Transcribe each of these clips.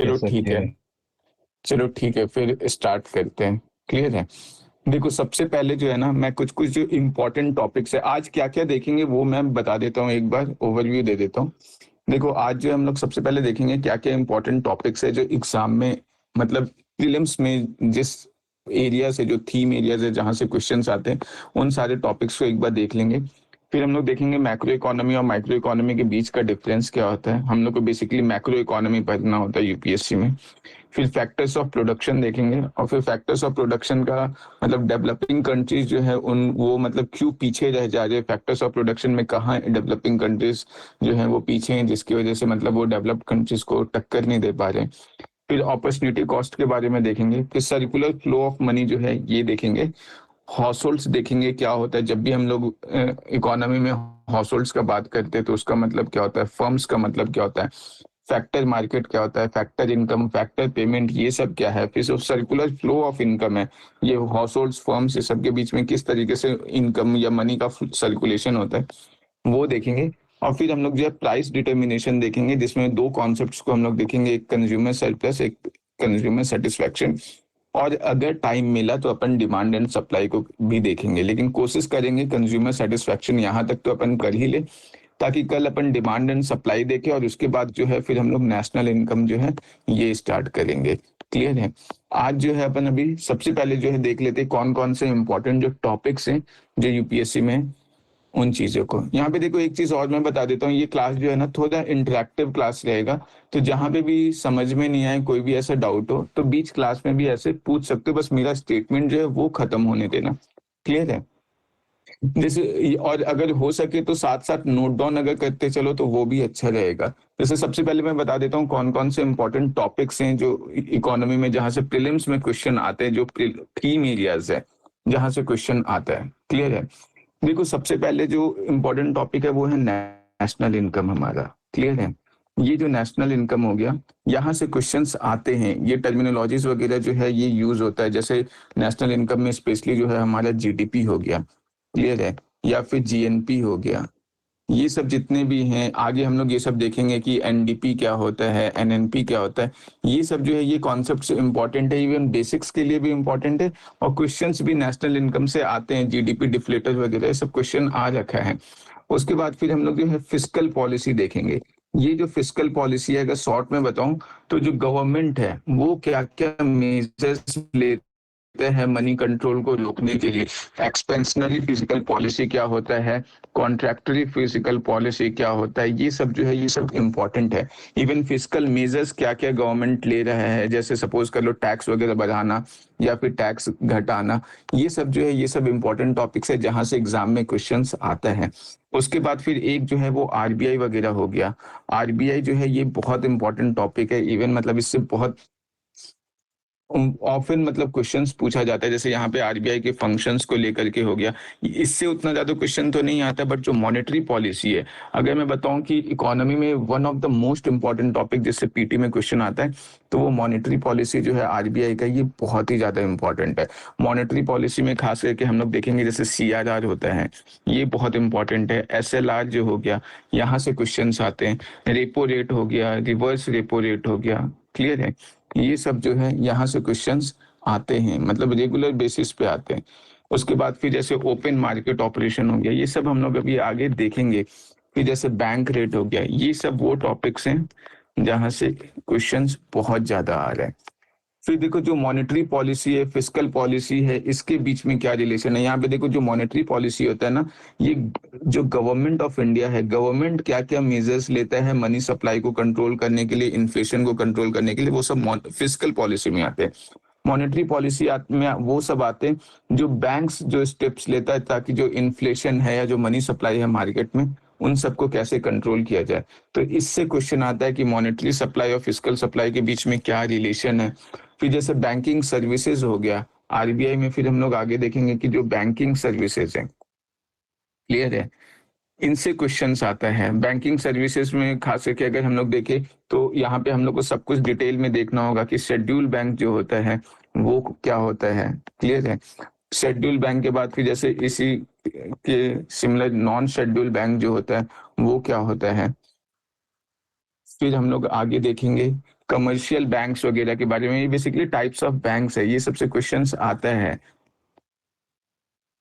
चलो कैसे ठीक थे? है। चलो ठीक है, फिर स्टार्ट करते हैं। क्लियर है? देखो, सबसे पहले जो है ना, मैं कुछ कुछ जो इम्पोर्टेंट टॉपिक्स है आज क्या क्या देखेंगे वो मैं बता देता हूँ, एक बार ओवरव्यू दे देता हूँ। देखो, आज जो हम लोग सबसे पहले देखेंगे क्या क्या इम्पोर्टेंट टॉपिक्स है जो एग्जाम में, मतलब प्रीलिम्स में जिस एरिया से, जो थीम एरियाज है जहाँ से क्वेश्चंस आते हैं, उन सारे टॉपिक्स को एक बार देख लेंगे। फिर हम लोग देखेंगे मैक्रो इकोनॉमी और माइक्रो इकोनॉमी के बीच का डिफरेंस क्या होता है। हम लोग को बेसिकली मैक्रो इकोनॉमी पढ़ना होता है यूपीएससी में। फिर फैक्टर्स ऑफ प्रोडक्शन देखेंगे, और फिर फैक्टर्स ऑफ प्रोडक्शन का मतलब डेवलपिंग कंट्रीज जो है उन वो मतलब क्यों पीछे रह जा रहे हैं, फैक्टर्स ऑफ प्रोडक्शन में कहाँ डेवलपिंग कंट्रीज जो है वो पीछे हैं, जिसकी वजह से मतलब वो डेवलप्ड कंट्रीज को टक्कर नहीं दे पा रहे हैं। फिर अपॉर्चुनिटी कॉस्ट के बारे में देखेंगे। फिर सर्कुलर फ्लो ऑफ मनी जो है ये देखेंगे। हॉउसहोल्ड्स देखेंगे क्या होता है, जब भी हम लोग इकोनॉमी में हाउसहोल्ड्स का बात करते हैं तो उसका मतलब क्या होता है, फर्म्स का मतलब क्या होता है, फैक्टर मार्केट क्या होता है, फैक्टर इनकम, फैक्टर पेमेंट, ये सब क्या है। फिर सर्कुलर फ्लो ऑफ इनकम है, ये हाउस होल्ड फर्म्स ये सब के बीच में किस तरीके से इनकम या मनी का सर्कुलेशन होता है, वो देखेंगे। और फिर हम लोग जो है प्राइस डिटर्मिनेशन देखेंगे, जिसमें दो कॉन्सेप्ट्स को हम लोग देखेंगे, एक कंज्यूमर सरप्लस, एक कंज्यूमर सेटिस्फैक्शन। और अगर टाइम मिला तो अपन डिमांड एंड सप्लाई को भी देखेंगे, लेकिन कोशिश करेंगे कंज्यूमर सेटिस्फैक्शन यहाँ तक तो अपन कर ही ले, ताकि कल अपन डिमांड एंड सप्लाई देखें और उसके बाद जो है फिर हम लोग नेशनल इनकम जो है ये स्टार्ट करेंगे। क्लियर है? आज जो है अपन अभी सबसे पहले जो है देख लेते हैं कौन कौन से इंपॉर्टेंट जो टॉपिक्स हैं जो यूपीएससी में, उन चीजों को। यहाँ पे देखो, एक चीज और मैं बता देता हूँ, ये क्लास जो है ना थोड़ा इंटरेक्टिव क्लास रहेगा, तो जहां पे भी समझ में नहीं आए, कोई भी ऐसा डाउट हो तो बीच क्लास में भी ऐसे पूछ सकते हो, बस मेरा स्टेटमेंट जो है वो खत्म होने देना। क्लियर है? जैसे, और अगर हो सके तो साथ साथ नोट डाउन अगर करते चलो तो वो भी अच्छा रहेगा। जैसे सबसे पहले मैं बता देता हूँ कौन कौन से इंपॉर्टेंट टॉपिक्स हैं जो इकोनॉमी में जहां से प्रीलिम्स में क्वेश्चन आते हैं, जो थीम एरियाज है जहां से क्वेश्चन आता है। क्लियर है? देखो, सबसे पहले जो इम्पोर्टेंट टॉपिक है वो है नेशनल इनकम हमारा। क्लियर है? ये जो नेशनल इनकम हो गया, यहाँ से क्वेश्चंस आते हैं, ये टर्मिनोलॉजीज वगैरह जो है ये यूज होता है। जैसे नेशनल इनकम में स्पेशली जो है हमारा जीडीपी हो गया, क्लियर है, या फिर जीएनपी हो गया, ये सब जितने भी हैं, आगे हम लोग ये सब देखेंगे कि एनडीपी क्या होता है, एनएनपी क्या होता है। ये सब जो है ये कॉन्सेप्ट्स इंपॉर्टेंट है, इवन बेसिक्स के लिए भी इंपॉर्टेंट है, और क्वेश्चंस भी नेशनल इनकम से आते हैं, जीडीपी डिफ्लेटर वगैरह ये सब क्वेश्चन आ रखा है। उसके बाद फिर हम लोग जो है फिस्कल पॉलिसी देखेंगे। ये जो फिस्कल पॉलिसी है, अगर शॉर्ट में बताऊं तो जो गवर्नमेंट है वो क्या क्या मेजर्स ले है मनी कंट्रोल को रोकने के लिए। एक्सपेंशनरी फिजिकल पॉलिसी क्या होता है, कॉन्ट्रैक्टरी फिजिकल पॉलिसी क्या होता है, ये सब जो है ये सब इंपॉर्टेंट है। इवन फिजिकल मेजर्स क्या क्या गवर्नमेंट ले रहा है, जैसे सपोज कर लो टैक्स वगैरह बढ़ाना या फिर टैक्स घटाना, ये सब जो है ये सब इंपॉर्टेंट टॉपिक्स है जहां से एग्जाम में क्वेश्चंस आता है। उसके बाद फिर एक जो है वो आरबीआई वगैरह हो गया। आरबीआई जो है ये बहुत इंपॉर्टेंट टॉपिक है, इवन मतलब इससे बहुत ऑफन मतलब क्वेश्चंस पूछा जाता है। जैसे यहाँ पे आरबीआई के फंक्शंस को लेकर के हो गया, इससे उतना ज्यादा क्वेश्चन तो नहीं आता, बट जो मॉनेटरी पॉलिसी है, अगर मैं बताऊं कि इकोनॉमी में one of the most important topic जिससे पीटी में क्वेश्चन आता है, तो वो मॉनेटरी पॉलिसी जो है आरबीआई का, ये बहुत ही ज्यादा इंपॉर्टेंट है। मॉनेटरी पॉलिसी में खास करके हम लोग देखेंगे जैसे सीआरआर होता है, ये बहुत इंपॉर्टेंट है। एसएलआर जो हो गया, यहाँ से क्वेश्चन आते हैं। रेपो रेट हो गया, रिवर्स रेपो रेट हो गया। क्लियर है? ये सब जो है यहाँ से क्वेश्चंस आते हैं, मतलब रेगुलर बेसिस पे आते हैं। उसके बाद फिर जैसे ओपन मार्केट ऑपरेशन हो गया, ये सब हम लोग अभी आगे देखेंगे। फिर जैसे बैंक रेट हो गया, ये सब वो टॉपिक्स हैं जहाँ से क्वेश्चंस बहुत ज्यादा आ रहे हैं। फिर देखो, जो मॉनेटरी पॉलिसी है, फिस्कल पॉलिसी है, इसके बीच में क्या रिलेशन है। यहाँ पे देखो, जो मॉनेटरी पॉलिसी होता है ना, ये जो गवर्नमेंट ऑफ इंडिया है, गवर्नमेंट क्या क्या मेजर्स लेता है मनी सप्लाई को कंट्रोल करने के लिए, इन्फ्लेशन को कंट्रोल करने के लिए, वो सब फिस्कल पॉलिसी में आते हैं। मॉनेटरी पॉलिसी में वो सब आते हैं जो बैंक्स जो स्टेप्स लेता है ताकि जो इन्फ्लेशन है या जो मनी सप्लाई है मार्केट में, उन सबको कैसे कंट्रोल किया जाए। तो इससे क्वेश्चन आता है कि मॉनेटरी सप्लाई और फिस्कल सप्लाई के बीच में क्या रिलेशन है। फिर जैसे बैंकिंग सर्विसेज हो गया आरबीआई में, फिर हम लोग आगे देखेंगे कि जो बैंकिंग सर्विसेज है, क्लियर है, इनसे क्वेश्चंस आता है। बैंकिंग सर्विसेज में खास करके अगर हम लोग देखें तो यहाँ पे हम लोग को सब कुछ डिटेल में देखना होगा कि शेड्यूल बैंक जो होता है वो क्या होता है। क्लियर है? शेड्यूल बैंक के बाद फिर जैसे इसी के सिमिलर नॉन शेड्यूल बैंक जो होता है वो क्या होता है। फिर हम लोग आगे देखेंगे कमर्शियल बैंक्स वगैरह के बारे में, ये बेसिकली टाइप्स ऑफ बैंक्स है, ये सबसे क्वेश्चंस आता है।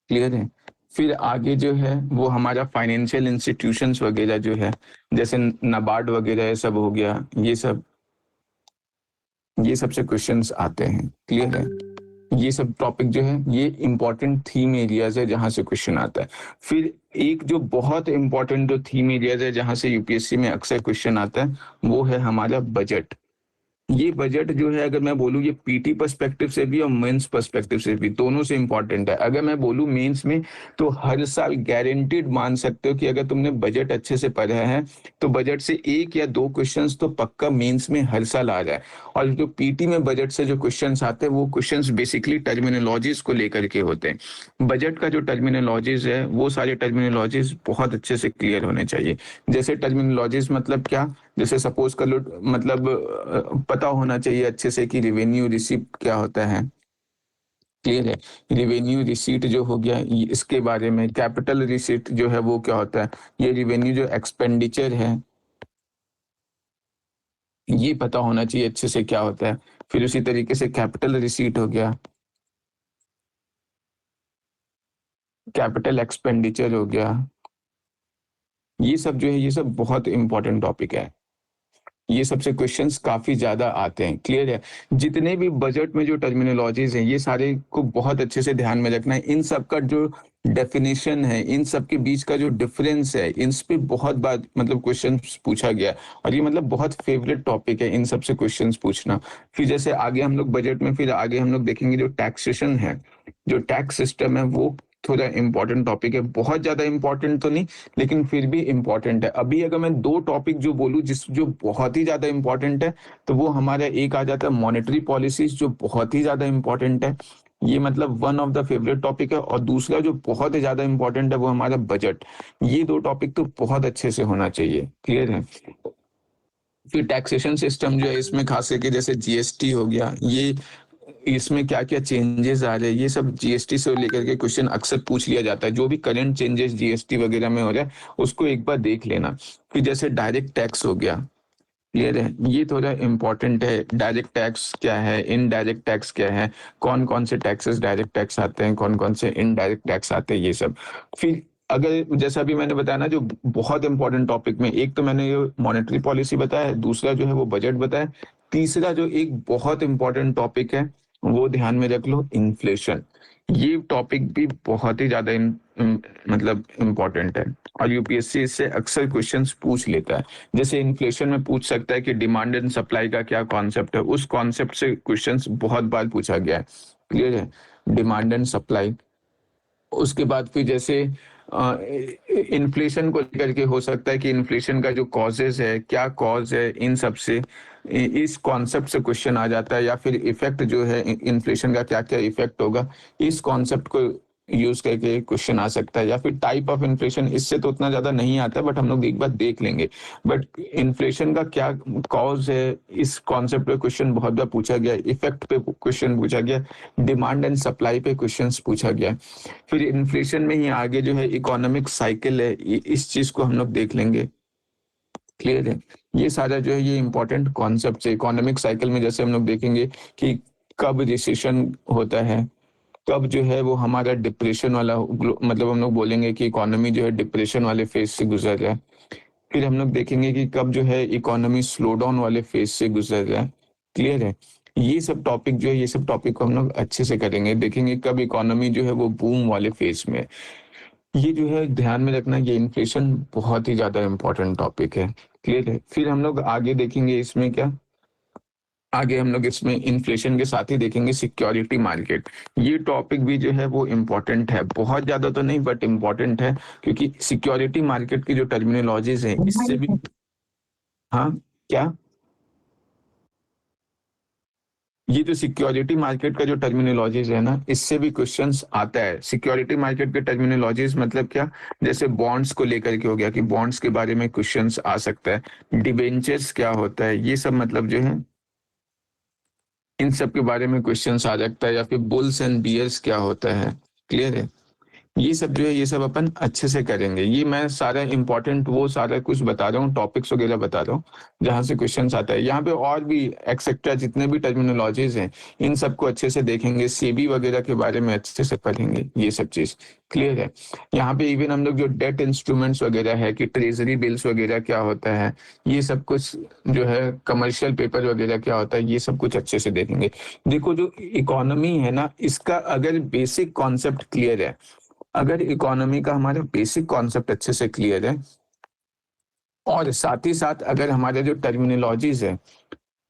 क्लियर है? फिर आगे जो है वो हमारा फाइनेंशियल इंस्टीट्यूशंस वगैरह जो है, जैसे नाबार्ड वगैरह ये सब हो गया, ये सबसे क्वेश्चंस आते हैं। क्लियर है? ये सब टॉपिक जो है ये इंपॉर्टेंट थीम एरियाज है जहां से क्वेश्चन आता है। फिर एक जो बहुत इंपॉर्टेंट जो थीम एरियाज है जहां से यूपीएससी में अक्सर क्वेश्चन आता है, वो है हमारा बजट। ये बजट जो है, अगर मैं बोलूँ, ये पीटी पर्सपेक्टिव से भी और मेंस पर्सपेक्टिव से भी, दोनों से इंपॉर्टेंट है। अगर मैं बोलूँ मेंस में, तो हर साल गारंटीड मान सकते हो कि अगर तुमने बजट अच्छे से पढ़ा है तो बजट से 1 या 2 क्वेश्चंस तो पक्का मेंस में हर साल आ रहा है। और जो पीटी में बजट से जो क्वेश्चंस आते हैं, वो क्वेश्चंस बेसिकली टर्मिनोलॉजीज को लेकर के होते हैं। बजट का जो टर्मिनोलॉजीज है, वो सारे टर्मिनोलॉजीज बहुत अच्छे से क्लियर होने चाहिए। जैसे टर्मिनोलॉजीज मतलब क्या, जैसे सपोज कर लो, मतलब पता होना चाहिए अच्छे से कि रिवेन्यू रिसीप्ट क्या होता है। क्लियर है? रिवेन्यू रिसीट जो हो गया, इसके बारे में कैपिटल रिसीट जो है वो क्या होता है, ये रिवेन्यू जो एक्सपेंडिचर है, ये पता होना चाहिए अच्छे से क्या होता है। फिर उसी तरीके से कैपिटल रिसीट हो गया, कैपिटल एक्सपेंडिचर हो गया, ये सब जो है ये सब बहुत इंपॉर्टेंट टॉपिक है। ये सबसे क्वेश्चंस काफी ज्यादा आते हैं। क्लियर है? जितने भी बजट में जो टर्मिनोलॉजीज हैं, ये सारे को बहुत अच्छे से ध्यान में रखना है। इन सब का जो डेफिनेशन है, इन सब के बीच का जो डिफरेंस है, इन पे बहुत बार मतलब क्वेश्चन पूछा गया, और ये मतलब बहुत फेवरेट टॉपिक है इन सब से क्वेश्चंस पूछना। फिर जैसे आगे हम लोग बजट में, फिर आगे हम लोग देखेंगे जो टैक्सेशन है, जो टैक्स सिस्टम है, वो थोड़ा इंपॉर्टेंट टॉपिक है। बहुत ज्यादा इंपॉर्टेंट तो नहीं, लेकिन फिर भी इंपॉर्टेंट है। अभी अगर मैं 2 टॉपिक जो बोलूं जिस जो बहुत ही ज्यादा इंपॉर्टेंट है, तो वो हमारा एक आ जाता है मॉनेटरी पॉलिसीज, जो बहुत ही ज्यादा इंपॉर्टेंट है। ये मतलब one of the favourite topic है। और दूसरा जो बहुत ही ज्यादा इंपॉर्टेंट है, वो हमारा बजट। ये 2 टॉपिक तो बहुत अच्छे से होना चाहिए। क्लियर है? फिर टैक्सेशन सिस्टम जो है, इसमें खास करके जैसे जीएसटी हो गया, ये इसमें क्या क्या चेंजेस आ रहे हैं, ये सब जीएसटी से लेकर के क्वेश्चन अक्सर पूछ लिया जाता है। जो भी करंट चेंजेस जीएसटी वगैरह में हो रहा है, उसको एक बार देख लेना। फिर जैसे डायरेक्ट टैक्स हो गया, क्लियर है, ये थोड़ा इंपॉर्टेंट है। डायरेक्ट टैक्स क्या है, इनडायरेक्ट टैक्स क्या है, कौन कौन से टैक्सेस डायरेक्ट टैक्स आते हैं, कौन कौन से इनडायरेक्ट टैक्स आते हैं, ये सब। फिर अगर जैसा भी मैंने बताया ना, जो बहुत इंपॉर्टेंट टॉपिक में, एक तो मैंने ये मॉनेटरी पॉलिसी बताया, दूसरा जो है वो बजट बताया, तीसरा जो एक बहुत इंपॉर्टेंट टॉपिक है, वो ध्यान में रख लो, इन्फ्लेशन। ये टॉपिक भी बहुत ही ज्यादा मतलब इम्पोर्टेंट है, और यूपीएससी इससे अक्सर क्वेश्चंस पूछ लेता है। जैसे इन्फ्लेशन में पूछ सकता है कि डिमांड एंड सप्लाई का क्या कॉन्सेप्ट है, उस कॉन्सेप्ट से क्वेश्चंस बहुत बार पूछा गया है। क्लियर है? Demand and supply. उसके बाद फिर जैसे इन्फ्लेशन को लेकर के हो सकता है कि इन्फ्लेशन का जो कॉजेज है, क्या कॉज है, इन सब से इस कॉन्सेप्ट से क्वेश्चन आ जाता है। या फिर इफेक्ट जो है इन्फ्लेशन का, क्या क्या इफेक्ट होगा, इस कॉन्सेप्ट को यूज करके क्वेश्चन आ सकता है। या फिर टाइप ऑफ इन्फ्लेशन, इससे तो उतना ज्यादा नहीं आता, बट हम लोग एक बार देख लेंगे। बट इन्फ्लेशन का क्या कॉज है, इस कॉन्सेप्ट पे क्वेश्चन बहुत बार पूछा गया, इफेक्ट पे क्वेश्चन पूछा गया, डिमांड एंड सप्लाई पे क्वेश्चन पूछा गया। फिर इन्फ्लेशन में ही आगे जो है इकोनॉमिक साइकिल है, इस चीज को हम लोग देख लेंगे। क्लियर है? ये सारा जो है ये इंपॉर्टेंट कॉन्सेप्ट है। इकोनॉमिक साइकिल में जैसे हम लोग देखेंगे कि कब रिसेशन होता है, कब जो है वो हमारा डिप्रेशन वाला, मतलब हम लोग बोलेंगे कि इकोनॉमी जो है डिप्रेशन वाले फेज से गुजर रहा है। फिर हम लोग देखेंगे कि कब जो है इकोनॉमी स्लो डाउन वाले फेज से गुजर रहा है। क्लियर है? ये सब टॉपिक जो है, ये सब टॉपिक को हम लोग अच्छे से करेंगे, देखेंगे कब इकोनॉमी जो है वो बूम वाले फेज में है। ये जो है ध्यान में रखना, ये इन्फ्लेशन बहुत ही ज्यादा इंपॉर्टेंट टॉपिक है। क्लियर है? फिर हम लोग आगे देखेंगे इसमें क्या, आगे हम लोग इसमें इन्फ्लेशन के साथ ही देखेंगे सिक्योरिटी मार्केट। ये टॉपिक भी जो है वो इम्पोर्टेंट है, बहुत ज्यादा तो नहीं बट इम्पोर्टेंट है, क्योंकि सिक्योरिटी मार्केट की जो टर्मिनोलॉजीज है, इससे भी। हाँ, क्या? ये जो सिक्योरिटी मार्केट का जो टर्मिनोलॉजीज है ना, इससे भी क्वेश्चंस आता है। सिक्योरिटी मार्केट के टर्मिनोलॉजीज मतलब क्या, जैसे बॉन्ड्स को लेकर के हो गया, कि बॉन्ड्स के बारे में क्वेश्चंस आ सकता है। डिबेंचर्स क्या होता है, ये सब मतलब जो है, इन सब के बारे में क्वेश्चंस आ सकता है। या फिर बुल्स एंड बियर्स क्या होता है। क्लियर है? ये सब जो है ये सब अपन अच्छे से करेंगे। ये मैं सारा इंपॉर्टेंट वो सारा कुछ बता रहा हूँ, टॉपिक्स वगैरह बता रहा हूँ जहाँ से क्वेश्चंस आता है। यहाँ पे और भी एक्सेट्रा जितने भी टर्मिनोलॉजीज हैं इन सबको अच्छे से देखेंगे, सेबी वगैरह के बारे में अच्छे से पढ़ेंगे, ये सब चीज क्लियर है। यहाँ पे इवन हम लोग जो डेट इंस्ट्रूमेंट्स वगैरह है कि ट्रेजरी बिल्स वगैरह क्या होता है, ये सब कुछ जो है कमर्शियल पेपर वगैरह क्या होता है, ये सब कुछ अच्छे से देखेंगे। देखो जो इकोनॉमी है ना, इसका अगर बेसिक कॉन्सेप्ट क्लियर है, अगर इकोनॉमी का हमारा बेसिक कॉन्सेप्ट अच्छे से क्लियर है और साथ ही साथ अगर हमारे जो टर्मिनोलॉजीज है,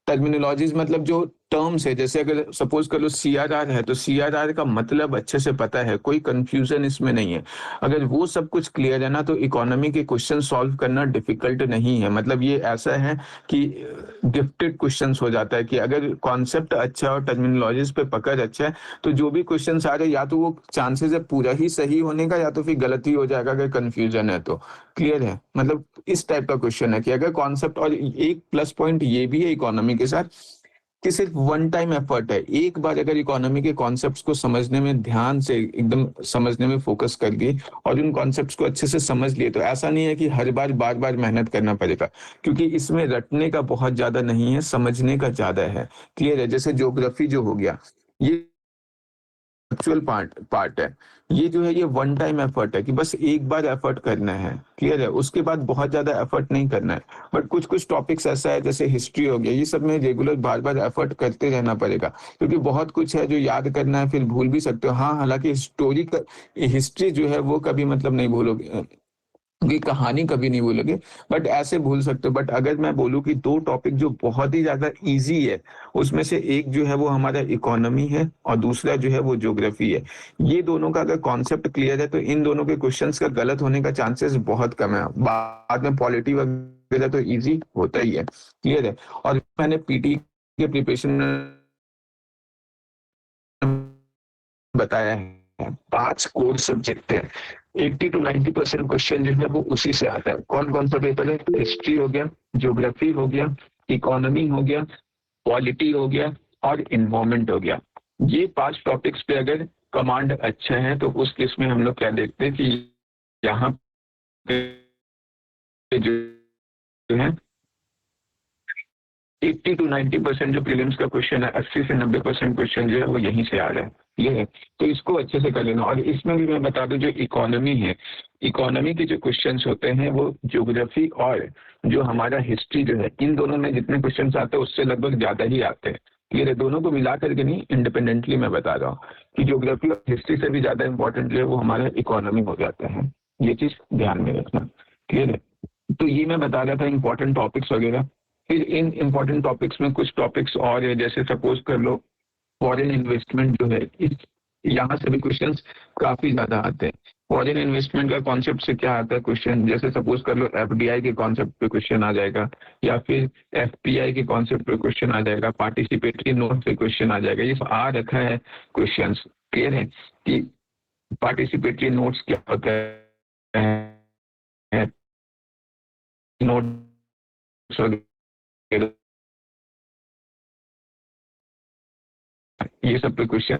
टर्मिनोलॉजीज मतलब जो टर्म्स है, जैसे अगर सपोज कर लो सीआरआर है तो सीआरआर का मतलब अच्छे से पता है, कोई कंफ्यूजन इसमें नहीं है। अगर वो सब कुछ क्लियर है ना तो इकोनॉमी के क्वेश्चन सॉल्व करना डिफिकल्ट नहीं है। मतलब ये ऐसा है कि गिफ्टेड क्वेश्चंस हो जाता है कि अगर कॉन्सेप्ट अच्छा है और टर्मिनोलॉजीज पे पकड़ अच्छा है तो जो भी क्वेश्चन आ रहे या तो वो चांसेस है पूरा ही सही होने का या तो फिर गलत ही हो जाएगा अगर कंफ्यूजन है तो। क्लियर है, मतलब इस टाइप का क्वेश्चन है कि अगर कॉन्सेप्ट, और एक प्लस पॉइंट ये भी है इकोनॉमी के साथ कि सिर्फ वन टाइम एफर्ट है। एक बार अगर इकोनॉमी के कॉन्सेप्ट्स को समझने में ध्यान से एकदम समझने में फोकस कर दिए और उन कॉन्सेप्ट्स को अच्छे से समझ लिए तो ऐसा नहीं है कि हर बार बार बार मेहनत करना पड़ेगा, क्योंकि इसमें रटने का बहुत ज्यादा नहीं है, समझने का ज्यादा है। क्लियर है, जैसे ज्योग्राफी जो हो गया ये एक्चुअल पार्ट है, ये जो है ये वन टाइम एफर्ट है कि बस एक बार एफर्ट करना है। क्लियर है, उसके बाद बहुत ज्यादा एफर्ट नहीं करना है। बट कुछ कुछ टॉपिक्स ऐसा है जैसे हिस्ट्री हो गया, ये सब में रेगुलर बार बार एफर्ट करते रहना पड़ेगा, क्योंकि बहुत कुछ है जो याद करना है, फिर भूल भी सकते हो। हाँ, हालांकि स्टोरी का हिस्ट्री जो है वो कभी मतलब नहीं भूलोगे, की कहानी कभी नहीं भूलोगे, बट ऐसे भूल सकते हो। बट अगर मैं बोलूं कि दो टॉपिक जो बहुत ही ज्यादा इजी है, उसमें से एक जो है वो हमारा इकोनॉमी है और दूसरा जो है वो ज्योग्राफी है। ये दोनों का अगर कॉन्सेप्ट क्लियर है तो इन दोनों के क्वेश्चंस का गलत होने का चांसेस बहुत कम है। बाद में पॉलिटी वगैरह तो इजी होता ही है। क्लियर है, और मैंने पीटी के प्रिपरेशन बताया है 5 कोर सब्जेक्ट है, 80 to 90% क्वेश्चन जो है वो उसी से आता है। कौन कौन सा पेपर है? हिस्ट्री हो गया, ज्योग्राफी हो गया, इकोनॉमी हो गया, पॉलिटी हो गया और इन्वायरमेंट हो गया। ये 5 टॉपिक्स पे अगर कमांड अच्छा है तो उस केस में हम लोग क्या देखते हैं कि यहाँ पे जो है 80 to 90% जो प्रीलिम्स का क्वेश्चन है, 80 से 90% क्वेश्चन जो है वो यहीं से आ रहा है। ये है, तो इसको अच्छे से कर लेना। और इसमें भी मैं बता दूं जो इकोनॉमी है, इकोनॉमी के जो क्वेश्चंस होते हैं वो ज्योग्राफी और जो हमारा हिस्ट्री जो है, इन दोनों में जितने क्वेश्चंस आते हैं उससे लगभग ज्यादा ही आते हैं। ये दोनों को मिला करके नहीं, इंडिपेंडेंटली मैं बता रहा हूँ कि ज्योग्राफी और हिस्ट्री से भी ज्यादा इंपॉर्टेंट जो है वो हमारा इकोनॉमी हो जाता है। ये चीज ध्यान में रखना। क्लियर है, तो ये मैं बता रहा था इंपॉर्टेंट टॉपिक्स वगैरह। फिर इन इंपॉर्टेंट टॉपिक्स में कुछ टॉपिक्स और है, जैसे सपोज कर लो फॉरेन इन्वेस्टमेंट जो है, इस यहाँ से भी क्वेश्चंस काफी ज्यादा आते हैं। फॉरेन इन्वेस्टमेंट का कॉन्सेप्ट से क्या आता है क्वेश्चन, जैसे सपोज कर लो एफडीआई के कॉन्सेप्ट पे क्वेश्चन आ जाएगा, या फिर एफपीआई के कॉन्सेप्ट पे क्वेश्चन आ जाएगा, पार्टिसिपेटरी नोट पे क्वेश्चन आ जाएगा। ये आ रखा है क्वेश्चन। क्लियर है कि पार्टिसिपेटरी नोट्स क्या होता है, नोट्स वगैरह, ये सब पे क्वेश्चन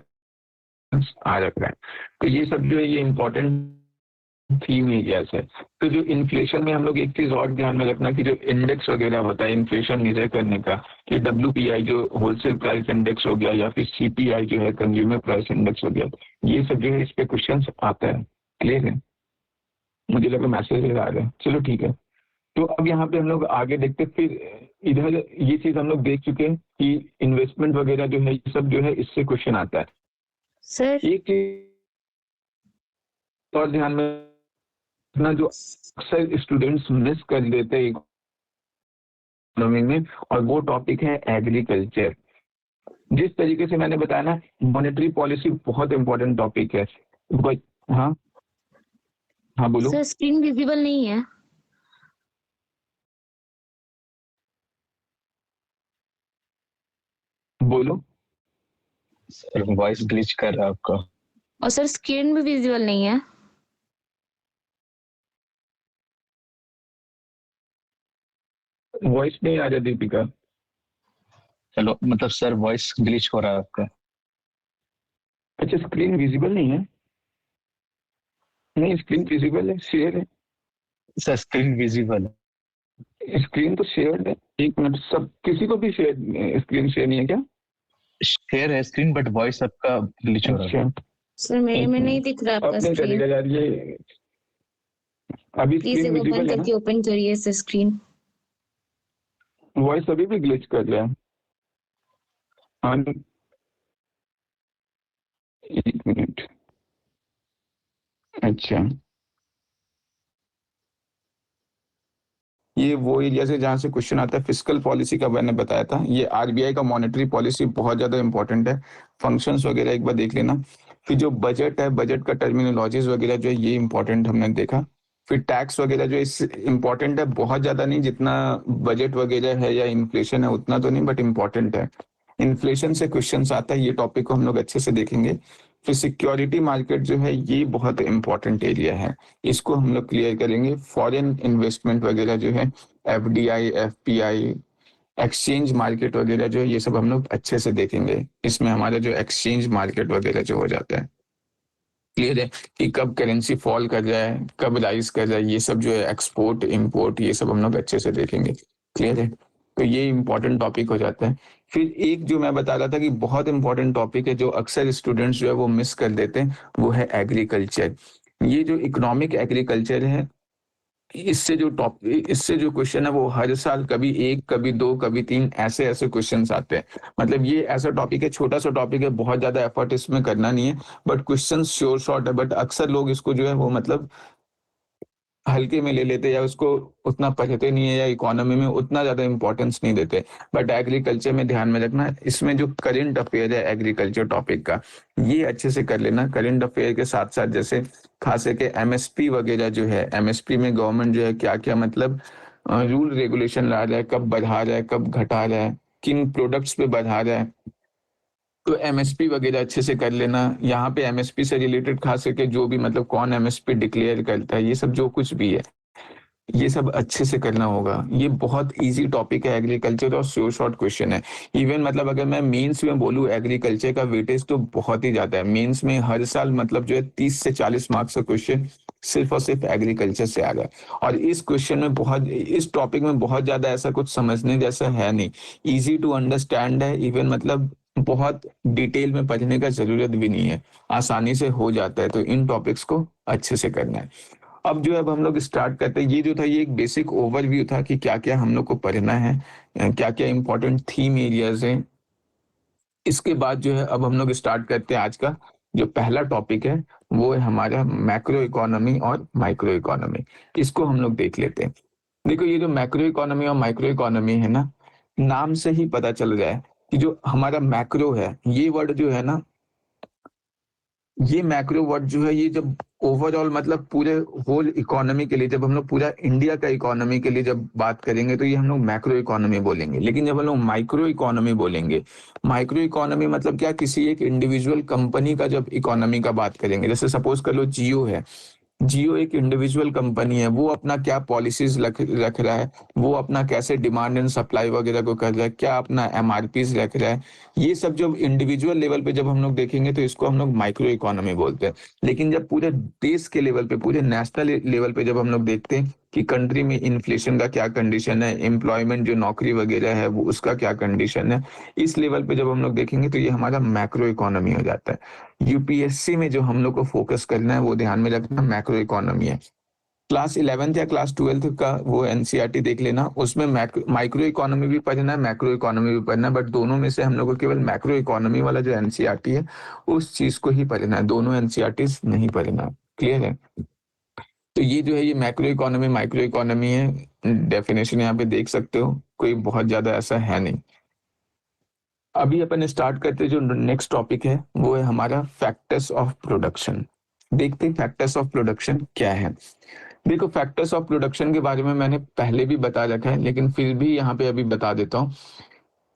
आ रखा है। तो ये सब जो है ये इम्पोर्टेंट थीम ही गैस है। तो जो इन्फ्लेशन में हम लोग एक चीज और ध्यान में रखना कि जो इंडेक्स वगैरह होता है इन्फ्लेशन मेजर करने का, कि डब्ल्यूपीआई जो होलसेल प्राइस इंडेक्स हो गया या फिर सीपीआई जो है कंज्यूमर प्राइस इंडेक्स हो गया, ये सब जो है इस पे क्वेश्चन आता है। क्लियर है, मुझे लगा मैसेज आ रहा है, चलो ठीक है। तो अब यहाँ पे हम लोग आगे देखते, फिर इधर ये चीज हम लोग देख चुके हैं कि इन्वेस्टमेंट वगैरह जो है ये सब जो है इससे क्वेश्चन आता है। सर एक चीज और ध्यान में रखना जो अक्सर स्टूडेंट्स मिस कर देते हैं इकोनॉमी में, और वो टॉपिक है एग्रीकल्चर। जिस तरीके से मैंने बताया ना, मॉनेटरी पॉलिसी बहुत इंपॉर्टेंट टॉपिक है। हाँ हाँ बोलो। सर स्क्रीन विजिबल नहीं है। बोलो। सर वॉइस ग्लिच कर रहा है आपका। और सर स्क्रीन भी विजिबल नहीं है। वॉइस नहीं आ रहा दीपिका। चलो मतलब सर वॉइस ग्लिच हो रहा है आपका। अच्छा, स्क्रीन विजिबल नहीं है। नहीं, स्क्रीन विजिबल है, शेयर है। सर स्क्रीन विजिबल है। स्क्रीन तो शेयर है। एक मिनट, सब किसी को भी शेयर, स्क्रीन शेयर नहीं है क्या? शेयर है स्क्रीन, बट वॉइस आपका ग्लिच हो रहा है। अच्छा, सर मेरे एक में नहीं मिनट। दिख रहा आपका अपने स्क्रीन। करेगा यार ये। अभी प्लीज स्क्रीन एक ओपन विजिबल है ना? करके ओपन करिए सर स्क्रीन। वॉइस अभी भी ग्लिच कर रहा है। हाँ, एक मिनट। अच्छा, ये वो एरिया से जहाँ से क्वेश्चन आता है। फिस्कल पॉलिसी का मैंने बताया था, ये आरबीआई का मॉनेटरी पॉलिसी बहुत ज्यादा इंपॉर्टेंट है। फंक्शंस वगैरह एक बार देख लेना। फिर जो बजट है, बजट का टर्मिनोलॉजीज वगैरह जो है ये इंपॉर्टेंट हमने देखा। फिर टैक्स वगैरह जो इस इम्पोर्टेंट है, बहुत ज्यादा नहीं, जितना बजट वगैरह है या इन्फ्लेशन है उतना तो नहीं, बट इम्पोर्टेंट है। इन्फ्लेशन से क्वेश्चंस आता है, ये टॉपिक को हम लोग अच्छे से देखेंगे। फिर सिक्योरिटी मार्केट जो है ये बहुत इंपॉर्टेंट एरिया है, इसको हम लोग क्लियर करेंगे। फॉरेन इन्वेस्टमेंट वगैरह जो है, एफडीआई, एफपीआई, एक्सचेंज मार्केट वगैरह जो है ये सब हम लोग अच्छे से देखेंगे। इसमें हमारा जो एक्सचेंज मार्केट वगैरह जो हो जाता है, क्लियर है कि कब करेंसी फॉल कर रहा है, कब राइज कर रहा है, ये सब जो है एक्सपोर्ट इंपोर्ट ये सब हम लोग अच्छे से देखेंगे। क्लियर है, तो ये इंपॉर्टेंट टॉपिक हो जाता है। फिर एक जो मैं बता रहा था कि बहुत इंपॉर्टेंट टॉपिक है जो अक्सर स्टूडेंट्स जो है वो मिस कर देते हैं, वो है एग्रीकल्चर। ये जो इकोनॉमिक एग्रीकल्चर है, इससे जो क्वेश्चन है वो हर साल कभी एक, कभी दो, कभी तीन, ऐसे ऐसे क्वेश्चंस आते हैं। मतलब ये ऐसा टॉपिक है, छोटा सा टॉपिक है, बहुत ज्यादा एफर्ट इसमें करना नहीं है, बट क्वेश्चंस श्योर शॉर्ट है। बट अक्सर लोग इसको जो है वो मतलब हल्के में ले लेते, या उसको उतना पढ़ते नहीं है, या इकोनॉमी में उतना ज्यादा इंपॉर्टेंस नहीं देते। बट एग्रीकल्चर में ध्यान में रखना, इसमें जो करंट अफेयर है एग्रीकल्चर टॉपिक का, ये अच्छे से कर लेना। करंट अफेयर के साथ साथ जैसे खास करके एमएसपी वगैरह जो है, एमएसपी में गवर्नमेंट जो है क्या क्या मतलब रूल रेगुलेशन ला रहा है, कब बढ़ा रहा है, कब घटा रहा है, किन प्रोडक्ट्स पे बढ़ा रहा है, तो एमएसपी वगैरह अच्छे से कर लेना। यहाँ पे एमएसपी से रिलेटेड खास करके जो भी मतलब कौन एमएसपी डिक्लेयर करता है, ये सब जो कुछ भी है ये सब अच्छे से करना होगा। ये बहुत इजी टॉपिक है एग्रीकल्चर, और श्योर शॉर्ट क्वेश्चन है। इवन मतलब अगर मैं मेंस में बोलूँ, एग्रीकल्चर का वेटेज तो बहुत ही ज्यादा है। मेंस में हर साल मतलब जो है 30 से 40 मार्क्स का क्वेश्चन सिर्फ और सिर्फ एग्रीकल्चर से आ रहा है। और इस क्वेश्चन में बहुत, इस टॉपिक में बहुत ज्यादा ऐसा कुछ समझने जैसा है नहीं, इजी टू अंडरस्टैंड है। इवन मतलब बहुत डिटेल में पढ़ने का जरूरत भी नहीं है, आसानी से हो जाता है। तो इन टॉपिक्स को अच्छे से करना है। अब जो है अब हम लोग स्टार्ट करते हैं। ये जो था ये एक बेसिक ओवरव्यू था कि क्या क्या हम लोग को पढ़ना है, क्या क्या इंपॉर्टेंट थीम एरियाज हैं। इसके बाद जो है अब हम लोग स्टार्ट करते हैं आज का जो पहला टॉपिक है, वो है हमारा मैक्रो इकोनॉमी और माइक्रो इकोनॉमी। इसको हम लोग देख लेते हैं। देखो, ये जो मैक्रो इकोनॉमी और माइक्रो इकोनॉमी है ना, नाम से ही पता चल रहा है कि जो हमारा मैक्रो है, ये वर्ड जो है ना, ये मैक्रो वर्ड जो है, ये जब ओवरऑल मतलब पूरे होल इकोनॉमी के लिए, जब हम लोग पूरा इंडिया का इकोनॉमी के लिए जब बात करेंगे तो ये हम लोग मैक्रो इकोनॉमी बोलेंगे। लेकिन जब हम लोग माइक्रो इकोनॉमी बोलेंगे, माइक्रो इकोनॉमी मतलब क्या, किसी एक इंडिविजुअल कंपनी का जब इकोनॉमी का बात करेंगे, जैसे सपोज कर लो जियो है। जियो एक इंडिविजुअल कंपनी है, वो अपना क्या पॉलिसीज रख रहा है, वो अपना कैसे डिमांड एंड सप्लाई वगैरह को कर रहा है, क्या अपना एमआरपीज रख रहा है, ये सब जब इंडिविजुअल लेवल पे जब हम लोग देखेंगे तो इसको हम लोग माइक्रो इकोनॉमी बोलते हैं। लेकिन जब पूरे देश के लेवल पे, पूरे नेशनल लेवल पे जब हम लोग देखते हैं कि कंट्री में इन्फ्लेशन का क्या कंडीशन है, एम्प्लॉयमेंट जो नौकरी वगैरह है वो उसका क्या कंडीशन है, इस लेवल पे जब हम लोग देखेंगे तो ये हमारा मैक्रो इकोनॉमी हो जाता है। यूपीएससी में जो हम लोग को फोकस करना है वो ध्यान में रखना मैक्रो इकोनॉमी है। क्लास 11th या क्लास 12th का वो एनसीईआरटी देख लेना, उसमें माइक्रो इकोनॉमी भी पढ़ना है, मैक्रो इकोनॉमी भी पढ़ना है। बट दोनों में से हम लोग को केवल मैक्रो इकोनॉमी वाला जो एनसीईआरटी है उस चीज को ही पढ़ना है, दोनों एनसीईआरटी नहीं पढ़ना। क्लियर है? तो ये जो है ये मैक्रो इकोनॉमी माइक्रो इकोनॉमी है। डेफिनेशन यहाँ पे देख सकते हो, कोई बहुत ज्यादा ऐसा है नहीं। अभी अपन स्टार्ट करते हैं, जो नेक्स्ट टॉपिक है वो है हमारा फैक्टर्स ऑफ प्रोडक्शन। देखते हैं फैक्टर्स ऑफ प्रोडक्शन क्या है। देखो, फैक्टर्स ऑफ प्रोडक्शन के बारे में मैंने पहले भी बता रखा है, लेकिन फिर भी यहाँ पे अभी बता देता हूँ।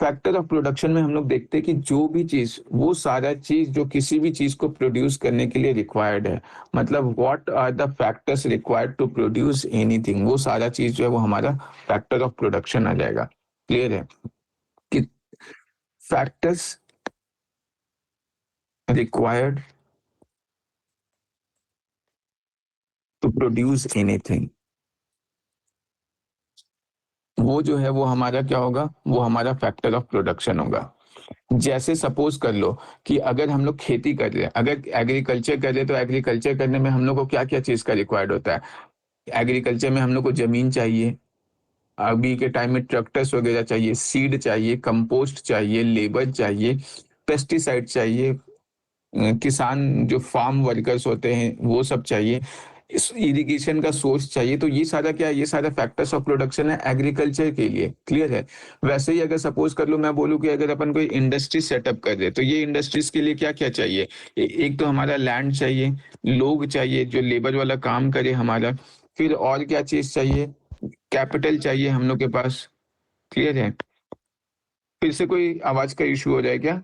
फैक्टर ऑफ प्रोडक्शन में हम लोग देखते हैं कि जो भी चीज, वो सारा चीज जो किसी भी चीज को प्रोड्यूस करने के लिए रिक्वायर्ड है, मतलब what are the factors required to produce anything, वो सारा चीज जो है वो हमारा फैक्टर ऑफ प्रोडक्शन आ जाएगा। क्लियर है कि factors required to produce anything, वो जो है वो हमारा क्या होगा, वो हमारा फैक्टर ऑफ प्रोडक्शन होगा। जैसे सपोज कर लो कि अगर हम लोग खेती कर रहे हैं, अगर एग्रीकल्चर कर रहे हैं, तो एग्रीकल्चर करने में हम लोग को क्या क्या चीज का रिक्वायर्ड होता है। एग्रीकल्चर में हम लोग को जमीन चाहिए, अभी के टाइम में ट्रैक्टर्स वगैरह चाहिए, सीड चाहिए, कंपोस्ट चाहिए, लेबर चाहिए, पेस्टिसाइड चाहिए, किसान जो फार्म वर्कर्स होते हैं वो सब चाहिए, इस इरिगेशन का सोर्स चाहिए। तो ये सारा क्या है, ये सारा फैक्टर्स ऑफ प्रोडक्शन है एग्रीकल्चर के लिए। क्लियर है। वैसे ही अगर सपोज कर लो मैं बोलूँ कि अगर अपन कोई इंडस्ट्री सेटअप कर रहे तो ये इंडस्ट्रीज के लिए क्या क्या चाहिए, एक तो हमारा लैंड चाहिए, लोग चाहिए जो लेबर वाला काम करे हमारा, फिर और क्या चीज चाहिए, कैपिटल चाहिए हम लोग के पास। क्लियर है। फिर से कोई आवाज का इशू हो रहा है क्या।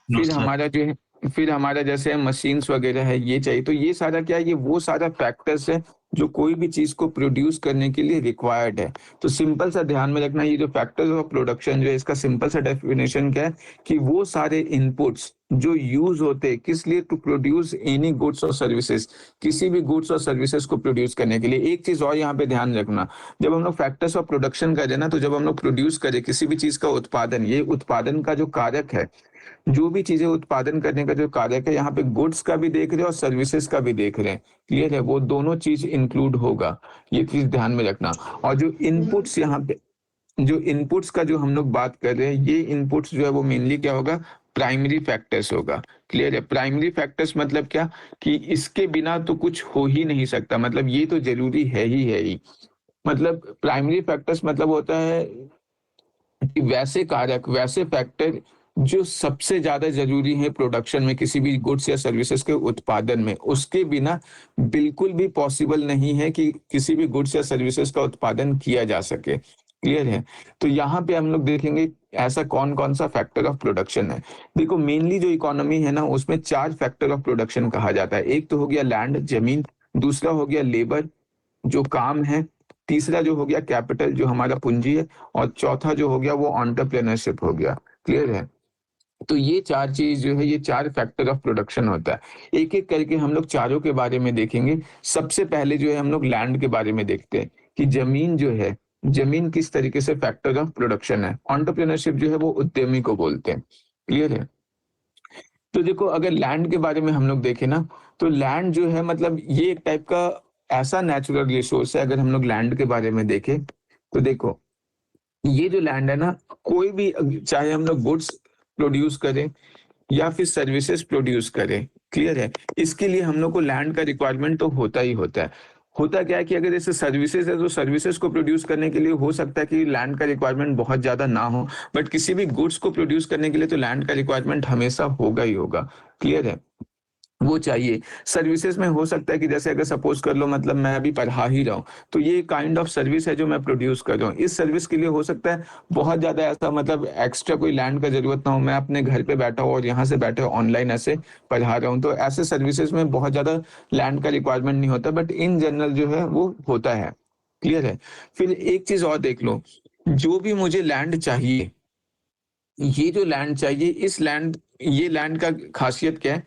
नो फिर सर। हमारा जो है, फिर हमारा जैसे मशीन्स वगैरह है ये चाहिए। तो ये सारा क्या है, ये वो सारा फैक्टर्स है जो कोई भी चीज को प्रोड्यूस करने के लिए रिक्वायर्ड है। तो सिंपल सा ध्यान में रखना, ये जो फैक्टर्स ऑफ प्रोडक्शन जो है इसका सिंपल सा डेफिनेशन क्या है कि वो सारे इनपुट्स जो यूज होते हैं किस लिए, टू प्रोड्यूस एनी गुड्स और सर्विसेज, किसी भी गुड्स और सर्विसेज को प्रोड्यूस करने के लिए। एक चीज और यहाँ पे ध्यान रखना, जब हम लोग फैक्टर्स ऑफ प्रोडक्शन करें ना, तो जब हम लोग प्रोड्यूस करें किसी भी चीज का उत्पादन, ये उत्पादन का जो कारक है, जो भी चीजें उत्पादन करने का जो कारक है, यहाँ पे गुड्स का भी देख रहे हैं और सर्विसेज का भी देख रहे हैं। क्लियर है, वो दोनों चीज इंक्लूड होगा, ये चीज ध्यान में रखना। और जो इनपुट्स यहाँ पे, जो इनपुट्स का जो हम लोग बात कर रहे हैं, ये इनपुट्स जो है वो मेनली क्या होगा, प्राइमरी फैक्टर्स होगा। क्लियर है। प्राइमरी फैक्टर्स मतलब क्या, कि इसके बिना तो कुछ हो ही नहीं सकता, मतलब ये तो जरूरी है ही। मतलब प्राइमरी फैक्टर्स मतलब होता है कि वैसे कारक, वैसे फैक्टर जो सबसे ज्यादा जरूरी है प्रोडक्शन में, किसी भी गुड्स या सर्विसेज के उत्पादन में, उसके बिना बिल्कुल भी पॉसिबल नहीं है कि किसी भी गुड्स या सर्विसेज का उत्पादन किया जा सके। क्लियर है। तो यहाँ पे हम लोग देखेंगे ऐसा कौन कौन सा फैक्टर ऑफ प्रोडक्शन है। देखो मेनली जो इकोनॉमी है ना, उसमें 4 फैक्टर ऑफ प्रोडक्शन कहा जाता है। एक तो हो गया लैंड, जमीन, दूसरा हो गया लेबर जो काम है, तीसरा जो हो गया कैपिटल जो हमारा पूंजी है, और चौथा जो हो गया वो एंटरप्रेन्योरशिप हो गया। क्लियर है। तो ये 4 चीज जो है, ये 4 फैक्टर ऑफ प्रोडक्शन होता है। एक एक करके हम लोग चारों के बारे में देखेंगे। सबसे पहले जो है हम लोग लैंड के बारे में देखते हैं कि जमीन जो है, जमीन किस तरीके से फैक्टर ऑफ प्रोडक्शन है। एंटरप्रेन्योरशिप जो है वो उद्यमी को बोलते हैं। क्लियर है। तो देखो अगर लैंड के बारे में हम लोग देखें ना, तो लैंड जो है मतलब ये एक टाइप का ऐसा नेचुरल रिसोर्स है। अगर हम लोग लैंड के बारे में देखें तो देखो ये जो लैंड है ना, कोई भी चाहे हम लोग गुड्स प्रोड्यूस करें या फिर सर्विसेज प्रोड्यूस करें, क्लियर है, इसके लिए हम लोग को लैंड का रिक्वायरमेंट तो होता ही होता है। होता क्या है कि अगर जैसे सर्विसेज है तो सर्विसेज को प्रोड्यूस करने के लिए हो सकता है कि लैंड का रिक्वायरमेंट बहुत ज्यादा ना हो, बट किसी भी गुड्स को प्रोड्यूस करने के लिए तो लैंड का रिक्वायरमेंट हमेशा होगा ही होगा। क्लियर है। वो चाहिए। सर्विसेज में हो सकता है कि जैसे अगर सपोज कर लो मतलब मैं अभी पढ़ा ही रहा हूँ, तो ये काइंड ऑफ सर्विस है जो मैं प्रोड्यूस कर रहा हूँ। इस सर्विस के लिए हो सकता है बहुत ज्यादा ऐसा मतलब एक्स्ट्रा कोई लैंड का जरूरत ना हो, मैं अपने घर पे बैठा हूँ और यहाँ से बैठे ऑनलाइन ऐसे पढ़ा रहा हूँ, तो ऐसे सर्विसेज में बहुत ज्यादा लैंड का रिक्वायरमेंट नहीं होता, बट इन जनरल जो है वो होता है। क्लियर है। फिर एक चीज और देख लो, जो भी मुझे लैंड चाहिए, ये जो लैंड चाहिए, इस लैंड, ये लैंड का खासियत क्या है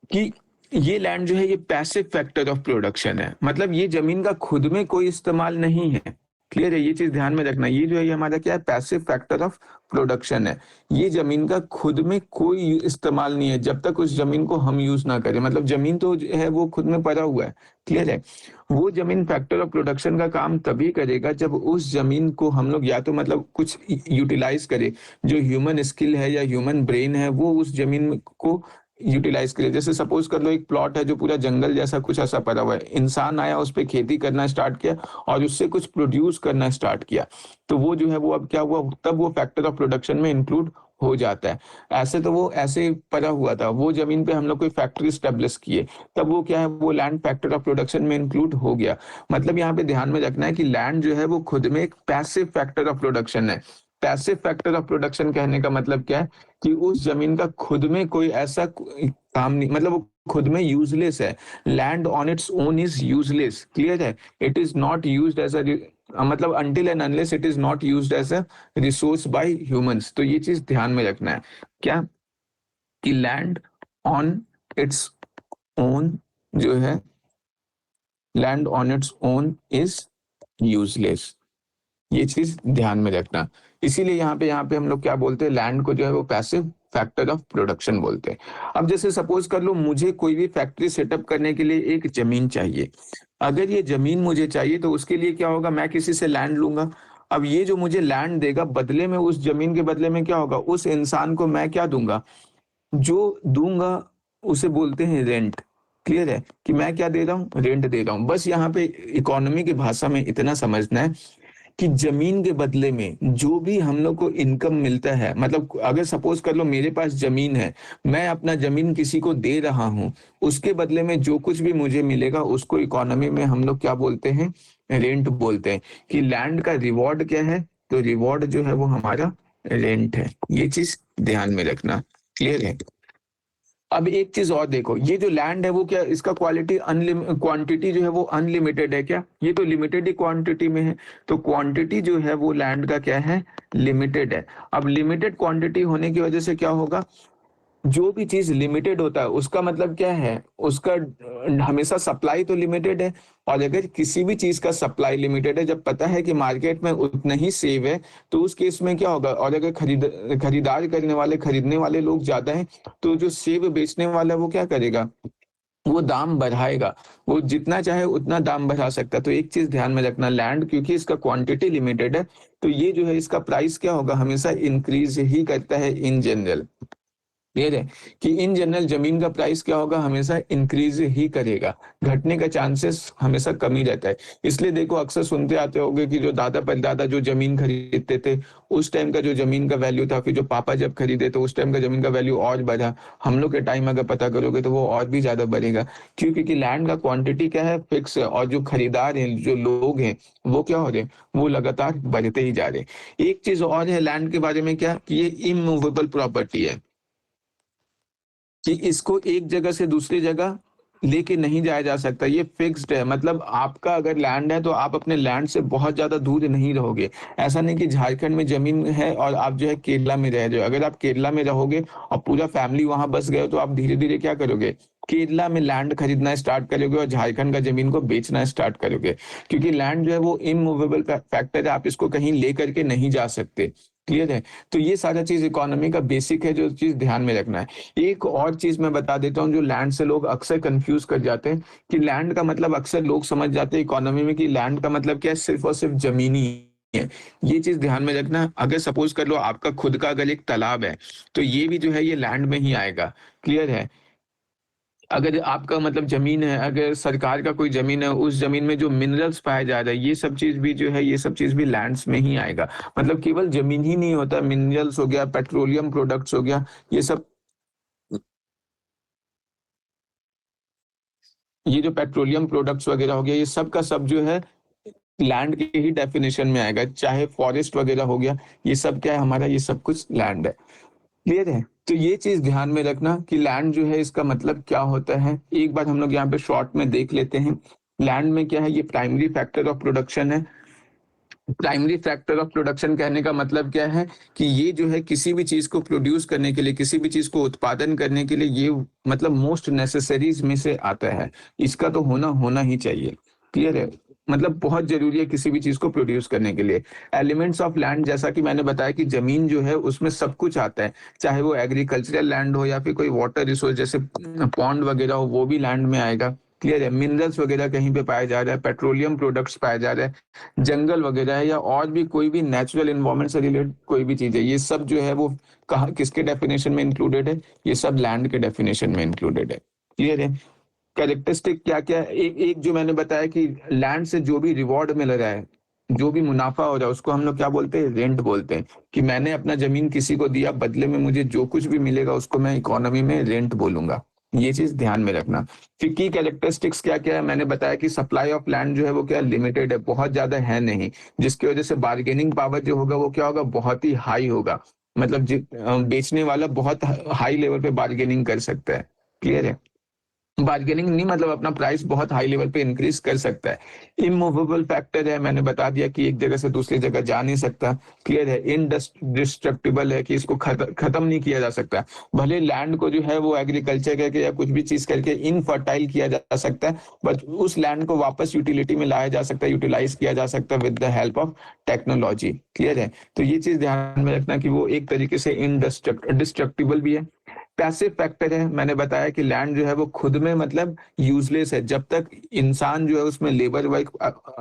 कि ये लैंड जो है ये पैसिव फैक्टर ऑफ प्रोडक्शन है, मतलब ये जमीन का खुद में कोई इस्तेमाल नहीं है। क्लियर है। ये चीज ध्यान में रखना, ये जो है ये हमारा क्या है, पैसिव फैक्टर ऑफ प्रोडक्शन है। ये जमीन का खुद में कोई इस्तेमाल नहीं है जब तक उस जमीन को हम यूज ना करें, मतलब जमीन तो जो है वो खुद में पड़ा हुआ है। क्लियर है। वो जमीन फैक्टर ऑफ प्रोडक्शन का काम तभी करेगा जब उस जमीन को हम लोग या तो मतलब कुछ यूटिलाइज करें, जो ह्यूमन स्किल है या ह्यूमन ब्रेन है वो उस जमीन को यूटिलाइज करे। जैसे सपोज कर लो एक प्लॉट है जो पूरा जंगल जैसा कुछ ऐसा पड़ा हुआ है, इंसान आया उस पर खेती करना स्टार्ट किया और उससे कुछ प्रोड्यूस करना स्टार्ट किया, तो वो जो है वो अब क्या हुआ, तब वो फैक्टर ऑफ प्रोडक्शन में इंक्लूड हो जाता है। ऐसे तो वो ऐसे पड़ा हुआ था, वो जमीन पे हम लोग कोई फैक्ट्री स्टेब्लिश किए, तब वो क्या है, वो लैंड फैक्टर ऑफ प्रोडक्शन में इंक्लूड हो गया। मतलब यहाँ पे ध्यान में रखना है कि लैंड जो है वो खुद में एक पैसिव फैक्टर ऑफ प्रोडक्शन है। पैसिव फैक्टर ऑफ प्रोडक्शन कहने का मतलब क्या है कि उस जमीन का खुद में कोई ऐसा काम नहीं, मतलब वो खुद में यूजलेस है। Land on its own is useless. Clear है। It is not used as a मतलब until and unless it is not used as a resource by humans. तो ये चीज ध्यान में रखना है क्या, कि लैंड ऑन इट्स ओन जो है land on its own is useless. ये चीज ध्यान में रखना। इसीलिए यहाँ पे हम लोग क्या बोलते हैं, लैंड को जो है वो पैसिव फैक्टर ऑफ प्रोडक्शन बोलते हैं। अब जैसे सपोज कर लो मुझे कोई भी फैक्ट्री सेटअप करने के लिए एक जमीन चाहिए। अगर ये जमीन मुझे चाहिए तो उसके लिए क्या होगा, मैं किसी से लैंड लूंगा। अब ये जो मुझे लैंड देगा बदले में, उस जमीन के बदले में क्या होगा, उस इंसान को मैं क्या दूंगा, जो दूंगा उसे बोलते हैं रेंट। क्लियर है कि मैं क्या दे रहा हूँ, रेंट दे रहा हूँ। बस यहाँ पे इकोनॉमी की भाषा में इतना समझना है कि जमीन के बदले में जो भी हम लोग को इनकम मिलता है, मतलब अगर सपोज कर लो मेरे पास जमीन है, मैं अपना जमीन किसी को दे रहा हूं, उसके बदले में जो कुछ भी मुझे मिलेगा उसको इकोनॉमी में हम लोग क्या बोलते हैं, रेंट बोलते हैं। कि लैंड का रिवॉर्ड क्या है, तो रिवॉर्ड जो है वो हमारा रेंट है। ये चीज ध्यान में रखना। क्लियर है। अब एक चीज और देखो, ये जो लैंड है वो क्या, इसका क्वांटिटी जो है वो अनलिमिटेड है क्या, ये तो लिमिटेड ही क्वांटिटी में है। तो क्वांटिटी जो है वो लैंड का क्या है, लिमिटेड है। अब लिमिटेड क्वांटिटी होने की वजह से क्या होगा, जो भी चीज लिमिटेड होता है उसका मतलब क्या है, उसका हमेशा सप्लाई तो लिमिटेड है। और अगर किसी भी चीज का सप्लाई लिमिटेड है, जब पता है कि मार्केट में उतना ही सेव है, तो उस केस में क्या होगा, और अगर खरीदार करने वाले, खरीदने वाले लोग ज्यादा हैं, तो जो सेव बेचने वाला है वो क्या करेगा, वो दाम बढ़ाएगा। वो जितना चाहे उतना दाम बढ़ा सकता है। तो एक चीज ध्यान में रखना, लैंड क्योंकि इसका क्वांटिटी लिमिटेड है, तो ये जो है इसका प्राइस क्या होगा, हमेशा इंक्रीज ही करता है इन जनरल। क्लियर है कि इन जनरल जमीन का प्राइस क्या होगा, हमेशा इंक्रीज ही करेगा, घटने का चांसेस हमेशा कम ही रहता है। इसलिए देखो अक्सर सुनते आते होंगे कि जो दादा परदादा जो जमीन खरीदते थे, उस टाइम का जो जमीन का वैल्यू था, फिर जो पापा जब खरीदे तो उस टाइम का जमीन का वैल्यू और बढ़ा। हम लोग के टाइम अगर पता करोगे तो वो और भी ज्यादा बढ़ेगा। क्यों, क्योंकि लैंड का क्वांटिटी क्या है, फिक्स है, और जो खरीदार हैं, जो लोग हैं, वो क्या हो रहे, वो लगातार बढ़ते ही जा रहे। एक चीज और है लैंड के बारे में, क्या कि ये इमूवेबल प्रॉपर्टी है, कि इसको एक जगह से दूसरी जगह लेके नहीं जाया जा सकता। ये फिक्स्ड है, मतलब आपका अगर लैंड है तो आप अपने लैंड से बहुत ज्यादा दूर नहीं रहोगे। ऐसा नहीं कि झारखंड में जमीन है और आप जो है केरला में रह रहे हो। अगर आप केरला में रहोगे और पूरा फैमिली वहां बस गए तो आप धीरे धीरे क्या करोगे, केरला में लैंड खरीदना स्टार्ट करोगे और झारखंड का जमीन को बेचना स्टार्ट करोगे। क्योंकि लैंड जो है वो इमूवेबल फैक्टर है, आप इसको कहीं ले करके नहीं जा सकते। क्लियर है। तो ये सारा चीज इकोनॉमी का बेसिक है, जो चीज ध्यान में रखना है। एक और चीज मैं बता देता हूँ, जो लैंड से लोग अक्सर कंफ्यूज कर जाते हैं, कि लैंड का मतलब अक्सर लोग समझ जाते हैं इकोनॉमी में कि लैंड का मतलब क्या है, सिर्फ और सिर्फ जमीन ही है। ये चीज ध्यान में रखना। अगर सपोज कर लो आपका खुद का अगर एक तालाब है, तो ये भी जो है ये लैंड में ही आएगा। क्लियर है। अगर आपका मतलब जमीन है, अगर सरकार का कोई जमीन है, उस जमीन में जो मिनरल्स पाए जा रहे हैं, ये सब चीज भी जो है, ये सब चीज भी लैंड्स में ही आएगा। मतलब केवल जमीन ही नहीं होता, मिनरल्स हो गया, पेट्रोलियम प्रोडक्ट्स हो गया, ये सब, ये जो पेट्रोलियम प्रोडक्ट्स वगैरह हो गया, ये सब का सब जो है लैंड के ही डेफिनेशन में आएगा। चाहे फॉरेस्ट वगैरह हो गया, ये सब क्या है हमारा, ये सब कुछ लैंड है। क्लियर है। तो ये चीज ध्यान में रखना कि लैंड जो है इसका मतलब क्या होता है। एक बार हम लोग यहाँ पे शॉर्ट में देख लेते हैं। लैंड में क्या है, ये प्राइमरी फैक्टर ऑफ प्रोडक्शन है। प्राइमरी फैक्टर ऑफ प्रोडक्शन कहने का मतलब क्या है, कि ये जो है किसी भी चीज को प्रोड्यूस करने के लिए, किसी भी चीज को उत्पादन करने के लिए, ये मतलब मोस्ट नेसेसरीज में से आता है। इसका तो होना होना ही चाहिए। क्लियर है। मतलब बहुत जरूरी है किसी भी चीज को प्रोड्यूस करने के लिए। एलिमेंट्स ऑफ लैंड, जैसा कि मैंने बताया कि जमीन जो है उसमें सब कुछ आता है, चाहे वो एग्रीकल्चरल लैंड हो या फिर कोई वाटर रिसोर्स जैसे पॉन्ड वगैरह हो, वो भी लैंड में आएगा। क्लियर है। मिनरल्स वगैरह कहीं पे पाया जा रहा है, पेट्रोलियम प्रोडक्ट्स पाया जा रहा है, जंगल वगैरह है, या और भी कोई भी नेचुरल इन्वायरमेंट से रिलेटेड कोई भी चीज है, ये सब जो है वो कहाँ किसके डेफिनेशन में इंक्लूडेड है, ये सब लैंड के डेफिनेशन में इंक्लूडेड है। क्लियर है। कैरेक्टरिस्टिक क्या क्या है, एक एक जो मैंने बताया कि लैंड से जो भी रिवॉर्ड मिल रहा है, जो भी मुनाफा हो रहा है, उसको हम लोग क्या बोलते हैं, रेंट बोलते हैं। कि मैंने अपना जमीन किसी को दिया, बदले में मुझे जो कुछ भी मिलेगा उसको मैं इकोनॉमी में रेंट बोलूंगा। ये चीज ध्यान में रखना। फिर की कैरेक्टरिस्टिक्स क्या क्या है, मैंने बताया कि सप्लाई ऑफ लैंड जो है वो क्या लिमिटेड है, बहुत ज्यादा है नहीं, जिसकी वजह से बार्गेनिंग पावर जो होगा वो क्या होगा, बहुत ही हाई होगा। मतलब बेचने वाला बहुत हाई लेवल पे बार्गेनिंग कर सकता है। क्लियर है। बार्गेनिंग नहीं, मतलब अपना प्राइस बहुत हाई लेवल पे इंक्रीज कर सकता है। इमूवेबल फैक्टर है, मैंने बता दिया कि एक जगह से दूसरी जगह जा नहीं सकता। क्लियर है। इनडिस्ट्रक्टिबल है कि इसको खत्म नहीं किया जा सकता। भले लैंड को जो है वो एग्रीकल्चर करके या कुछ भी चीज करके इनफर्टाइल किया जा सकता है, बट उस लैंड को वापस यूटिलिटी में लाया जा सकता है, यूटिलाइज किया जा सकता है with the help of technology. Clear है। तो ये चीज ध्यान में रखना कि वो एक तरीके से डिस्ट्रक्टिबल भी है। पैसिव फैक्टर है, मैंने बताया कि लैंड जो है वो खुद में मतलब यूजलेस है जब तक इंसान जो है उसमें लेबर वर्क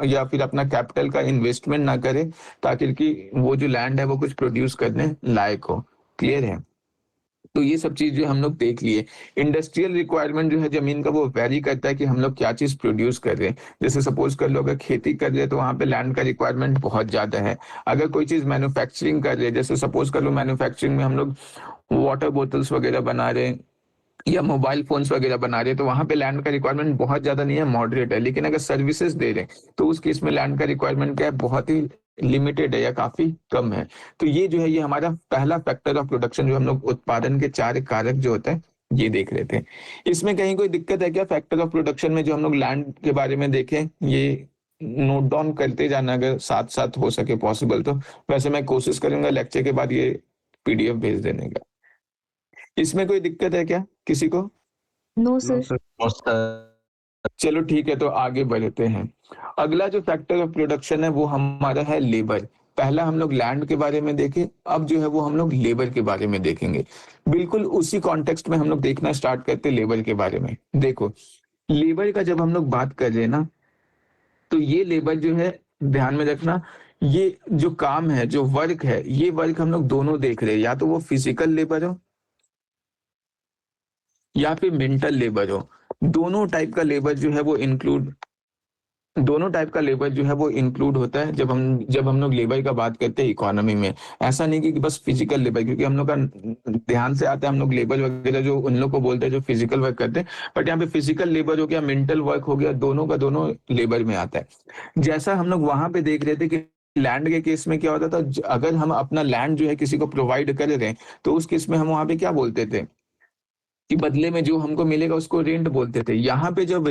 या फिर अपना कैपिटल का इन्वेस्टमेंट ना करे, ताकि कि वो जो लैंड है वो कुछ प्रोड्यूस करने लायक हो। क्लियर है। तो ये सब चीज जो हम लोग देख लिए। इंडस्ट्रियल रिक्वायरमेंट जो है जमीन का वो वेरी करता है कि हम लोग क्या चीज प्रोड्यूस कर रहे हैं। जैसे सपोज कर लो अगर खेती कर रहे हैं तो वहां पे लैंड का रिक्वायरमेंट बहुत ज्यादा है। अगर कोई चीज मैन्युफैक्चरिंग कर रहे हैं, जैसे सपोज कर लो मैन्युफैक्चरिंग में हम लोग वाटर बोतल्स वगैरह बना रहे हैं या मोबाइल फोन्स वगैरह बना रहे हैं, तो वहां पे लैंड का रिक्वायरमेंट बहुत ज्यादा नहीं है, मॉडरेट है। लेकिन अगर सर्विसेज दे रहे हैं तो उस केस में लैंड का रिक्वायरमेंट क्या है, बहुत ही लिमिटेड है या काफी कम है। तो ये जो है ये हमारा पहला फैक्टर ऑफ प्रोडक्शन, जो हम लोग उत्पादन के 4 कारक जो होते हैं ये देख रहे थे। इसमें कहीं कोई दिक्कत है क्या फैक्टर ऑफ प्रोडक्शन में जो हम लोग लैंड के बारे में देखें? ये नोट डाउन करते जाना अगर साथ साथ हो सके पॉसिबल तो। वैसे मैं कोशिश करूंगा लेक्चर के बाद ये पीडीएफ भेज देने का। इसमें कोई दिक्कत है क्या किसी को? No no sir. Sir, most, चलो ठीक है, तो आगे बढ़ते हैं। अगला जो फैक्टर ऑफ प्रोडक्शन है वो हमारा है लेबर। पहला हम लोग लैंड के बारे में देखे, अब जो है वो हम लोग लेबर के बारे में देखेंगे। बिल्कुल उसी कॉन्टेक्स्ट में हम लोग देखना स्टार्ट करते हैं लेबर के बारे में। देखो, लेबर का जब हम लोग बात कर रहे हैं ना, तो ये लेबर जो है ध्यान में रखना, ये जो काम है, जो वर्क है, ये वर्क हम लोग दोनों देख रहे हैं, या तो वो फिजिकल लेबर हो या फिर मेंटल लेबर हो। दोनों टाइप का लेबर जो है वो इंक्लूड दोनों टाइप का लेबर जो है वो इंक्लूड होता है जब हम लोग लेबर का बात करते हैं इकोनॉमी में। ऐसा नहीं कि बस फिजिकल लेबर, क्योंकि हम लोग का ध्यान से आता है हम लोग लेबर वगैरह जो उन लोग को बोलते हैं जो फिजिकल वर्क करते हैं, बट यहाँ पे फिजिकल लेबर हो गया, मेंटल वर्क हो गया, दोनों का दोनों लेबर में आता है। जैसा हम लोग वहां पे देख रहे थे कि लैंड के केस में क्या होता था, अगर हम अपना लैंड जो है किसी को प्रोवाइड कर रहे हैं तो उस केस में हम वहां पे क्या बोलते थे कि बदले में जो हमको मिलेगा उसको रेंट बोलते थे। यहाँ पे जो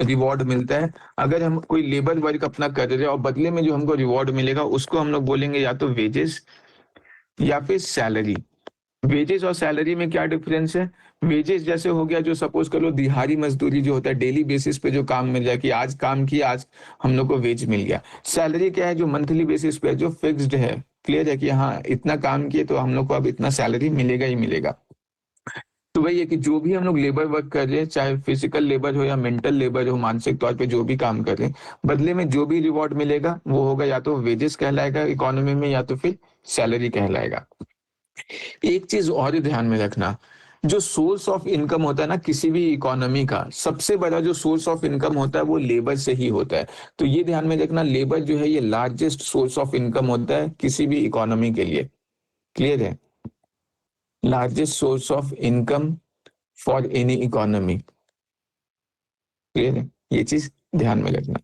रिवॉर्ड मिलता है, अगर हम कोई लेबर वर्क अपना कर रहे हैं और बदले में जो हमको रिवॉर्ड मिलेगा उसको हम लोग बोलेंगे या तो वेजेस या फिर सैलरी। वेजेस और सैलरी में क्या डिफरेंस है? वेजेस जैसे हो गया, जो सपोज कर लो दिहाड़ी मजदूरी जो होता है, डेली बेसिस पे जो काम मिल जाए कि आज काम किया आज हम लोग को वेज मिल गया। सैलरी क्या है? जो मंथली बेसिस पे जो फिक्स्ड है। क्लियर है कि हाँ इतना काम किए तो हम लोग को अब इतना सैलरी मिलेगा ही मिलेगा। तो वही है कि जो भी हम लोग लेबर वर्क कर रहे हैं, चाहे फिजिकल लेबर हो या मेंटल लेबर हो, मानसिक तौर पे जो भी काम कर रहे हैं, बदले में जो भी रिवॉर्ड मिलेगा वो होगा या तो वेजेस कहलाएगा इकोनॉमी में, या तो फिर सैलरी कहलाएगा। एक चीज और ध्यान में रखना, जो सोर्स ऑफ इनकम होता है ना किसी भी इकोनॉमी का, सबसे बड़ा जो सोर्स ऑफ इनकम होता है वो लेबर से ही होता है। तो ये ध्यान में रखना, लेबर जो है ये लार्जेस्ट सोर्स ऑफ इनकम होता है किसी भी इकोनॉमी के लिए। क्लियर है। Largest source of income for any economy. Clear है। ये चीज ध्यान में रखना,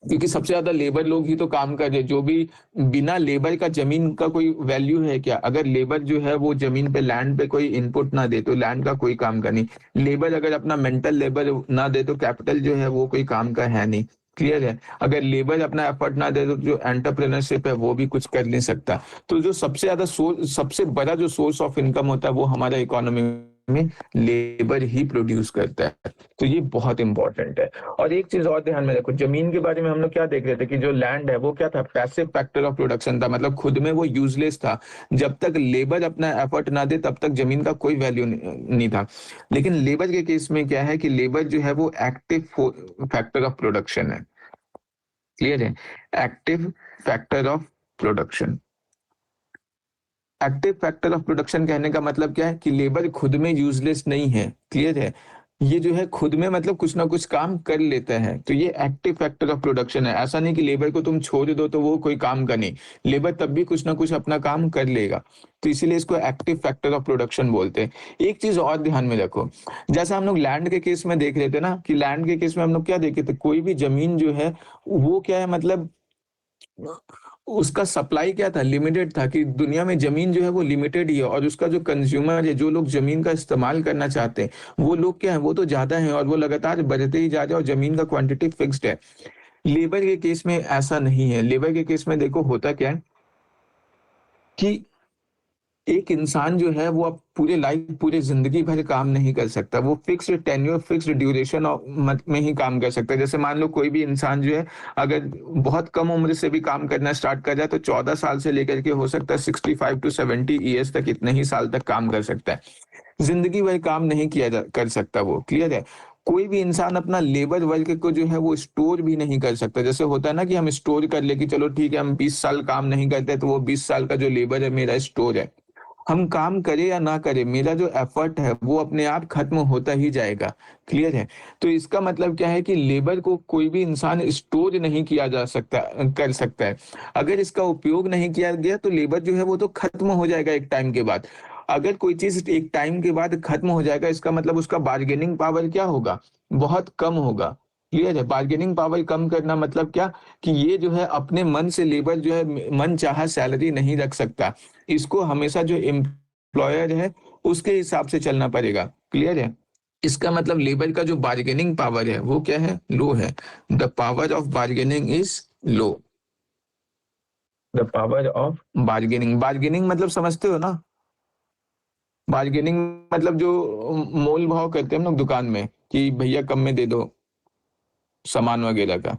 क्योंकि सबसे ज्यादा लेबर लोग ही तो काम कर रहे हैं। जो भी बिना लेबर का जमीन का कोई वैल्यू है क्या? अगर लेबर जो है वो जमीन पे लैंड पे कोई इनपुट ना दे तो लैंड का कोई काम का नहीं। लेबर अगर अपना मेंटल लेबर ना दे तो कैपिटल जो है वो कोई काम का है नहीं। क्लियर है। अगर लेबर अपना एफर्ट ना दे तो जो एंटरप्रेन्योरशिप है वो भी कुछ कर नहीं सकता। तो जो सबसे ज्यादा सोर्स, सबसे बड़ा जो सोर्स ऑफ इनकम होता है वो हमारा इकोनॉमी में लेबर ही प्रोड्यूस करता है। तो ये बहुत इंपॉर्टेंट है। और एक चीज और ध्यान में रखो, जमीन के बारे में हम लोग क्या देख रहे थे कि जो लैंड है वो क्या था, पैसिव फैक्टर ऑफ प्रोडक्शन था, मतलब खुद में वो यूजलेस था। जब तक लेबर अपना एफर्ट ना दे तब तक जमीन का कोई वैल्यू नहीं था। लेकिन लेबर के केस में क्या है कि लेबर जो है वो एक्टिव फैक्टर ऑफ प्रोडक्शन है। क्लियर है। Active factor of production. Active factor of production कहने का मतलब क्या है कि लेबर खुद में यूजलेस नहीं है। क्लियर है। ये जो है खुद में मतलब कुछ ना कुछ काम कर लेता है, तो ये एक्टिव फैक्टर ऑफ प्रोडक्शन है। ऐसा नहीं कि लेबर को तुम छोड़ दो तो वो कोई काम का नहीं, लेबर तब भी कुछ ना कुछ अपना काम कर लेगा। तो इसीलिए इसको एक्टिव फैक्टर ऑफ प्रोडक्शन बोलते हैं। एक चीज और ध्यान में रखो, जैसा हम लोग लैंड के केस में देख रहे थे ना, कि लैंड के केस में हम लोग क्या देखे थे, कोई भी जमीन जो है वो क्या है, मतलब उसका सप्लाई क्या था, लिमिटेड था, कि दुनिया में जमीन जो है वो लिमिटेड ही है, और उसका जो कंज्यूमर है, जो लोग जमीन का इस्तेमाल करना चाहते हैं वो लोग क्या है, वो तो ज्यादा है और वो लगातार बढ़ते ही जा रहे हैं और जमीन का क्वांटिटी फिक्स्ड है। लेबर के केस में ऐसा नहीं है। लेबर के केस में देखो होता क्या है कि एक इंसान जो है वो अब पूरे लाइफ पूरे जिंदगी भर काम नहीं कर सकता, वो फिक्स्ड टेन्योर फिक्स्ड ड्यूरेशन में ही काम कर सकता है। जैसे मान लो कोई भी इंसान जो है अगर बहुत कम उम्र से भी काम करना स्टार्ट कर जाए तो 14 साल से लेकर के हो सकता है 65 to 70 ईयर्स तक, इतने ही साल तक काम कर सकता है। जिंदगी भर काम नहीं कर सकता वो, क्लियर है। कोई भी इंसान अपना लेबर वर्क को जो है वो स्टोर भी नहीं कर सकता। जैसे होता है ना कि हम स्टोर कर ले कि चलो ठीक है हम 20 साल काम नहीं करते तो वो 20 साल का जो लेबर है मेरा स्टोर है। हम काम करें या ना करें, मेरा जो एफर्ट है वो अपने आप खत्म होता ही जाएगा, क्लियर है। तो इसका मतलब क्या है कि लेबर को कोई भी इंसान स्टोर नहीं किया जा सकता, कर सकता है। अगर इसका उपयोग नहीं किया गया तो लेबर जो है वो तो खत्म हो जाएगा एक टाइम के बाद। अगर कोई चीज एक टाइम के बाद खत्म हो जाएगा, इसका मतलब उसका बार्गेनिंग पावर क्या होगा, बहुत कम होगा, क्लियर है। बार्गेनिंग पावर कम करना मतलब क्या, कि ये जो है अपने मन से लेबर जो है मन चाहा सैलरी नहीं रख सकता। इसको हमेशा जो एम्प्लॉयर है उसके हिसाब से चलना पड़ेगा, क्लियर है। इसका मतलब लेबर का जो बार्गेनिंग पावर है वो क्या है, लो है। The power of bargaining is low. The power of bargaining, bargaining मतलब समझते हो ना, बार्गेनिंग मतलब जो मोल भाव करते हैं हम लोग दुकान में कि भैया कम में दे दो सामान वगैरह का,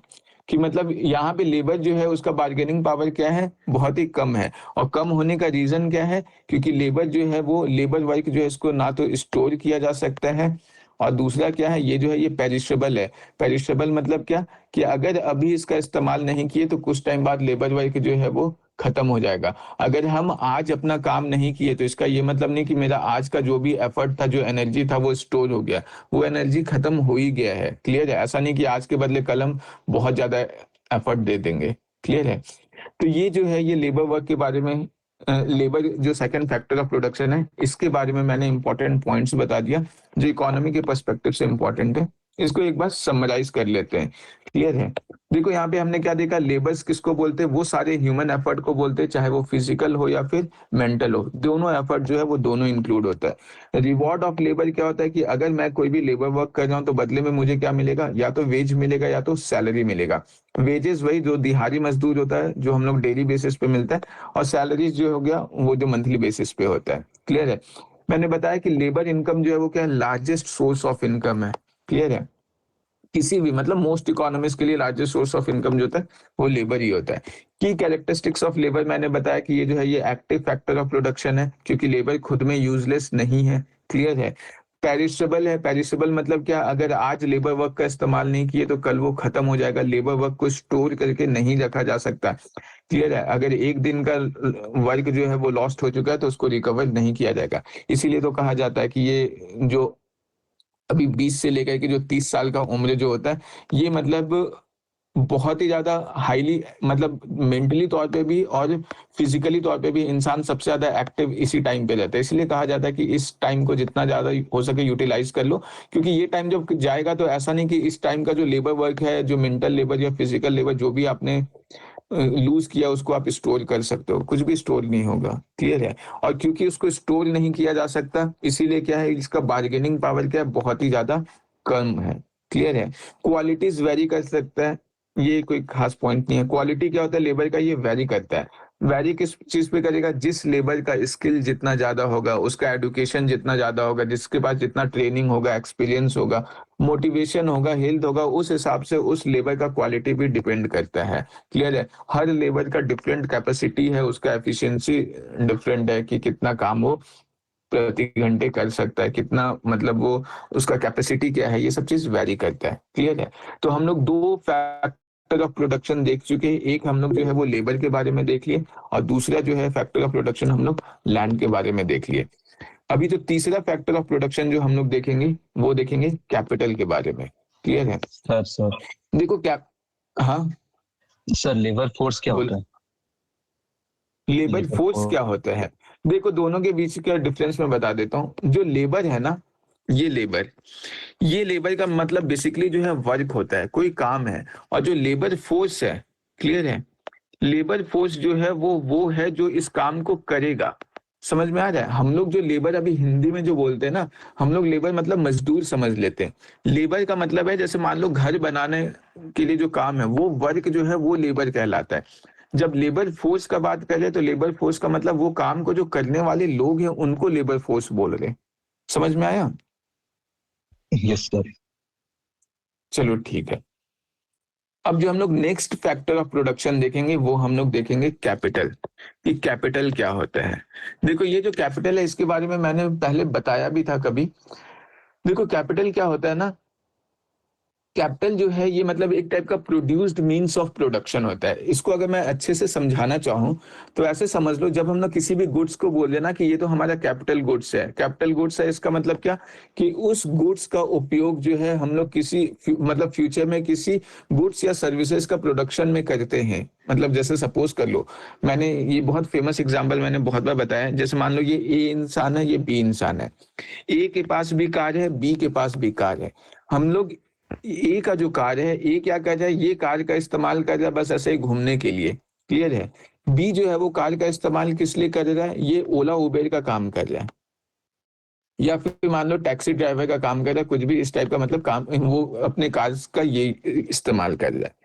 कि मतलब यहाँ पे लेबर जो है उसका बार्गेनिंग पावर क्या है, बहुत ही कम है। और कम होने का रीजन क्या है, क्योंकि लेबर जो है वो लेबर वर्क जो है इसको ना तो स्टोर किया जा सकता है, और दूसरा क्या है, ये जो है ये पेरिशेबल है। पेरिशेबल मतलब क्या, कि अगर अभी इसका इस्तेमाल नहीं किए तो कुछ टाइम बाद लेबर वर्क जो है वो खत्म हो जाएगा। अगर हम आज अपना काम नहीं किए तो इसका ये मतलब नहीं कि मेरा आज का जो भी एफर्ट था, जो एनर्जी था वो स्टोर हो गया, वो एनर्जी खत्म हो ही गया है, क्लियर है। ऐसा नहीं कि आज के बदले कल हम बहुत ज्यादा एफर्ट दे देंगे, क्लियर है। तो ये जो है ये लेबर वर्क के बारे में, लेबर जो सेकंड फैक्टर ऑफ प्रोडक्शन है इसके बारे में मैंने इंपॉर्टेंट पॉइंट्स बता दिया जो इकोनॉमी के पर्सपेक्टिव से इंपॉर्टेंट है। इसको एक बार समराइज कर लेते हैं, क्लियर है। देखो यहाँ पे हमने क्या देखा, लेबर्स किसको बोलते हैं, वो सारे ह्यूमन एफर्ट को बोलते हैं, चाहे वो फिजिकल हो या फिर मेंटल हो, दोनों एफर्ट जो है वो दोनों इंक्लूड होता है। रिवॉर्ड ऑफ लेबर क्या होता है, कि अगर मैं कोई भी लेबर वर्क कर रहा हूँ तो बदले में मुझे क्या मिलेगा, या तो वेज मिलेगा या तो सैलरी मिलेगा। वेजेस वही जो दिहाड़ी मजदूर होता है जो हम लोग डेली बेसिस पे मिलता है, और सैलरीज जो हो गया वो जो मंथली बेसिस पे होता है, क्लियर है। मैंने बताया कि लेबर इनकम जो है वो क्या है, लार्जेस्ट सोर्स ऑफ इनकम है, क्लियर है। किसी भी मतलब मोस्ट इकोनॉमिस्ट के लिए लार्जेस्ट सोर्स ऑफ इनकम जो होता है वो लेबर ही होता है। की कैरेक्टरिस्टिक्स ऑफ लेबर मैंने बताया कि ये जो है ये एक्टिव फैक्टर ऑफ प्रोडक्शन है, क्योंकि लेबर खुद में यूजलेस नहीं है, क्लियर है। पेरिशेबल है, पेरिशेबल मतलब क्या, अगर आज लेबर वर्क का इस्तेमाल नहीं किए तो कल वो खत्म हो जाएगा। लेबर वर्क को स्टोर करके नहीं रखा जा सकता, क्लियर है। अगर एक दिन का वर्क जो है वो लॉस्ट हो चुका है तो उसको रिकवर नहीं किया जाएगा। इसीलिए तो कहा जाता है कि ये जो अभी 20 से लेकर के जो 30 साल का उम्र जो होता है, ये मतलब बहुत ही ज्यादा हाईली, मतलब मेंटली तौर पे भी और फिजिकली तौर पे भी इंसान सबसे ज्यादा एक्टिव इसी टाइम पे रहता है। इसलिए कहा जाता है कि इस टाइम को जितना ज्यादा हो सके यूटिलाइज कर लो, क्योंकि ये टाइम जब जाएगा तो ऐसा नहीं कि इस टाइम का जो लेबर वर्क है, जो मेंटल लेबर या फिजिकल लेबर जो भी आपने लूज किया उसको आप स्टोर कर सकते हो, कुछ भी स्टोर नहीं होगा, क्लियर है। और क्योंकि उसको स्टोर नहीं किया जा सकता, इसीलिए क्या है, इसका बार्गेनिंग पावर क्या है, बहुत ही ज्यादा कम है, क्लियर है। क्वालिटीज वेरी कर सकता है, ये कोई खास पॉइंट नहीं है। क्वालिटी क्या होता है लेबर का, ये वेरी करता है। वेरी किस चीज पे करेगा, जिस लेबर का स्किल जितना ज्यादा होगा, उसका एडुकेशन जितना ज्यादा होगा, जिसके पास जितना ट्रेनिंग होगा, एक्सपीरियंस होगा, मोटिवेशन होगा, हेल्थ होगा, उस हिसाब से उस लेबर का क्वालिटी भी डिपेंड करता है, क्लियर है। हर लेबर का डिफरेंट कैपेसिटी है, उसका एफिशिएंसी डिफरेंट है, कि कितना काम वो प्रति घंटे कर सकता है, कितना मतलब वो उसका कैपेसिटी क्या है, ये सब चीज वेरी करता है, क्लियर है। तो हम लोग दो फैक्टर ऑफ प्रोडक्शन देख चुके हैं, एक हम लोग जो है वो लेबर के बारे में देख लिए, और दूसरा जो है फैक्टर ऑफ प्रोडक्शन हम लोग लैंड के बारे में देख लिए। अभी जो तीसरा फैक्टर ऑफ प्रोडक्शन जो हम लोग देखेंगे वो देखेंगे कैपिटल के बारे में, क्लियर है। सर देखो क्या, हाँ सर लेबर फोर्स क्या बोल, होता है? लेबर लेबर फोर्स फोर्स क्या होता है, देखो दोनों के बीच का डिफरेंस मैं बता देता हूँ। जो लेबर है ना, ये लेबर का मतलब बेसिकली जो है वर्क होता है, कोई काम है। और जो लेबर फोर्स है, क्लियर है, लेबर फोर्स जो है वो है जो इस काम को करेगा। समझ में आ रहा है? हम लोग जो लेबर अभी हिंदी में जो बोलते हैं ना, हम लोग लेबर मतलब मजदूर समझ लेते हैं। लेबर का मतलब है जैसे मान लो घर बनाने के लिए जो काम है वो वर्क जो है वो लेबर कहलाता है। जब लेबर फोर्स का बात करें तो लेबर फोर्स का मतलब वो काम को जो करने वाले लोग हैं उनको लेबर फोर्स बोल रहे हैं। समझ में आया? Yes sir. चलो ठीक है। अब जो हम लोग नेक्स्ट फैक्टर ऑफ प्रोडक्शन देखेंगे वो हम लोग देखेंगे कैपिटल, कि कैपिटल क्या होता है। देखो ये जो कैपिटल है इसके बारे में मैंने पहले बताया भी था कभी। देखो कैपिटल क्या होता है ना, कैपिटल जो है ये मतलब एक टाइप का प्रोड्यूस्ड मींस ऑफ प्रोडक्शन होता है। इसको अगर मैं अच्छे से समझाना चाहूँ तो ऐसे समझ लो, जब हम लोग किसी भी गुड्स को बोल देना कि ये तो हमारा कैपिटल गुड्स है, कैपिटल गुड्स है, इसका मतलब क्या कि उस गुड्स का उपयोग जो है हम लोग किसी मतलब फ्यूचर में किसी गुड्स या सर्विसेज का प्रोडक्शन में करते हैं। मतलब जैसे सपोज कर लो, मैंने ये बहुत फेमस एग्जाम्पल मैंने बहुत बार बताया, जैसे मान लो ये ए इंसान है, ये बी इंसान है। ए के पास भी कार है, बी के पास भी कार है। हम लोग ए का जो कार है, ए क्या कर रहा है, ये कार का इस्तेमाल कर रहा है बस ऐसे ही घूमने के लिए। क्लियर है? बी जो है वो कार का इस्तेमाल किस लिए कर रहा है, ये ओला उबेर का काम कर रहा है, या फिर मान लो टैक्सी ड्राइवर का काम कर रहा है, कुछ भी इस टाइप का मतलब काम वो अपने कार का ये इस्तेमाल कर रहा है।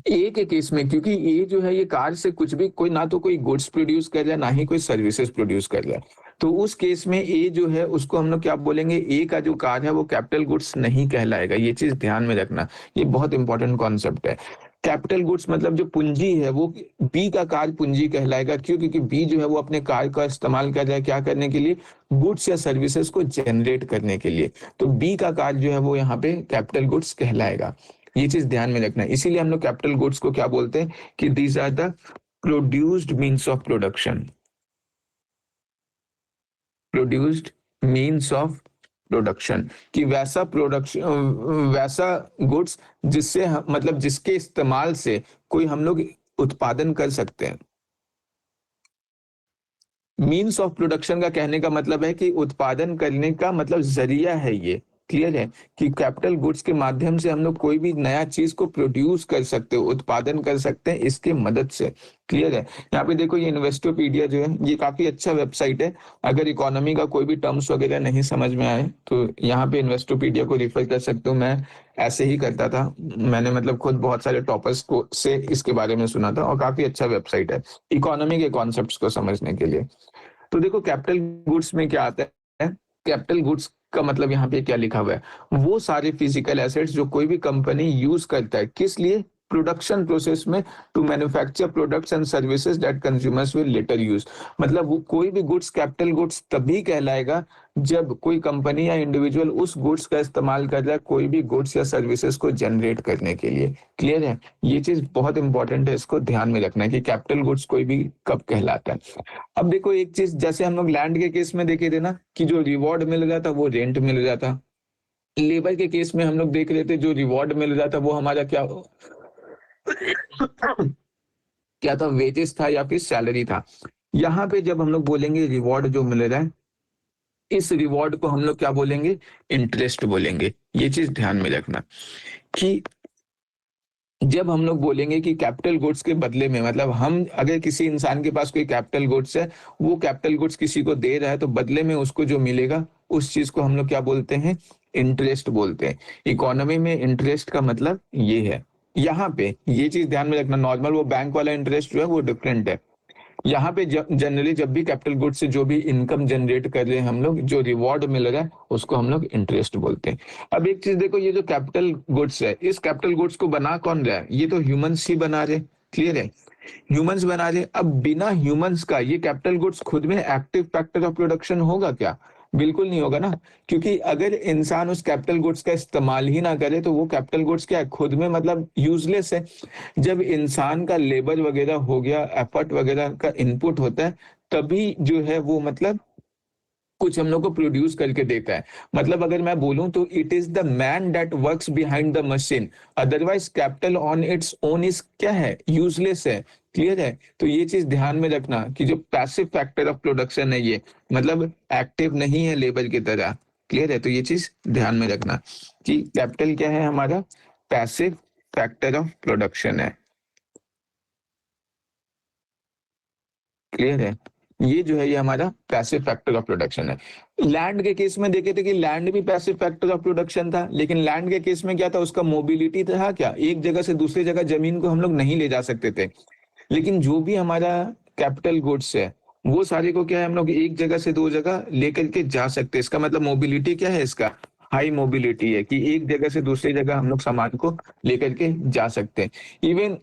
ए के केस में क्योंकि ए जो है ये कार से कुछ भी कोई ना तो कोई गुड्स प्रोड्यूस कर रहा है ना ही कोई सर्विसेज प्रोड्यूस कर रहा है, तो उस केस में ए जो है उसको हम लोग क्या बोलेंगे, ए का जो कार है वो कैपिटल गुड्स नहीं कहलाएगा। ये चीज ध्यान में रखना, ये बहुत इंपॉर्टेंट कॉन्सेप्ट है। कैपिटल गुड्स मतलब जो पूंजी है वो बी का कार पूंजी कहलाएगा। क्यों? क्योंकि बी जो है वो अपने कार का इस्तेमाल कर रहा है क्या करने के लिए, गुड्स या सर्विसेज को जनरेट करने के लिए। तो बी का कार जो है वो यहाँ पे कैपिटल गुड्स कहलाएगा। ये चीज ध्यान में रखना है। इसीलिए हम लोग कैपिटल गुड्स को क्या बोलते हैं कि these are the produced means of production, produced means of production, कि वैसा प्रोडक्शन वैसा गुड्स जिससे मतलब जिसके इस्तेमाल से कोई हम लोग उत्पादन कर सकते हैं। मीन्स ऑफ प्रोडक्शन का कहने का मतलब है कि उत्पादन करने का मतलब जरिया है ये। क्लियर है? कि कैपिटल गुड्स के माध्यम से हम लोग कोई भी नया चीज को प्रोड्यूस कर सकते हो, उत्पादन कर सकते हैं इसके मदद से। क्लियर है? यहाँ पे देखो ये इन्वेस्टोपीडिया जो है ये काफी अच्छा वेबसाइट है। अगर इकोनॉमी का कोई भी टर्म्स वगैरह नहीं समझ में आए तो यहाँ पे इन्वेस्टोपीडिया को रिफर कर सकते हो। मैं ऐसे ही करता था, मैंने मतलब खुद बहुत सारे टॉपर्स को से इसके बारे में सुना था, और काफी अच्छा वेबसाइट है इकोनॉमी के कॉन्सेप्ट्स को समझने के लिए। तो देखो कैपिटल गुड्स में क्या आता है, कैपिटल गुड्स का मतलब यहाँ पे क्या लिखा हुआ है, वो सारे फिजिकल एसेट्स जो कोई भी कंपनी यूज करता है किस लिए, प्रोडक्शन प्रोसेस में, to manufacture products and services that consumers will later use. मतलब वो कोई भी गुड्स कैपिटल गुड्स तभी कहलाएगा जब कोई कंपनी या इंडिविजुअल उस गुड्स का इस्तेमाल कर रहा है कोई भी गुड्स या सर्विसेज को जनरेट करने के लिए। क्लियर है? ये चीज बहुत इंपॉर्टेंट है, इसको ध्यान में रखना है कि कैपिटल गुड्स कोई भी कब कहलाता है। अब देखो एक चीज, जैसे हम लोग लैंड के केस में देखे थे ना कि जो रिवॉर्ड मिल रहा था वो रेंट मिल रहा था। लेबर के केस में हम लोग देख रहे थे जो रिवॉर्ड मिल रहा था वो हमारा क्या क्या था, वेजेस था या फिर सैलरी था। यहाँ पे जब हम लोग बोलेंगे रिवॉर्ड जो मिल रहा है, इस रिवॉर्ड को हम लोग क्या बोलेंगे, इंटरेस्ट बोलेंगे। ये चीज ध्यान में रखना कि जब हम लोग बोलेंगे कि कैपिटल गुड्स के बदले में, मतलब हम अगर किसी इंसान के पास कोई कैपिटल गुड्स है, वो कैपिटल गुड्स किसी को दे रहा है तो बदले में उसको जो मिलेगा उस चीज को हम लोग क्या बोलते हैं, इंटरेस्ट बोलते हैं। इकोनॉमी में इंटरेस्ट का मतलब ये है। यहाँ पे ये चीज ध्यान में रखना, नॉर्मल वो बैंक वाला इंटरेस्ट जो है वो डिफरेंट है। यहाँ पे जनरली जब भी कैपिटल गुड्स से जो भी इनकम जनरेट कर रहे हैं हम लोग, जो रिवॉर्ड मिल रहा है उसको हम लोग इंटरेस्ट बोलते हैं। अब एक चीज देखो, ये जो कैपिटल गुड्स है, इस कैपिटल गुड्स को बना कौन रहा है, ये तो ह्यूमंस ही बना रहे। क्लियर है? ह्यूमंस बना रहे। अब बिना ह्यूमंस का ये कैपिटल गुड्स खुद में एक्टिव फैक्टर ऑफ प्रोडक्शन होगा क्या? बिल्कुल नहीं होगा ना, क्योंकि अगर इंसान उस कैपिटल गुड्स का इस्तेमाल ही ना करे तो वो कैपिटल गुड्स क्या है, खुद में मतलब यूजलेस है। जब इंसान का लेबर वगैरह हो गया, एफर्ट वगैरह का इनपुट होता है, तभी जो है वो मतलब कुछ हम लोग को प्रोड्यूस करके देता है। मतलब अगर मैं बोलूं तो it is the man that works behind the machine, otherwise capital on its own is क्या है, यूजलेस है। क्लियर है? तो ये चीज ध्यान में रखना कि जो पैसिव फैक्टर ऑफ प्रोडक्शन है ये मतलब एक्टिव नहीं है लेबर की तरह। क्लियर है? तो ये चीज ध्यान में रखना कि कैपिटल क्या है हमारा, पैसिव फैक्टर ऑफ प्रोडक्शन है। क्लियर है? ये जो है ये हमारा पैसिव फैक्टर ऑफ प्रोडक्शन है। लैंड के केस में देखे थे कि लैंड भी पैसिव फैक्टर ऑफ प्रोडक्शन था, लेकिन लैंड के केस में क्या था, उसका मोबिलिटी था, क्या एक जगह से दूसरी जगह जमीन को हम लोग नहीं ले जा सकते थे। लेकिन जो भी हमारा कैपिटल गुड्स है वो सारे को क्या है, हम लोग एक जगह से दो जगह लेकर के जा सकते हैं। इसका मतलब मोबिलिटी क्या है, इसका हाई मोबिलिटी है कि एक जगह से दूसरी जगह हम लोग सामान को लेकर के जा सकते हैं। इवन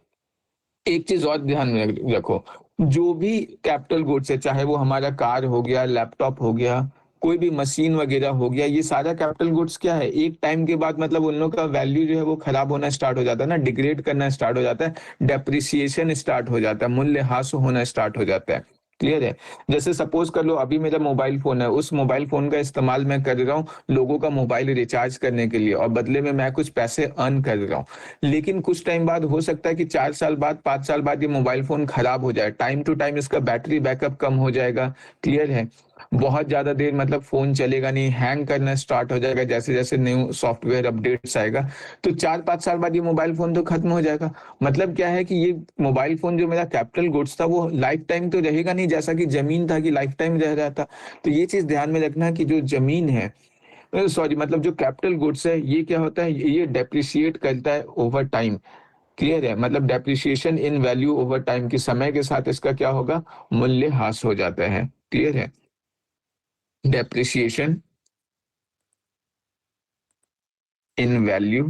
एक चीज और ध्यान में रखो, जो भी कैपिटल गुड्स है, चाहे वो हमारा कार हो गया, लैपटॉप हो गया, कोई भी मशीन वगैरह हो गया, ये सारा कैपिटल गुड्स क्या है, एक टाइम के बाद मतलब उन लोग का वैल्यू जो है वो खराब होना स्टार्ट हो जाता है ना, डिग्रेड करना स्टार्ट हो जाता है, डेप्रिसिएशन स्टार्ट हो जाता है, मूल्यह्रास होना स्टार्ट हो जाता है। क्लियर है? जैसे सपोज कर लो अभी मेरा मोबाइल फोन है, उस मोबाइल फोन का इस्तेमाल मैं कर रहा हूँ लोगों का मोबाइल रिचार्ज करने के लिए, और बदले में मैं कुछ पैसे अर्न कर रहा हूँ। लेकिन कुछ टाइम बाद हो सकता है कि 4 साल बाद, 5 साल बाद ये मोबाइल फोन खराब हो जाए, टाइम टू टाइम इसका बैटरी बैकअप कम हो जाएगा। क्लियर है? बहुत ज्यादा देर मतलब फोन चलेगा नहीं, हैंग करना स्टार्ट हो जाएगा जैसे जैसे न्यू सॉफ्टवेयर अपडेट्स आएगा। तो 4-5 साल बाद ये मोबाइल फोन तो खत्म हो जाएगा। मतलब क्या है कि ये मोबाइल फोन जो मेरा कैपिटल गुड्स था वो लाइफ टाइम तो रहेगा नहीं, जैसा कि जमीन था कि लाइफ टाइम रह रहा था। तो ये चीज ध्यान में रखना कि जो जमीन है, सॉरी मतलब जो कैपिटल गुड्स है, ये क्या होता है, ये डेप्रिशिएट करता है ओवर टाइम। क्लियर है? मतलब डेप्रिसिएशन इन वैल्यू ओवर टाइम, की समय के साथ इसका क्या होगा, मूल्य ह्रास हो जाता है। क्लियर है? डेप्रिसिएशन इन वैल्यू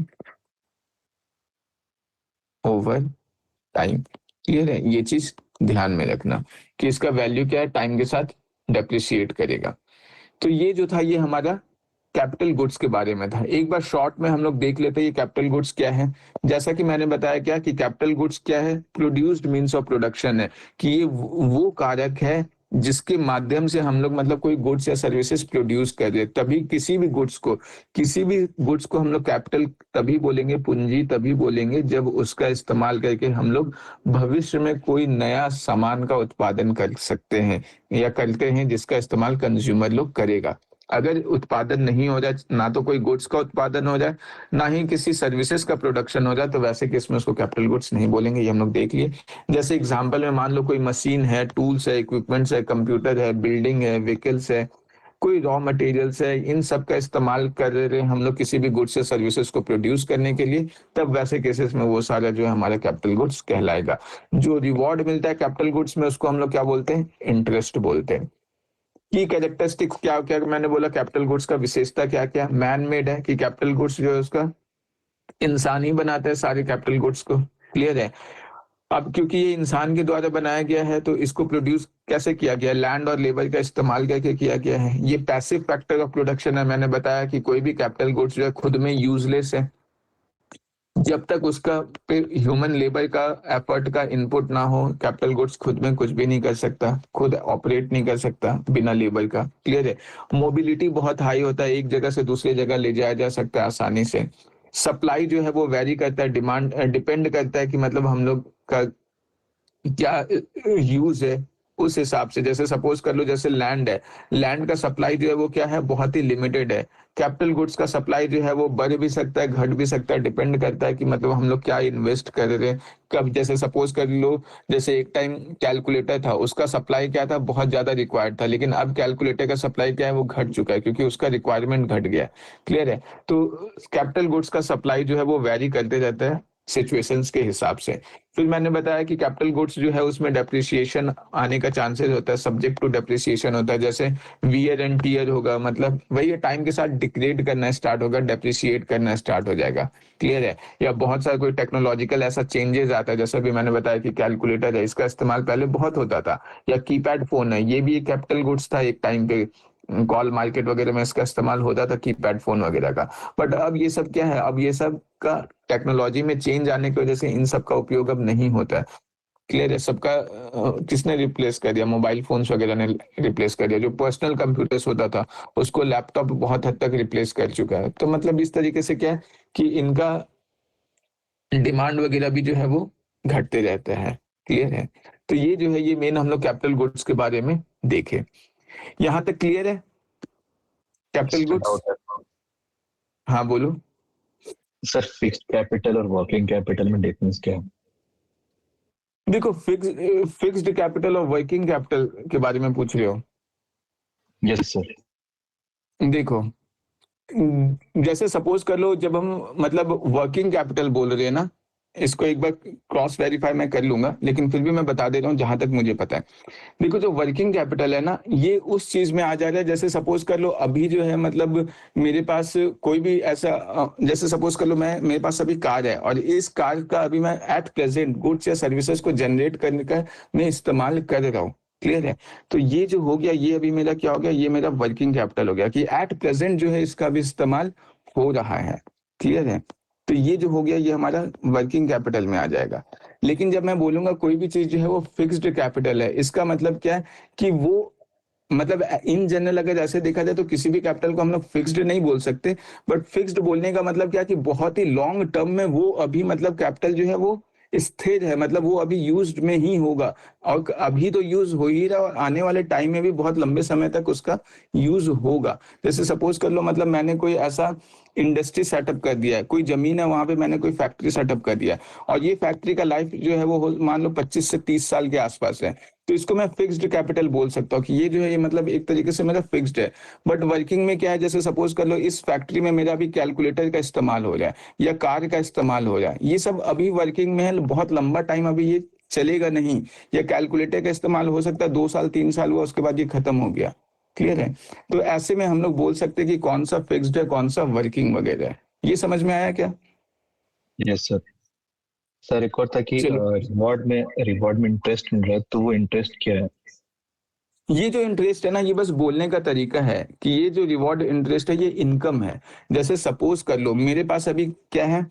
ओवर टाइम। क्लियर है? ये चीज ध्यान में रखना कि इसका वैल्यू क्या है, टाइम के साथ डेप्रिसिएट करेगा। तो ये जो था ये हमारा कैपिटल गुड्स के बारे में था। एक बार शॉर्ट में हम लोग देख लेते हैं ये कैपिटल गुड्स क्या है। जैसा कि मैंने बताया क्या कि कैपिटल गुड्स क्या है, प्रोड्यूस्ड मींस ऑफ प्रोडक्शन है, कि ये वो कारक है जिसके माध्यम से हम लोग मतलब कोई गुड्स या सर्विसेज प्रोड्यूस कर रहे हैं। तभी किसी भी गुड्स को हम लोग कैपिटल तभी बोलेंगे, पूंजी तभी बोलेंगे जब उसका इस्तेमाल करके हम लोग भविष्य में कोई नया सामान का उत्पादन कर सकते हैं या करते हैं जिसका इस्तेमाल कंज्यूमर लोग करेगा। अगर उत्पादन नहीं हो जाए, ना तो कोई गुड्स का उत्पादन हो जाए, ना ही किसी सर्विसेज का प्रोडक्शन हो जाए, तो वैसे केस में उसको कैपिटल गुड्स नहीं बोलेंगे। ये हम लोग देख लिए। जैसे एग्जांपल में मान लो कोई मशीन है, टूल्स है, इक्विपमेंट्स है, कंप्यूटर है, बिल्डिंग है, व्हीकल्स है, कोई रॉ मटेरियल्स है, इन सब का इस्तेमाल कर रहे हैं हम लोग किसी भी गुड्स या सर्विसेज को प्रोड्यूस करने के लिए, तब वैसे केसेस में वो सारा जो है हमारा कैपिटल गुड्स कहलाएगा। जो रिवॉर्ड मिलता है कैपिटल गुड्स में उसको हम लोग क्या बोलते हैं, इंटरेस्ट बोलते हैं। की कैरेक्टरिस्टिक्स क्या क्या मैंने बोला, कैपिटल गुड्स का विशेषता क्या क्या, मैन मेड है कि कैपिटल गुड्स जो है उसका इंसान ही बनाता है सारे कैपिटल गुड्स को। क्लियर है? अब क्योंकि ये इंसान के द्वारा बनाया गया है तो इसको प्रोड्यूस कैसे किया गया, लैंड और लेबर का इस्तेमाल करके किया गया है। ये पैसिव फैक्टर ऑफ प्रोडक्शन है। मैंने बताया कि कोई भी कैपिटल गुड्स जो है खुद में यूजलेस है, जब तक उसका पे ह्यूमन लेबर का एफर्ट का इनपुट ना हो, कैपिटल गुड्स खुद में कुछ भी नहीं कर सकता, खुद ऑपरेट नहीं कर सकता बिना लेबर का। क्लियर है? मोबिलिटी बहुत हाई होता है, एक जगह से दूसरी जगह ले जाया जा सकता है आसानी से। सप्लाई जो है वो वेरी करता है, डिमांड डिपेंड करता है कि मतलब हम लोग का क्या यूज है, उस हिसाब से। जैसे सपोज कर लो जैसे लैंड है, लैंड का सप्लाई जो है वो क्या है, बहुत ही लिमिटेड है। कैपिटल गुड्स का सप्लाई जो है वो बढ़ भी सकता है, घट भी सकता है, डिपेंड करता है कि मतलब हम लोग क्या इन्वेस्ट कर रहे हैं कब। जैसे सपोज कर लो जैसे एक टाइम कैलकुलेटर था, उसका सप्लाई क्या था, बहुत ज्यादा रिक्वायर्ड था, लेकिन अब कैलकुलेटर का सप्लाई क्या है, वो घट चुका है क्योंकि उसका रिक्वायरमेंट घट गया। क्लियर है? तो कैपिटल गुड्स का सप्लाई जो है वो वेरी करते रहता है सिचुएशंस के हिसाब से। फिर मैंने बताया कि कैपिटल गुड्स जो है उसमें डेप्रिसिएशन आने का चांसेस होता है, सब्जेक्ट टू डेप्रिसिएशन होता है। जैसे वियर एंड टीयर होगा, मतलब वही टाइम के साथ डिग्रेड करना स्टार्ट होगा, डेप्रिसिएट करना स्टार्ट हो जाएगा। क्लियर है? या बहुत सारा कोई टेक्नोलॉजिकल ऐसा चेंजेस आता है, जैसे भी मैंने बताया कि कैलकुलेटर है, इसका इस्तेमाल पहले बहुत होता था, या कीपैड फोन है, ये भी एक कैपिटल गुड्स था एक टाइम पे। कॉल मार्केट वगैरह में इसका इस्तेमाल होता था, कीपैड फोन वगैरह का। बट अब ये सब क्या है, अब ये सब का टेक्नोलॉजी में चेंज आने की वजह से इन सब का उपयोग अब नहीं होता है। क्लियर है? सबका किसने रिप्लेस कर दिया, मोबाइल फोन्स वगैरह ने रिप्लेस कर दिया। जो पर्सनल कंप्यूटर्स होता था उसको लैपटॉप बहुत हद तक रिप्लेस कर चुका है। तो मतलब इस तरीके से क्या है कि इनका डिमांड वगैरह भी जो है वो घटते रहता है। क्लियर है? तो ये जो है ये मेन हम लोग कैपिटल गुड्स के बारे में देखे। यहाँ तक क्लियर है? कैपिटल गुड्स, डाउट है हाँ बोलो। सर, फिक्स्ड कैपिटल और वर्किंग कैपिटल में डिफरेंस क्या है? देखो फिक्स्ड कैपिटल और वर्किंग कैपिटल के बारे में पूछ रहे हो। Yes sir. देखो जैसे सपोज कर लो, जब हम मतलब वर्किंग कैपिटल बोल रहे हैं ना, इसको एक बार क्रॉस वेरीफाई मैं कर लूंगा, लेकिन फिर भी मैं बता दे रहा हूँ जहां तक मुझे पता है। देखो जो वर्किंग कैपिटल है ना, ये उस चीज में आ जा रहा है, जैसे सपोज कर लो अभी जो है मतलब मेरे पास कोई भी ऐसा जैसे सपोज कर लो मैं मेरे पास अभी कार है, और इस कार का अभी मैं एट प्रेजेंट गुड्स या सर्विसेज को जनरेट करने का मैं इस्तेमाल कर रहा हूँ। क्लियर है। तो ये जो हो गया, ये अभी मेरा क्या हो गया, ये मेरा वर्किंग कैपिटल हो गया कि एट प्रेजेंट जो है इसका भी इस्तेमाल हो रहा है। क्लियर है। तो ये जो हो गया ये हमारा वर्किंग कैपिटल में आ जाएगा। लेकिन जब मैं बोलूंगा कोई भी चीज जो है वो फिक्स्ड कैपिटल है, इसका मतलब क्या है कि वो मतलब इन जनरल अगर ऐसे देखा जाए तो किसी भी कैपिटल को हम लोग फिक्स्ड नहीं बोल सकते। बट फिक्स्ड बोलने का मतलब क्या कि बहुत ही लॉन्ग टर्म में वो अभी मतलब कैपिटल जो है वो स्थिर है, मतलब वो अभी यूज्ड में ही होगा, और अभी तो यूज हो ही रहा है और आने वाले टाइम में भी बहुत लंबे समय तक उसका यूज होगा। जैसे सपोज कर लो मतलब मैंने कोई ऐसा इंडस्ट्री सेटअप कर दिया है, कोई जमीन है वहां पे मैंने कोई फैक्ट्री सेटअप कर दिया है, और ये फैक्ट्री का लाइफ जो है वो मान लो 25 से 30 साल के आसपास है। तो इसको मैं फिक्स्ड कैपिटल बोल सकता हूँ कि ये जो है ये मतलब एक तरीके से मेरा फिक्स्ड है। बट वर्किंग में क्या है, जैसे सपोज कर लो इस फैक्ट्री में मेरा अभी कैलकुलेटर का इस्तेमाल हो रहा है या कार का इस्तेमाल हो रहा है, ये सब अभी वर्किंग में है, बहुत लंबा टाइम अभी ये चलेगा नहीं। या कैलकुलेटर का इस्तेमाल हो सकता है 2 साल 3 साल हुआ उसके बाद ये खत्म हो गया। क्लियर है। तो ऐसे में हम लोग बोल सकते हैं कि कौन सा फिक्स्ड है कौन सा वर्किंग वगैरह है। ये समझ में आया क्या? Yes sir. सर एक और था कि चलो, रिवॉर्ड में इंटरेस्ट मिल रहा है, तो वो इंटरेस्ट क्या है? ये जो इंटरेस्ट है ना, ये बस बोलने का तरीका है कि ये जो रिवॉर्ड इंटरेस्ट है ये इनकम है। जैसे सपोज कर लो मेरे पास अभी क्या है,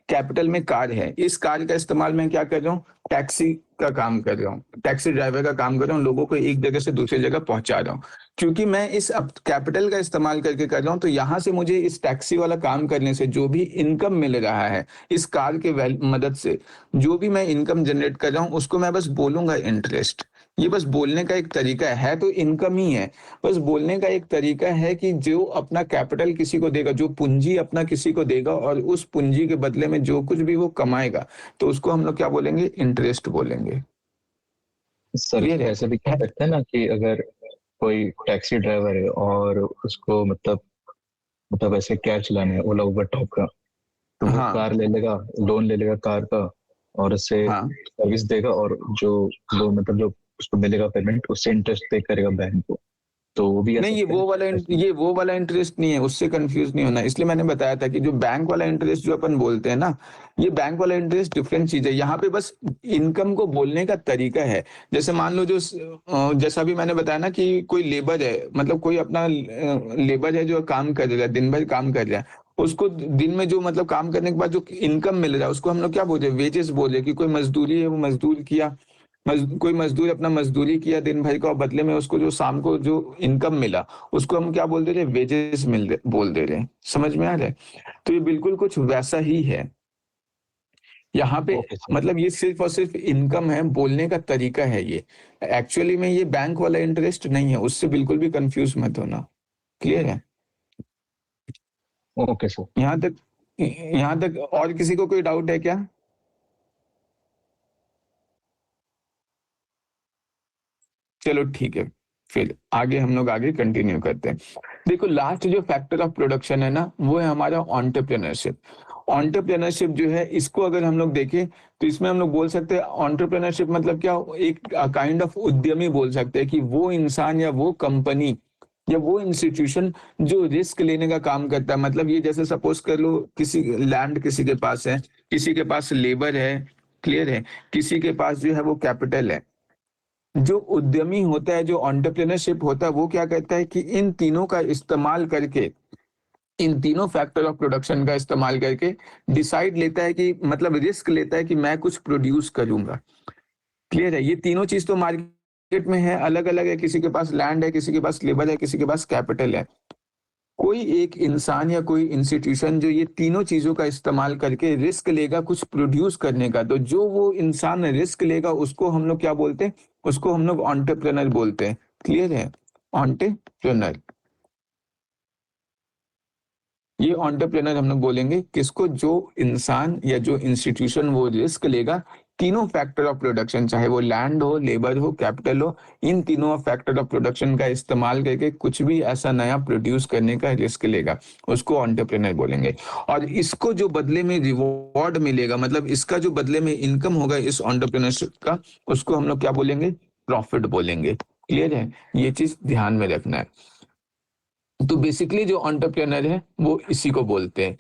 कैपिटल में कार है, इस कार का इस्तेमाल मैं क्या कर रहा हूँ, टैक्सी का काम कर रहा हूँ, टैक्सी ड्राइवर का काम कर रहा हूँ, लोगों को एक जगह से दूसरी जगह पहुंचा रहा हूँ। क्योंकि मैं इस अब कैपिटल का इस्तेमाल करके कर रहा हूँ, तो यहाँ से मुझे इस टैक्सी वाला काम करने से जो भी इनकम मिल रहा है, इस कार के मदद से जो भी मैं इनकम जनरेट कर रहा हूँ उसको मैं बस बोलूंगा इंटरेस्ट। ये बस बोलने का एक तरीका है तो इनकम ही है। बस बोलने का एक तरीका है कि जो अपना कैपिटल किसी को देगा, जो पूंजी अपना किसी को देगा, और उस पूंजी के बदले में जो कुछ भी वो कमाएगा, तो उसको हम लोग क्या बोलेंगे, इंटरेस्ट बोलेंगे। सर क्लियर ऐसे भी कह है। सकते हैं ना कि अगर कोई टैक्सी ड्राइवर है और उसको मतलब ऐसे कैब चलाना है ओला उबर टॉप का, तो वो हाँ कार ले लेगा, लोन ले लेगा कार का, और उससे हाँ। सर्विस देगा, और जो मतलब जो उसको मिलेगा पेमेंट, उससे इंटरेस्ट पे करेगा बैंक को। तो वो भी नहीं, ऐसा सकते हैं ऐसे। ये वो वाला इंटरेस्ट नहीं है, उससे कंफ्यूज नहीं होना। इसलिए मैंने बताया था कि जो बैंक वाला इंटरेस्ट जो अपन बोलते हैं ना, ये बैंक वाला इंटरेस्ट डिफरेंट चीज है। यहाँ पे बस इनकम को बोलने का तरीका है। जैसे मान लो जैसा भी मैंने बताया ना कि कोई लेबर है, मतलब कोई अपना लेबर है जो काम कर रहा है, दिन भर काम कर रहा है, उसको दिन में जो मतलब काम करने के बाद जो इनकम मिल रहा है उसको हम लोग क्या बोल रहे हैं, वेजेस बोल रहे हैं। कि कोई मजदूरी है, वो मजदूर किया, कोई मजदूर अपना मजदूरी किया दिन भर का, और बदले में उसको जो शाम को जो इनकम मिला उसको हम क्या बोल दे रहे हैं, वेजेस बोल दे रहे हैं। समझ में आ रहा है। तो ये बिल्कुल कुछ वैसा ही है। यहाँ पे ओके सर। मतलब ये सिर्फ और सिर्फ इनकम है, बोलने का तरीका है ये। एक्चुअली में ये बैंक वाला इंटरेस्ट नहीं है, उससे बिल्कुल भी कंफ्यूज मत होना। क्लियर है। Okay sir. यहाँ तक और किसी को कोई डाउट है क्या? चलो ठीक है, फिर आगे हम लोग आगे कंटिन्यू करते हैं। देखो लास्ट जो फैक्टर ऑफ प्रोडक्शन है ना, वो है हमारा ऑन्टरप्रेन्योरशिप। ऑन्टरप्रेन्योरशिप जो है इसको अगर हम लोग देखें तो इसमें हम लोग बोल सकते हैं ऑन्टरप्रेन्योरशिप मतलब क्या, एक काइंड ऑफ उद्यमी बोल सकते हैं कि वो इंसान या वो कंपनी या वो इंस्टीट्यूशन जो रिस्क लेने का काम करता है। मतलब ये जैसे सपोज कर लो किसी लैंड किसी के पास है, किसी के पास लेबर है, क्लियर है, किसी के पास जो है वो कैपिटल है। जो उद्यमी होता है, जो एंटरप्रेन्योरशिप होता है, वो क्या कहता है कि इन तीनों का इस्तेमाल करके, इन तीनों फैक्टर ऑफ प्रोडक्शन का इस्तेमाल करके डिसाइड लेता है कि मतलब रिस्क लेता है कि मैं कुछ प्रोड्यूस करूंगा। क्लियर है। ये तीनों चीज तो मार्केट में है, अलग अलग है, किसी के पास लैंड है, किसी के पास लेबर है, किसी के पास कैपिटल है। कोई एक इंसान या कोई इंस्टीट्यूशन जो ये तीनों चीजों का इस्तेमाल करके रिस्क लेगा कुछ प्रोड्यूस करने का, तो जो वो इंसान रिस्क लेगा उसको हम लोग क्या बोलते हैं, उसको हम लोग एंटरप्रेन्योर बोलते हैं। क्लियर है। एंटरप्रेन्योर, ये एंटरप्रेन्योर हम लोग बोलेंगे किसको, जो इंसान या जो इंस्टीट्यूशन वो रिस्क लेगा तीनों फैक्टर ऑफ प्रोडक्शन, चाहे वो लैंड हो, लेबर हो, कैपिटल हो, इन तीनों फैक्टर ऑफ प्रोडक्शन का इस्तेमाल करके कुछ भी ऐसा नया प्रोड्यूस करने का रिस्क लेगा, उसको एंटरप्रेन्योर बोलेंगे। और इसको जो बदले में रिवॉर्ड मिलेगा, मतलब इसका जो बदले में इनकम होगा इस एंटरप्रेन्योरशिप का, उसको हम लोग क्या बोलेंगे? प्रॉफिट बोलेंगे। क्लियर है? ये चीज ध्यान में रखना है। तो बेसिकली जो एंटरप्रेन्योर है वो इसी को बोलते हैं।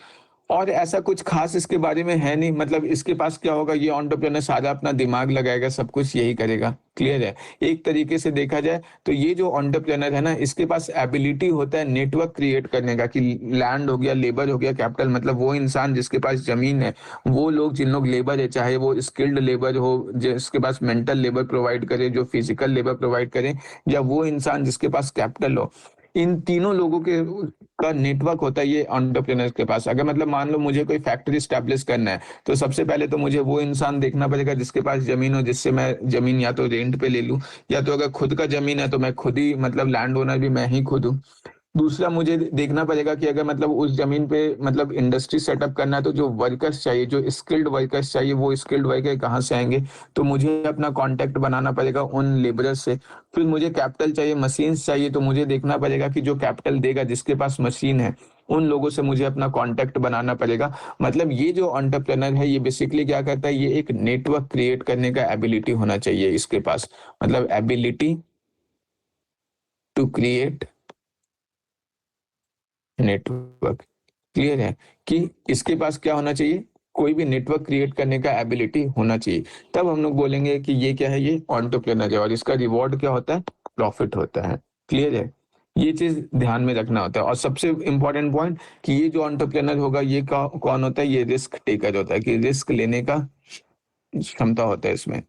और ऐसा कुछ खास इसके बारे में है नहीं, मतलब इसके पास क्या होगा, ये एंटरप्रेन्योर सारा अपना दिमाग लगाएगा, सब कुछ यही करेगा। क्लियर है? एक तरीके से देखा जाए तो ये जो एंटरप्रेन्योर है ना, इसके पास एबिलिटी होता है नेटवर्क क्रिएट करने का, कि लैंड हो गया, लेबर हो गया, कैपिटल, मतलब वो इंसान जिसके पास जमीन है, वो लोग जिन लोग लेबर है, चाहे वो स्किल्ड लेबर हो जिसके पास मेंटल लेबर प्रोवाइड करे, जो फिजिकल लेबर प्रोवाइड करे, या वो इंसान जिसके पास कैपिटल हो, इन तीनों लोगों के का नेटवर्क होता है ये एंटरप्रेन्योर के पास। अगर मतलब मान लो मुझे कोई फैक्ट्री स्टैब्लिश करना है, तो सबसे पहले तो मुझे वो इंसान देखना पड़ेगा जिसके पास जमीन हो, जिससे मैं जमीन या तो रेंट पे ले लूं, या तो अगर खुद का जमीन है तो मैं खुद ही, मतलब लैंड ओनर भी मैं ही खुद हूँ। दूसरा मुझे देखना पड़ेगा कि अगर मतलब उस जमीन पे मतलब इंडस्ट्री सेटअप करना है, तो जो वर्कर्स चाहिए, जो स्किल्ड वर्कर्स चाहिए, वो स्किल्ड वर्कर कहाँ से आएंगे? तो मुझे अपना कांटेक्ट बनाना पड़ेगा उन लेबरर्स से। फिर मुझे कैपिटल चाहिए, मशीन्स चाहिए, तो मुझे देखना पड़ेगा कि जो कैपिटल देगा, जिसके पास मशीन है, उन लोगों से मुझे अपना कांटेक्ट बनाना पड़ेगा। मतलब ये जो एंटरप्रेन्योर है, ये बेसिकली क्या करता है, ये एक नेटवर्क क्रिएट करने का एबिलिटी होना चाहिए इसके पास, मतलब ability to create network. Clear है? कि इसके पास क्या होना चाहिए? कोई भी नेटवर्क क्रिएट करने का एबिलिटी होना चाहिए। तब हम लोग बोलेंगे कि ये क्या है, ये एंटरप्रेन्योर है, और इसका रिवॉर्ड क्या होता है? प्रॉफिट होता है। क्लियर है? ये चीज ध्यान में रखना होता है। और सबसे इंपॉर्टेंट पॉइंट कि ये जो एंटरप्रेन्योर होगा, ये कौन होता है? ये रिस्क टेकर होता है, कि रिस्क लेने का क्षमता होता है इसमें।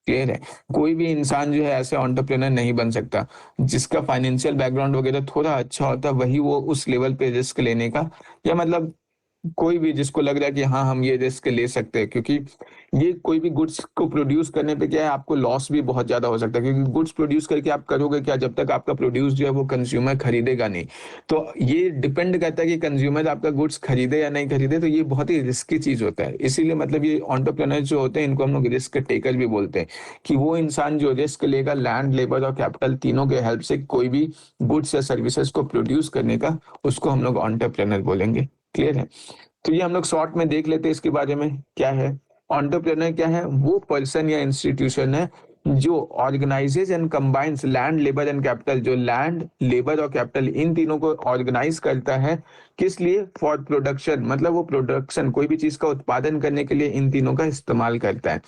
क्लियर है? कोई भी इंसान जो है ऐसे एंटरप्रेन्योर नहीं बन सकता। जिसका फाइनेंशियल बैकग्राउंड वगैरह थोड़ा अच्छा होता है, वही वो उस लेवल पे रिस्क लेने का, या मतलब कोई भी जिसको लग रहा है कि हाँ हम ये रिस्क ले सकते हैं, क्योंकि ये कोई भी गुड्स को प्रोड्यूस करने पे क्या है, आपको लॉस भी बहुत ज्यादा हो सकता है, क्योंकि गुड्स प्रोड्यूस करके आप करोगे क्या, जब तक आपका प्रोड्यूस जो है वो कंज्यूमर खरीदेगा नहीं। तो ये डिपेंड करता है कि कंज्यूमर आपका गुड्स खरीदे या नहीं खरीदे, तो ये बहुत ही रिस्की चीज होता है। इसीलिए मतलब ये एंटरप्रेन्योर जो होते हैं, इनको हम लोग रिस्क टेकर भी बोलते हैं, कि वो इंसान जो रिस्क लेगा लैंड, लेबर और कैपिटल तीनों के हेल्प से कोई भी गुड्स या सर्विसेज को प्रोड्यूस करने का, उसको हम लोग एंटरप्रेन्योर बोलेंगे। क्लियर है? तो ये हम लोग शॉर्ट में देख लेते हैं इसके बारे में क्या है। एंटरप्रेन्योर क्या है? वो पर्सन या इंस्टीट्यूशन है जो organises and combines land, labour and capital, जो लैंड, लेबर और कैपिटल इन तीनों को ऑर्गेनाइज करता है। किस लिए? फॉर प्रोडक्शन, मतलब वो प्रोडक्शन, कोई भी चीज का उत्पादन करने के लिए इन तीनों का इस्तेमाल करता है।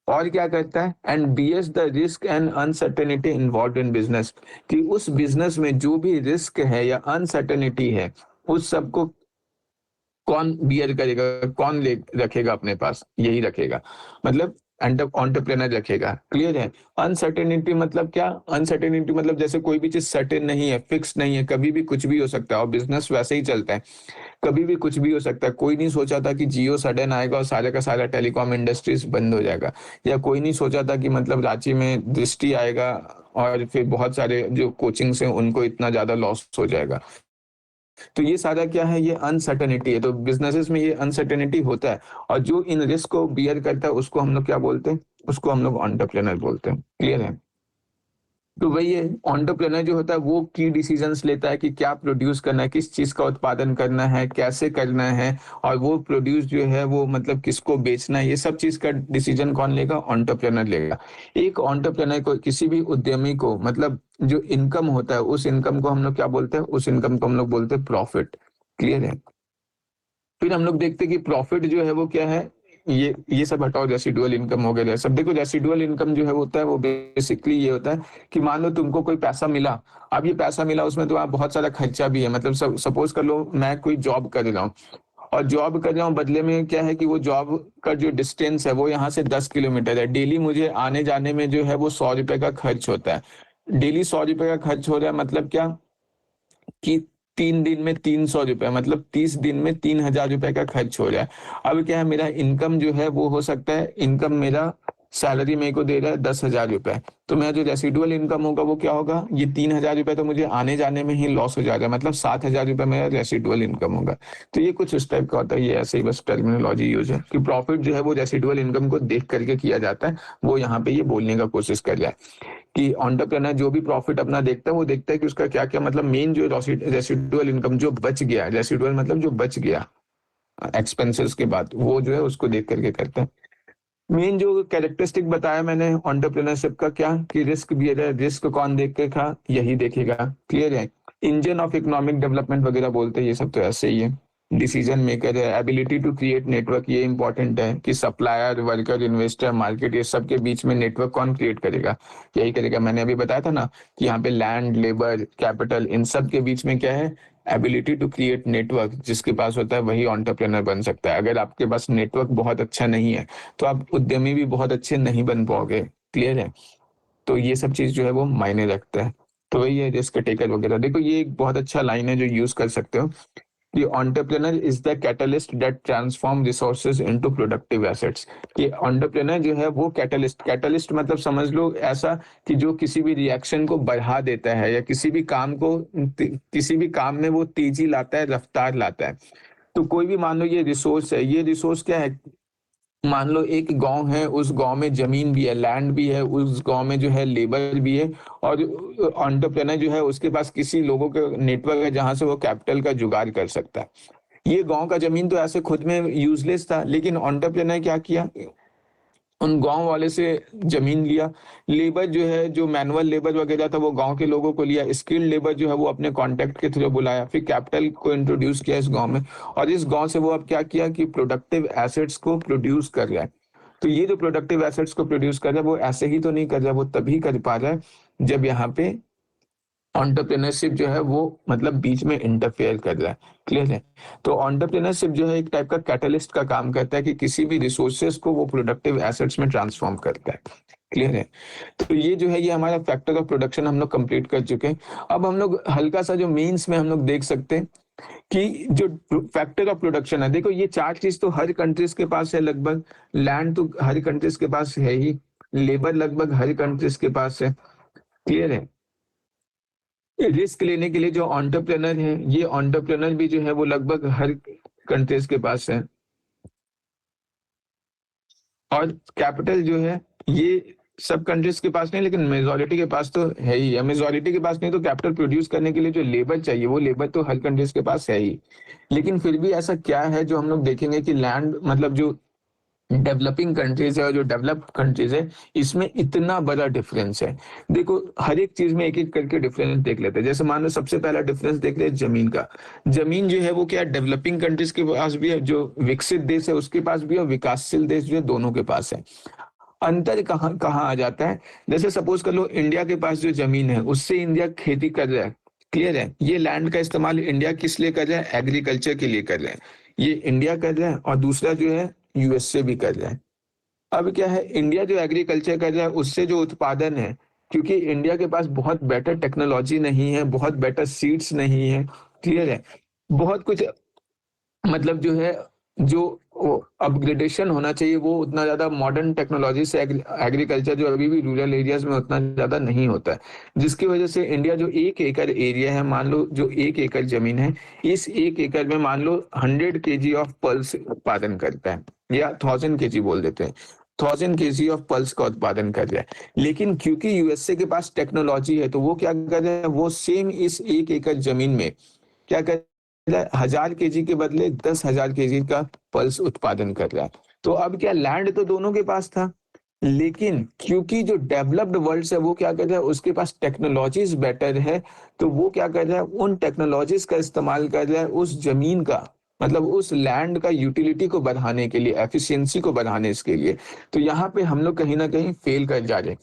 और क्या करता है? And bears the risk and uncertainty involve in business, कि उस बिजनेस में जो भी रिस्क है या अनसर्टेनिटी है, उस सबको कौन बियर करेगा, कौन ले रखेगा अपने पास? यही रखेगा, मतलब एंटरप्रेन्योर रखेगा। क्लियर है? अनसर्टेनिटी मतलब क्या? अनसर्टेनिटी मतलब जैसे कोई भी चीज सर्टेन नहीं है, फिक्स नहीं है, कभी भी कुछ भी हो सकता है, और बिजनेस वैसे ही चलता है, कभी भी कुछ भी हो सकता है। कोई नहीं सोचा था कि जियो सडन आएगा और सारे का सारा टेलीकॉम इंडस्ट्रीज बंद हो जाएगा, या कोई नहीं सोचा था कि मतलब रांची में दृष्टि आएगा और फिर बहुत सारे जो कोचिंग्स हैं उनको इतना ज्यादा लॉस हो जाएगा। तो ये सारा क्या है? ये अनसर्टेनिटी है। तो बिजनेसेस में ये अनसर्टेनिटी होता है, और जो इन रिस्क को बियर करता है उसको हम लोग क्या बोलते हैं? उसको हम लोग एंटरप्रेन्योर बोलते हैं। क्लियर है? तो वही है, एंटरप्रेन्योर जो होता है वो की डिसीजंस लेता है कि क्या प्रोड्यूस करना है, किस चीज का उत्पादन करना है, कैसे करना है, और वो प्रोड्यूस जो है वो मतलब किसको बेचना है, ये सब चीज का डिसीजन कौन लेगा? एंटरप्रेन्योर लेगा। एक एंटरप्रेन्योर को, किसी भी उद्यमी को, मतलब जो इनकम होता है, उस इनकम को हम लोग क्या बोलते हैं? उस इनकम को हम लोग बोलते हैं प्रॉफिट। क्लियर है? फिर हम लोग देखते हैं कि प्रॉफिट जो है वो क्या है। ये सब हटाओ, रेसिडुअल इनकम हो गया सब। देखो रेसिडुअल इनकम जो है होता है वो बेसिकली ये होता है कि मान लो तुमको कोई पैसा मिला, अब ये पैसा मिला उसमें तो बहुत सारा खर्चा भी है। मतलब सपोज कर लो मैं कोई जॉब कर रहा हूँ, और जॉब कर रहा हूँ, बदले में क्या है कि वो जॉब का जो डिस्टेंस है वो यहाँ से 10 किलोमीटर है। डेली मुझे आने जाने में जो है वो 100 रुपए का खर्च होता है। डेली 100 रुपए का खर्च हो रहा है, मतलब क्या कि 3 दिन में 300 रुपए, मतलब 30 दिन में 3,000 रुपए का खर्च हो रहा है। अब क्या है, मेरा इनकम जो है वो हो सकता है, इनकम मेरा सैलरी मेरे को दे रहा है 10,000 रुपए, तो मेरा जो रेसिडुअल इनकम होगा वो क्या होगा, ये 3,000 रुपए तो मुझे आने जाने में ही लॉस हो जाएगा, मतलब 7,000 रुपए मेरा रेसिडुअल इनकम होगा। तो ये कुछ उस टाइप का होता है, ये ऐसे ही बस टर्मिनोलॉजी यूज है कि प्रॉफिट जो है वो रेसिडुअल इनकम को देख करके किया जाता है, वो यहाँ पे ये बोलने का कोशिश कर रहा है कि एंटरप्रेन्योर जो भी प्रॉफिट अपना देखता है वो देखता है कि उसका क्या क्या, मतलब मेन जो रेसिडुअल इनकम जो बच गया, रेसिडुअल मतलब जो बच गया एक्सपेंसेस के बाद, वो जो है उसको देख करके करते हैं। मेन जो कैरेक्टरिस्टिक बताया मैंने एंटरप्रेन्योरशिप का क्या, कि रिस्क बियर, रिस्क कौन देखेगा, यही देखेगा। क्लियर है। इंजन ऑफ इकोनॉमिक डेवलपमेंट वगैरह बोलते हैं, ये सब तो ऐसे ही है। डिसीजन मेकर है, एबिलिटी टू क्रिएट नेटवर्क, ये इंपॉर्टेंट है कि सप्लायर, वर्कर, इन्वेस्टर, मार्केट, ये सब के बीच में नेटवर्क कौन क्रिएट करेगा, यही करेगा। मैंने अभी बताया था ना कि यहाँ पे लैंड, लेबर, कैपिटल, इन सब के बीच में क्या है, एबिलिटी टू क्रिएट नेटवर्क, जिसके पास होता है वही एंटरप्रेन्योर बन सकता है। अगर आपके पास नेटवर्क बहुत अच्छा नहीं है तो आप उद्यमी भी बहुत अच्छे नहीं बन पाओगे। क्लियर है। तो ये सब चीज जो है वो मायने रखता है। तो वही है रिस्क टेकर वगैरह। देखो ये एक बहुत अच्छा लाइन है जो यूज कर सकते हो कि entrepreneur is the catalyst that transform resources into productive assets. कि एंटरप्रेन्योर जो है वो कैटलिस्ट, कैटलिस्ट मतलब समझ लो ऐसा कि जो किसी भी रिएक्शन को बढ़ा देता है या किसी भी काम को, किसी भी काम में वो तेजी लाता है, रफ्तार लाता है। तो कोई भी मान लो ये रिसोर्स है, ये रिसोर्स क्या है, मान लो एक गांव है, उस गांव में जमीन भी है, लैंड भी है, उस गांव में जो है लेबर भी है, और एंटरप्रेन्योर जो है उसके पास किसी लोगों का नेटवर्क है जहां से वो कैपिटल का जुगाड़ कर सकता है। ये गांव का जमीन तो ऐसे खुद में यूजलेस था, लेकिन एंटरप्रेन्योर क्या किया, उन गांव वाले से जमीन लिया, लेबर जो है, जो मैनुअल लेबर वगैरह था वो गांव के लोगों को लिया, स्किल्ड लेबर जो है वो अपने कॉन्टेक्ट के थ्रू बुलाया, फिर कैपिटल को इंट्रोड्यूस किया इस गांव में, और इस गांव से वो अब क्या किया कि प्रोडक्टिव एसेट्स को प्रोड्यूस कर रहा है। तो ये जो प्रोडक्टिव एसेट्स को प्रोड्यूस कर रहा है वो ऐसे ही तो नहीं कर रहा है, वो तभी कर पा रहा है जब यहाँ पे एंटरप्रेन्योरशिप जो है वो मतलब बीच में इंटरफेयर कर रहा है। क्लियर है। तो एंटरप्रेन्योरशिप जो है एक टाइप का कैटलिस्ट का काम करता है कि किसी भी रिसोर्सेज को वो प्रोडक्टिव एसेट्स में ट्रांसफॉर्म करता है। क्लियर है। तो ये जो है ये हमारा फैक्टर ऑफ प्रोडक्शन हम लोग कंप्लीट कर चुके हैं। अब हम लोग हल्का सा जो मेंस में हम लोग देख सकते हैं कि जो फैक्टर ऑफ प्रोडक्शन है, देखो ये चार चीज तो हर कंट्रीज के पास है लगभग, लैंड तो हर कंट्रीज के पास है ही, लेबर लगभग हर कंट्रीज के पास है। क्लियर है। रिस्क लेने के लिए जो एंटरप्रेन्योर है, ये एंटरप्रेन्योर भी जो है वो लगभग हर कंट्रीज के पास है। और कैपिटल जो है ये सब कंट्रीज के पास नहीं, लेकिन मेजोरिटी के पास तो है ही है। मेजोरिटी के पास नहीं तो कैपिटल प्रोड्यूस करने के लिए जो लेबर चाहिए वो लेबर तो हर कंट्रीज के पास है ही। लेकिन फिर भी ऐसा क्या है जो हम लोग देखेंगे कि लैंड, मतलब जो डेवलपिंग कंट्रीज है और जो डेवलप्ड कंट्रीज है, इसमें इतना बड़ा डिफरेंस है। देखो हर एक चीज में एक एक करके डिफरेंस देख लेते हैं। जैसे मान लो सबसे पहला डिफरेंस देख रहे हैं जमीन का। जमीन जो है वो क्या, डेवलपिंग कंट्रीज के पास भी है, जो विकसित देश है उसके पास भी है, और विकासशील देश जो है दोनों के पास है। अंतर कहाँ कहाँ आ जाता है, जैसे सपोज कर लो इंडिया के पास जो जमीन है उससे इंडिया खेती कर रहा है। क्लियर है। ये लैंड का इस्तेमाल इंडिया किस लिए कर रहा है, एग्रीकल्चर के लिए कर रहे हैं। ये इंडिया कर रहा है और दूसरा जो है यूएसए भी कर रहा है। अब क्या है, इंडिया जो एग्रीकल्चर कर रहा है उससे जो उत्पादन है, क्योंकि इंडिया के पास बहुत बेटर टेक्नोलॉजी नहीं है, बहुत बेटर सीड्स नहीं है। क्लियर है। बहुत कुछ मतलब जो है, जो अपग्रेडेशन होना चाहिए वो उतना ज्यादा मॉडर्न टेक्नोलॉजी से एग्रीकल्चर जो अभी भी रूरल एरियाज में उतना ज्यादा नहीं होता है, जिसकी वजह से इंडिया जो 1 एकड़ एरिया है, मान लो जो 1 एकड़ जमीन है, इस 1 एकड़ में मान लो 100 kg ऑफ पल्स उत्पादन करता है, या 1000 kg बोल देते हैं, 1000 kg ऑफ पल्स का उत्पादन कर रहा है। लेकिन क्योंकि यूएसए के पास टेक्नोलॉजी है तो वो क्या कर रहे हैं, वो सेम इस 1 एकड़ जमीन में क्या कर रहा है, 1000 kg के बदले 10,000 kg का पल्स उत्पादन कर रहा है। तो अब क्या, लैंड तो दोनों के पास था, लेकिन क्योंकि जो डेवलप्ड वर्ल्ड है वो क्या कर रहा है, उसके पास टेक्नोलॉजीज बेटर है, तो वो क्या कर रहा है, उन टेक्नोलॉजीज का इस्तेमाल कर रहा है उस जमीन का, मतलब उस लैंड का यूटिलिटी को बढ़ाने के लिए, एफिशिएंसी को बढ़ाने इसके लिए। तो यहाँ पे हम लोग कहीं ना कहीं फेल कर जा रहे हैं।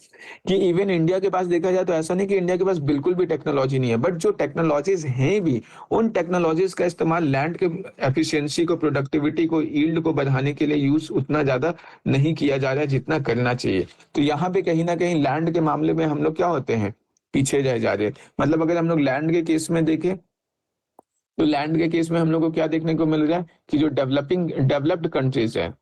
कि इवन इंडिया के पास देखा जाए तो ऐसा नहीं कि इंडिया के पास बिल्कुल भी टेक्नोलॉजी नहीं है, बट जो टेक्नोलॉजीज हैं भी, उन टेक्नोलॉजीज का इस्तेमाल लैंड के एफिशिएंसी को, प्रोडक्टिविटी को, यील्ड को बढ़ाने के लिए यूज उतना ज्यादा नहीं किया जा रहा है जितना करना चाहिए। तो यहाँ पे कहीं ना कहीं लैंड के मामले में हम लोग क्या होते हैं, पीछे रह जा रहे हैं। मतलब अगर हम लोग लैंड के केस में देखें तो लैंड के केस में हम लोग को क्या देखने को मिल रहा है कि जो डेवलप्ड कंट्रीज है,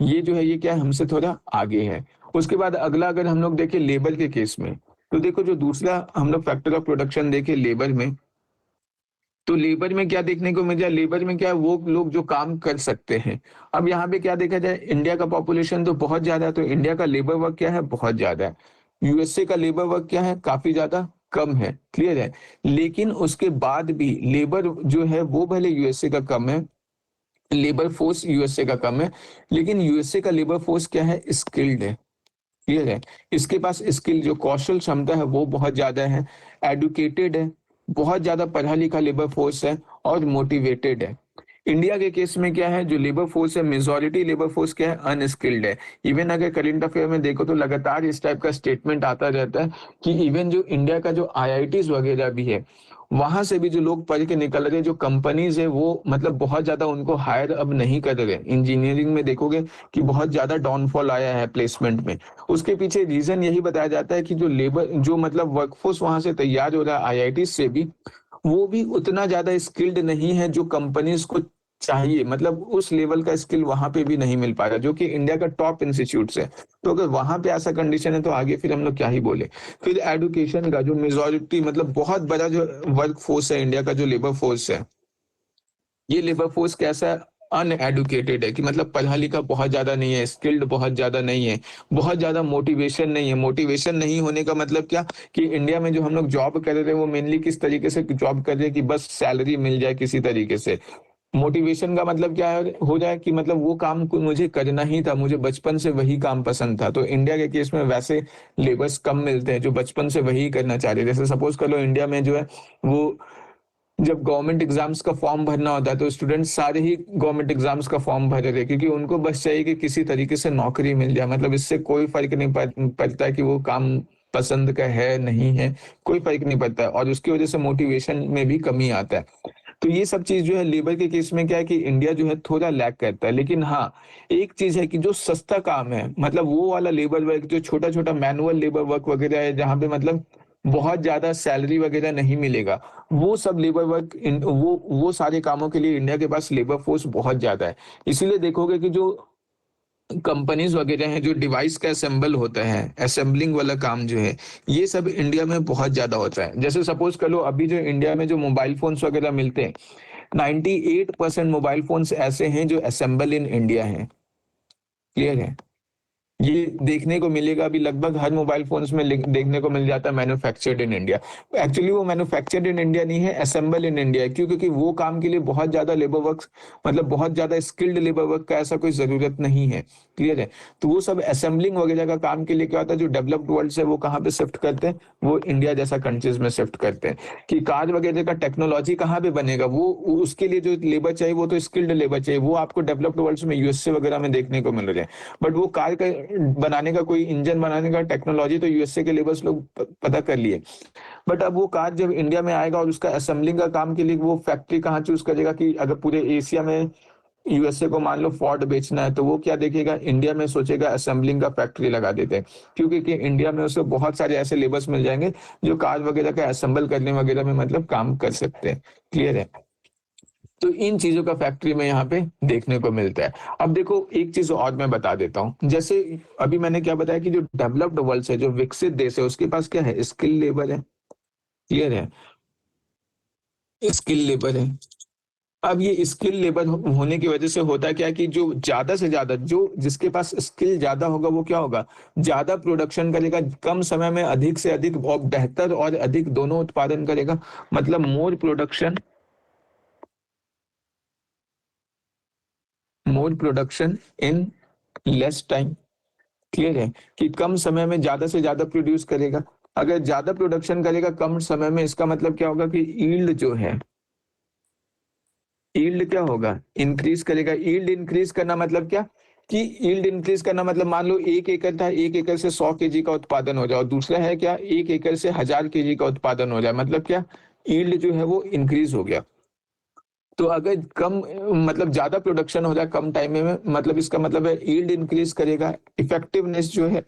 ये जो है ये क्या है, हमसे थोड़ा आगे है। उसके बाद अगला अगर हम लोग देखें लेबर के केस में, तो देखो जो दूसरा हम लोग फैक्टर ऑफ प्रोडक्शन देखें लेबर में, तो लेबर में क्या देखने को मिल जाए, लेबर में क्या है, वो लोग जो काम कर सकते हैं। अब यहाँ पे क्या देखा जाए, इंडिया का पॉपुलेशन तो बहुत ज्यादा है, तो इंडिया का लेबर वर्क क्या है, बहुत ज्यादा है। यूएसए का लेबर वर्क क्या है, काफी ज्यादा कम है। क्लियर है। लेकिन उसके बाद भी लेबर जो है वो भले यूएसए का कम है, लेबर फोर्स यूएसए का कम है, लेकिन यूएसए का लेबर फोर्स क्या है, स्किल्ड है। क्लियर है। इसके पास स्किल जो कौशल क्षमता है वो बहुत ज्यादा है, एडुकेटेड है, बहुत ज्यादा पढ़ा लिखा लेबर फोर्स है और मोटिवेटेड है। इंडिया के केस में क्या है, जो लेबर फोर्स है, मेजोरिटी लेबर फोर्स क्या है, अनस्किल्ड है। इवन अगर करंट अफेयर में देखो तो लगातार इस टाइप का स्टेटमेंट आता रहता है कि इवन जो इंडिया का जो आईआईटीज वगैरह भी है, वहां से भी जो लोग पढ़ के निकल रहे, जो कंपनीज है वो मतलब बहुत ज्यादा उनको हायर अब नहीं कर रहे। इंजीनियरिंग में देखोगे कि बहुत ज्यादा डाउनफॉल आया है प्लेसमेंट में। उसके पीछे रीजन यही बताया जाता है कि जो लेबर जो मतलब वर्कफोर्स वहां से तैयार हो रहा है आईआईटी से भी, वो भी उतना ज्यादा स्किल्ड नहीं है जो कंपनीज को चाहिए। मतलब उस लेवल का स्किल वहां पे भी नहीं मिल पा रहा, जो कि इंडिया का टॉप इंस्टीट्यूट है। तो अगर वहां पे ऐसा कंडीशन है तो आगे फिर हम लोग क्या ही बोले। फिर एडुकेशन का जो मेजोरिटी मतलब बहुत बड़ा जो वर्क फोर्स है इंडिया का, जो लेबर फोर्स है, ये लेबर फोर्स कैसा है, अनएडुकेटेड है, कि मतलब पढ़ा लिखा बहुत ज्यादा नहीं है, स्किल्ड बहुत ज्यादा नहीं है, बहुत ज्यादा मोटिवेशन नहीं है। मोटिवेशन नहीं होने का मतलब क्या, कि इंडिया में जो हम लोग जॉब कर रहे हैं वो मेनली किस तरीके से जॉब कर रहे हैं कि बस सैलरी मिल जाए किसी तरीके से। मोटिवेशन का मतलब क्या है, हो जाए कि मतलब वो काम को मुझे करना ही था, मुझे बचपन से वही काम पसंद था। तो इंडिया के केस में वैसे लेबर्स कम मिलते हैं जो बचपन से वही करना चाह रहे हैं। जैसे सपोज कर लो इंडिया में जो है वो, जब गवर्नमेंट एग्जाम्स का फॉर्म भरना होता है तो स्टूडेंट सारे ही गवर्नमेंट एग्जाम्स का फॉर्म भर रहे हैं, क्योंकि उनको बस चाहिए कि किसी तरीके से नौकरी मिल जाए। मतलब इससे कोई फर्क नहीं पड़ता कि वो काम पसंद का है नहीं है, कोई फर्क नहीं पड़ता है, और उसकी वजह से मोटिवेशन में भी कमी आता है। तो ये सब चीज जो है लेबर के केस में क्या है कि इंडिया जो है थोड़ा लैग करता है। लेकिन हाँ, एक चीज है कि जो सस्ता काम है, मतलब वो वाला लेबर वर्क जो छोटा छोटा मैनुअल लेबर वर्क वगैरह है, जहाँ पे मतलब बहुत ज्यादा सैलरी वगैरह नहीं मिलेगा, वो सब लेबर वर्क वो सारे कामों के लिए इंडिया के पास लेबर फोर्स बहुत ज्यादा है। इसीलिए देखोगे कि जो कंपनीज वगैरह हैं, जो डिवाइस का असेंबल होता है, असेंबलिंग वाला काम जो है, ये सब इंडिया में बहुत ज्यादा होता है। जैसे सपोज कर लो अभी जो इंडिया में जो मोबाइल फोन्स वगैरह मिलते हैं, 98% मोबाइल फोन्स ऐसे हैं जो असेंबल इन इंडिया हैं। क्लियर है। ये देखने को मिलेगा अभी लगभग हर मोबाइल फोन्स में देखने को मिल जाता है मैन्युफैक्चर्ड इन इंडिया। एक्चुअली वो मैन्युफैक्चर्ड इन इंडिया नहीं है, असेंबल इन इंडिया है। क्यों? क्योंकि वो काम के लिए बहुत ज्यादा लेबर वर्क, मतलब बहुत ज्यादा स्किल्ड लेबर वर्क का ऐसा कोई जरूरत नहीं है। क्लियर है। तो वो सब असेंबलिंग वगैरह का काम के लिए क्या होता है, जो डेवलप्ड वर्ल्ड से वो कहाँ पे शिफ्ट करते हैं, वो इंडिया जैसा कंट्रीज में शिफ्ट करते हैं। कि कार वगैरह का टेक्नोलॉजी कहाँ पे बनेगा, वो उसके लिए जो लेबर चाहिए वो तो स्किल्ड लेबर चाहिए, वो आपको डेवलप्ड वर्ल्ड में यूएसए वगैरह में देखने को मिल रहे हैं। बट वो कार का बनाने का, कोई इंजन बनाने का टेक्नोलॉजी तो यूएसए के लेबर्स लोग पता कर लिए। बट अब वो कार जब इंडिया में आएगा और उसका असेंबलिंग का काम के लिए वो फैक्ट्री कहाँ चूज करेगा, कि अगर पूरे एशिया में यूएसए को मान लो फोर्ड बेचना है, तो वो क्या देखेगा, इंडिया में सोचेगा असेंबलिंग का फैक्ट्री लगा देते हैं। क्योंकि कि इंडिया में उसको बहुत सारे ऐसे लेबर्स मिल जाएंगे जो कार वगैरह का असेंबल करने वगैरह में मतलब काम कर सकते हैं। क्लियर है। तो इन चीजों का फैक्ट्री में यहाँ पे देखने को मिलता है। अब देखो एक चीज और मैं बता देता हूँ, जैसे अभी मैंने क्या बताया कि जो डेवलप्ड वर्ल्ड है, जो विकसित देश है, उसके पास क्या है, स्किल लेबर है। क्लियर है। स्किल लेबर है। अब ये स्किल लेबर होने की वजह से होता क्या है कि जो ज्यादा से ज्यादा, जो जिसके पास स्किल ज्यादा होगा वो क्या होगा, ज्यादा प्रोडक्शन करेगा, कम समय में अधिक से अधिक और बेहतर और अधिक दोनों उत्पादन करेगा। मतलब more production in less time. Clear है। कि कम समय में ज्यादा से ज्यादा प्रोड्यूस करेगा। अगर ज्यादा प्रोडक्शन करेगा कम समय में, इसका मतलब क्या होगा कि ईल्ड जो है, ईल्ड क्या होगा, इंक्रीज करेगा। ईल्ड इंक्रीज करना मतलब क्या, कि ईल्ड इंक्रीज करना मतलब मान लो 1 एकड़ था, 1 एकड़ से 100 kg का उत्पादन हो जाए, और दूसरा है क्या, 1 एकड़ से 1000 kg का उत्पादन हो जाए। मतलब क्या, ईल्ड जो है वो इंक्रीज हो गया। तो अगर कम मतलब ज्यादा प्रोडक्शन हो जाए कम टाइम में, मतलब इसका मतलब है ईल्ड इंक्रीज करेगा। इफेक्टिवनेस जो है,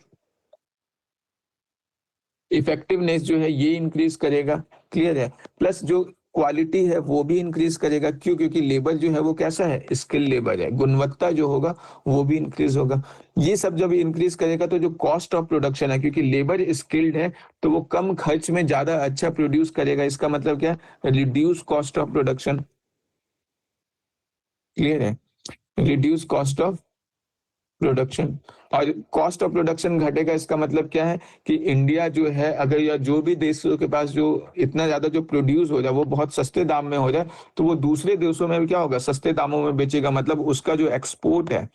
इफेक्टिवनेस जो है ये इंक्रीज करेगा। क्लियर है। प्लस जो क्वालिटी है वो भी इंक्रीज करेगा। क्यों? क्योंकि लेबर जो है वो कैसा है, स्किल लेबर है, गुणवत्ता जो होगा वो भी इंक्रीज होगा। ये सब जब इंक्रीज करेगा तो जो कॉस्ट ऑफ प्रोडक्शन है, क्योंकि लेबर स्किल्ड है तो वो कम खर्च में ज्यादा अच्छा प्रोड्यूस करेगा। इसका मतलब क्या है, reduce cost of production. Clear है? Reduce cost of production. और कॉस्ट ऑफ प्रोडक्शन घटेगा, इसका मतलब क्या है कि इंडिया जो है, अगर या जो भी देशों के पास जो इतना ज्यादा जो प्रोड्यूस हो जाए वो बहुत सस्ते दाम में हो जाए, तो वो दूसरे देशों में भी क्या होगा, सस्ते दामों में बेचेगा। मतलब उसका जो एक्सपोर्ट है,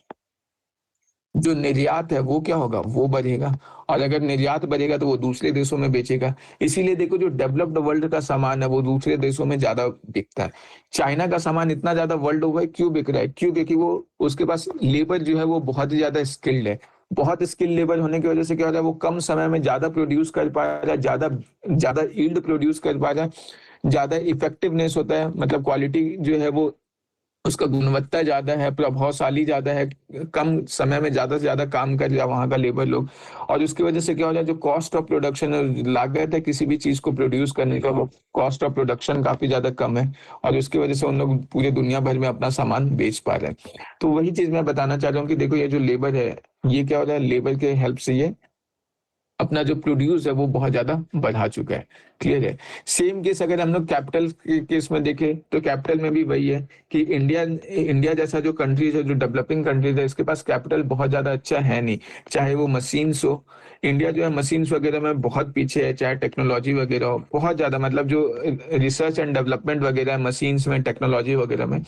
जो निर्यात है वो क्या होगा, वो बढ़ेगा। और अगर निर्यात बढ़ेगा तो वो दूसरे देशों में बेचेगा। इसीलिए देखो जो डेवलप्ड वर्ल्ड का सामान है वो दूसरे देशों में ज्यादा बिकता है। चाइना का सामान इतना ज्यादा वर्ल्ड ओवर क्यों बिक रहा है? क्यों? क्योंकि वो उसके पास लेबर जो है वो बहुत ही ज्यादा स्किल्ड है। बहुत स्किल्ड लेबर होने की वजह से क्या हो रहा है, वो कम समय में ज्यादा प्रोड्यूस कर पा रहा है, ज्यादा ज्यादा यील्ड प्रोड्यूस कर पा रहा है, ज्यादा इफेक्टिवनेस होता है, मतलब क्वालिटी जो है वो उसका गुणवत्ता ज्यादा है, प्रभावशाली ज्यादा है, कम समय में ज्यादा से ज्यादा काम कर रहा वहां का लेबर लोग। और उसकी वजह से क्या हो जाए, जो कॉस्ट ऑफ प्रोडक्शन है, लागत है किसी भी चीज को प्रोड्यूस करने का, वो कॉस्ट ऑफ प्रोडक्शन काफी ज्यादा कम है। और उसकी वजह से उन लोग पूरे दुनिया भर में अपना सामान बेच पा रहे हैं। तो वही चीज मैं बताना चाह रहा हूँ कि देखो ये जो लेबर है, ये क्या हो रहा है, लेबर के हेल्प से ये अपना जो प्रोड्यूस है वो बहुत ज्यादा बढ़ा चुका है। क्लियर है? सेम केस अगर हम लोग कैपिटल के केस में देखें तो कैपिटल में भी वही है कि इंडिया इंडिया जैसा जो कंट्रीज है, जो डेवलपिंग कंट्रीज है, इसके पास कैपिटल बहुत ज्यादा अच्छा है नहीं। चाहे वो मशीन्स हो, इंडिया जो है मशीन्स वगैरह में बहुत पीछे है, चाहे टेक्नोलॉजी वगैरह हो, बहुत ज्यादा, मतलब जो रिसर्च एंड डेवलपमेंट वगैरह है मशीन्स में, टेक्नोलॉजी वगैरह में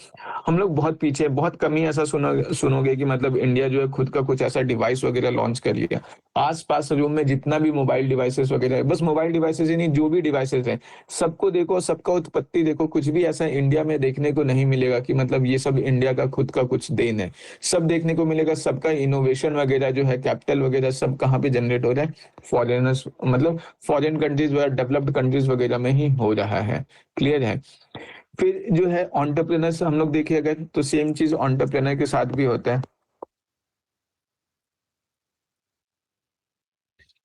हम लोग बहुत पीछे हैं। बहुत कम ही ऐसा सुनोगे कि मतलब इंडिया जो है खुद का कुछ ऐसा डिवाइस वगैरह लॉन्च कर लिया। आसपास रूम में जितना भी मोबाइल डिवाइसेस वगैरह है, बस मोबाइल डिवाइसेस ही नहीं, जो भी डिवाइसेस हैं सबको देखो, सबका उत्पत्ति देखो, कुछ भी ऐसा इंडिया में देखने को नहीं मिलेगा कि मतलब ये सब इंडिया का खुद का कुछ देन है। सब देखने को मिलेगा, सबका इनोवेशन वगैरह जो है, कैपिटल वगैरह सब कहाँ पे जनरेट हो रहा है, फॉरेनर्स, मतलब फॉरेन कंट्रीज वगैरह, डेवलप्ड कंट्रीज वगैरह में ही हो रहा है। क्लियर है? फिर जो है ऑन्टरप्रेनर्स हम लोग देखें अगर, तो सेम चीज ऑन्टरप्रेनर के साथ भी होता है।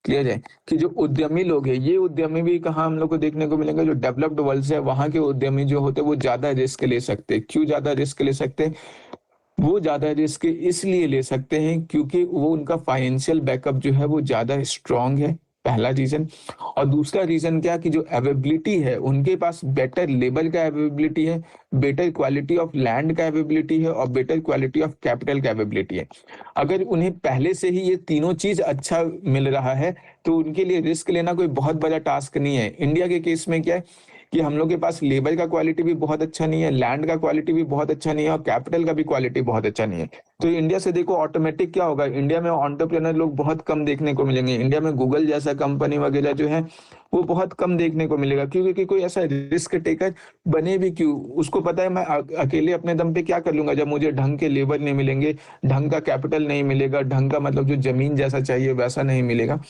क्लियर है कि जो उद्यमी लोग हैं, ये उद्यमी भी कहाँ हम लोग को देखने को मिलेंगे, जो डेवलप्ड वर्ल्ड से है वहां के उद्यमी जो होते हैं वो ज्यादा रिस्क ले सकते हैं। क्यों ज्यादा रिस्क ले सकते हैं? वो ज्यादा रिस्क इसलिए ले सकते हैं क्योंकि वो उनका फाइनेंशियल बैकअप जो है वो ज्यादा स्ट्रांग है, पहला रीजन। और दूसरा रीजन क्या, कि जो अवेबिलिटी है उनके पास, बेटर लेबर का अवेबिलिटी है, बेटर क्वालिटी ऑफ लैंड का अवेबिलिटी है, और बेटर क्वालिटी ऑफ कैपिटल का अवेबिलिटी है। अगर उन्हें पहले से ही ये तीनों चीज अच्छा मिल रहा है तो उनके लिए रिस्क लेना कोई बहुत बड़ा टास्क नहीं है। इंडिया के केस में क्या है कि हम लोग के पास लेबर का क्वालिटी भी बहुत अच्छा नहीं है, लैंड का क्वालिटी भी बहुत अच्छा नहीं है, और कैपिटल का भी क्वालिटी बहुत अच्छा नहीं है। तो इंडिया से देखो ऑटोमेटिक क्या होगा, इंडिया में एंटरप्रेन्योर लोग बहुत कम देखने को मिलेंगे। इंडिया में गूगल जैसा कंपनी वगैरह जो है वो बहुत कम देखने को मिलेगा। क्यों? क्योंकि कोई ऐसा रिस्क टेकर बने भी क्यों, उसको पता है मैं अकेले अपने दम पे क्या कर लूंगा, जब मुझे ढंग के लेबर नहीं मिलेंगे, ढंग का कैपिटल नहीं मिलेगा, ढंग का मतलब जो जमीन जैसा चाहिए वैसा नहीं मिलेगा।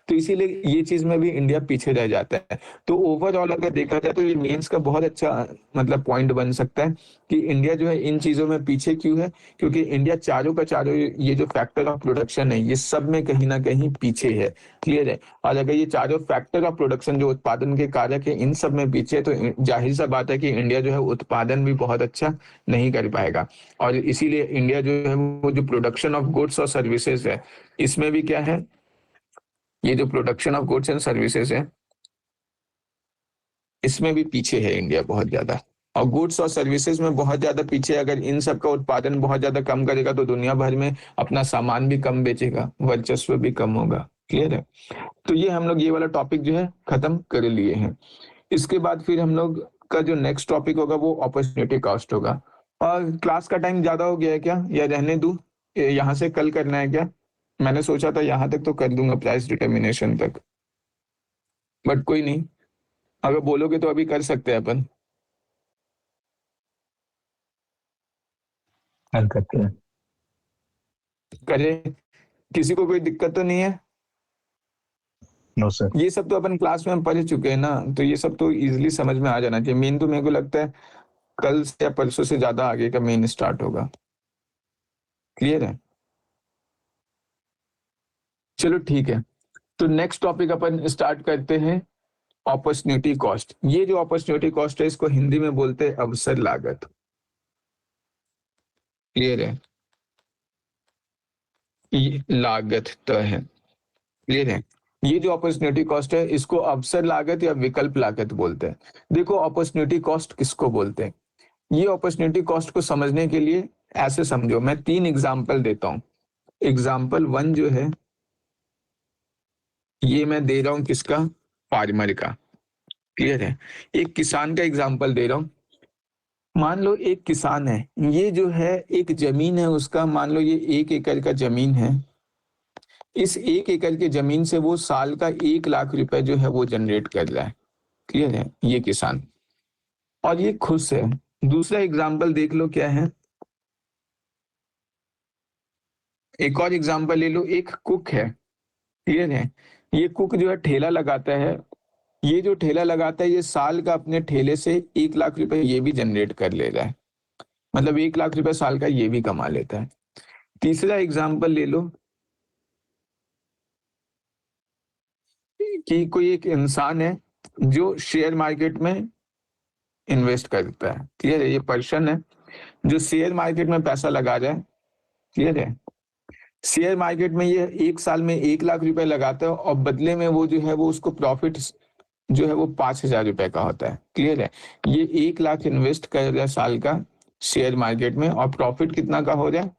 तो इसीलिए ये चीज में भी इंडिया पीछे रह जाता है। तो ओवरऑल अगर देखा जाए तो ये मेंस का बहुत अच्छा मतलब पॉइंट बन सकता है कि इंडिया जो है इन चीजों में पीछे क्यों है, क्योंकि इंडिया चारों का चारों ये जो फैक्टर ऑफ प्रोडक्शन है ये सब में कहीं ना कहीं पीछे है। क्लियर है? और अगर ये चारों फैक्टर ऑफ प्रोडक्शन जो उत्पादन के कारक है इन सब में पीछे है, तो जाहिर सा बात है कि इंडिया जो है उत्पादन भी बहुत अच्छा नहीं कर पाएगा। और इसीलिए इंडिया जो है वो जो प्रोडक्शन ऑफ गुड्स और सर्विसेज है, इसमें भी क्या है, ये जो production of goods and services है इसमें भी पीछे है इंडिया बहुत ज्यादा। और गुड्स और सर्विसेज में बहुत ज्यादा पीछे, अगर इन सब का उत्पादन बहुत ज्यादा कम करेगा तो दुनिया भर में अपना सामान भी कम बेचेगा, वर्चस्व भी कम होगा। क्लियर है? तो ये हम लोग ये वाला टॉपिक जो है खत्म कर लिए हैं। इसके बाद फिर हम लोग का जो नेक्स्ट टॉपिक होगा वो अपॉर्चुनिटी कॉस्ट होगा। और क्लास का टाइम ज्यादा हो गया है क्या, या रहने दूं, यहाँ से कल करना है क्या? मैंने सोचा था यहाँ तक तो कर दूंगा, प्राइस डिटर्मिनेशन तक, बट कोई नहीं, अगर बोलोगे तो अभी कर सकते हैं अपन। हल करते हैं। करें? किसी को कोई दिक्कत तो नहीं है? No sir. ये सब तो अपन क्लास में हम पढ़ चुके हैं ना, तो ये सब तो इजीली समझ में आ जाना चाहिए। मेन तो मेरे को लगता है कल से या परसों से ज्यादा आगे का मेन स्टार्ट होगा। क्लियर है? चलो ठीक है, तो नेक्स्ट टॉपिक अपन स्टार्ट करते हैं अपॉर्चुनिटी कॉस्ट। ये जो अपॉर्चुनिटी कॉस्ट है इसको हिंदी में बोलते हैं अवसर लागत। क्लियर है? ये लागत तो है। क्लियर है? ये जो अपॉर्चुनिटी कॉस्ट है इसको अवसर लागत या विकल्प लागत बोलते हैं। देखो अपॉर्चुनिटी कॉस्ट किसको बोलते हैं, ये अपॉर्चुनिटी कॉस्ट को समझने के लिए ऐसे समझो, मैं 3 एग्जांपल देता हूं। एग्जांपल 1 जो है ये मैं दे रहा हूं किसका, फार्मर का। क्लियर है? एक किसान का एग्जांपल दे रहा हूं। मान लो एक किसान है, ये जो है एक जमीन है उसका, मान लो ये 1 एकड़ का जमीन है। इस 1 एकड़ की जमीन से वो साल का 1 लाख रुपए जो है वो जनरेट कर रहा है। क्लियर है? ये किसान, और ये खुश है। दूसरा एग्जांपल देख लो क्या है, एक और एग्जांपल ले लो, एक कुक है। क्लियर है? ये कुक जो है ठेला लगाता है। ये जो ठेला लगाता है ये साल का अपने ठेले से 1 लाख रुपए ये भी जनरेट कर ले रहा है, मतलब 1 लाख रुपए साल का ये भी कमा लेता है। तीसरा एग्जांपल ले लो कि कोई एक इंसान है जो शेयर मार्केट में इन्वेस्ट करता है। क्लियर है? ये पर्सन है जो शेयर मार्केट में पैसा लगा रहा है। क्लियर है? शेयर मार्केट में ये 1 साल में 1 लाख रुपए लगाता है और बदले में वो जो है वो उसको प्रॉफिट जो है वो 5,000 रुपए का होता है। क्लियर है? ये 1 लाख इन्वेस्ट कर रहा है साल का शेयर मार्केट में और प्रॉफिट कितना का हो रहा है,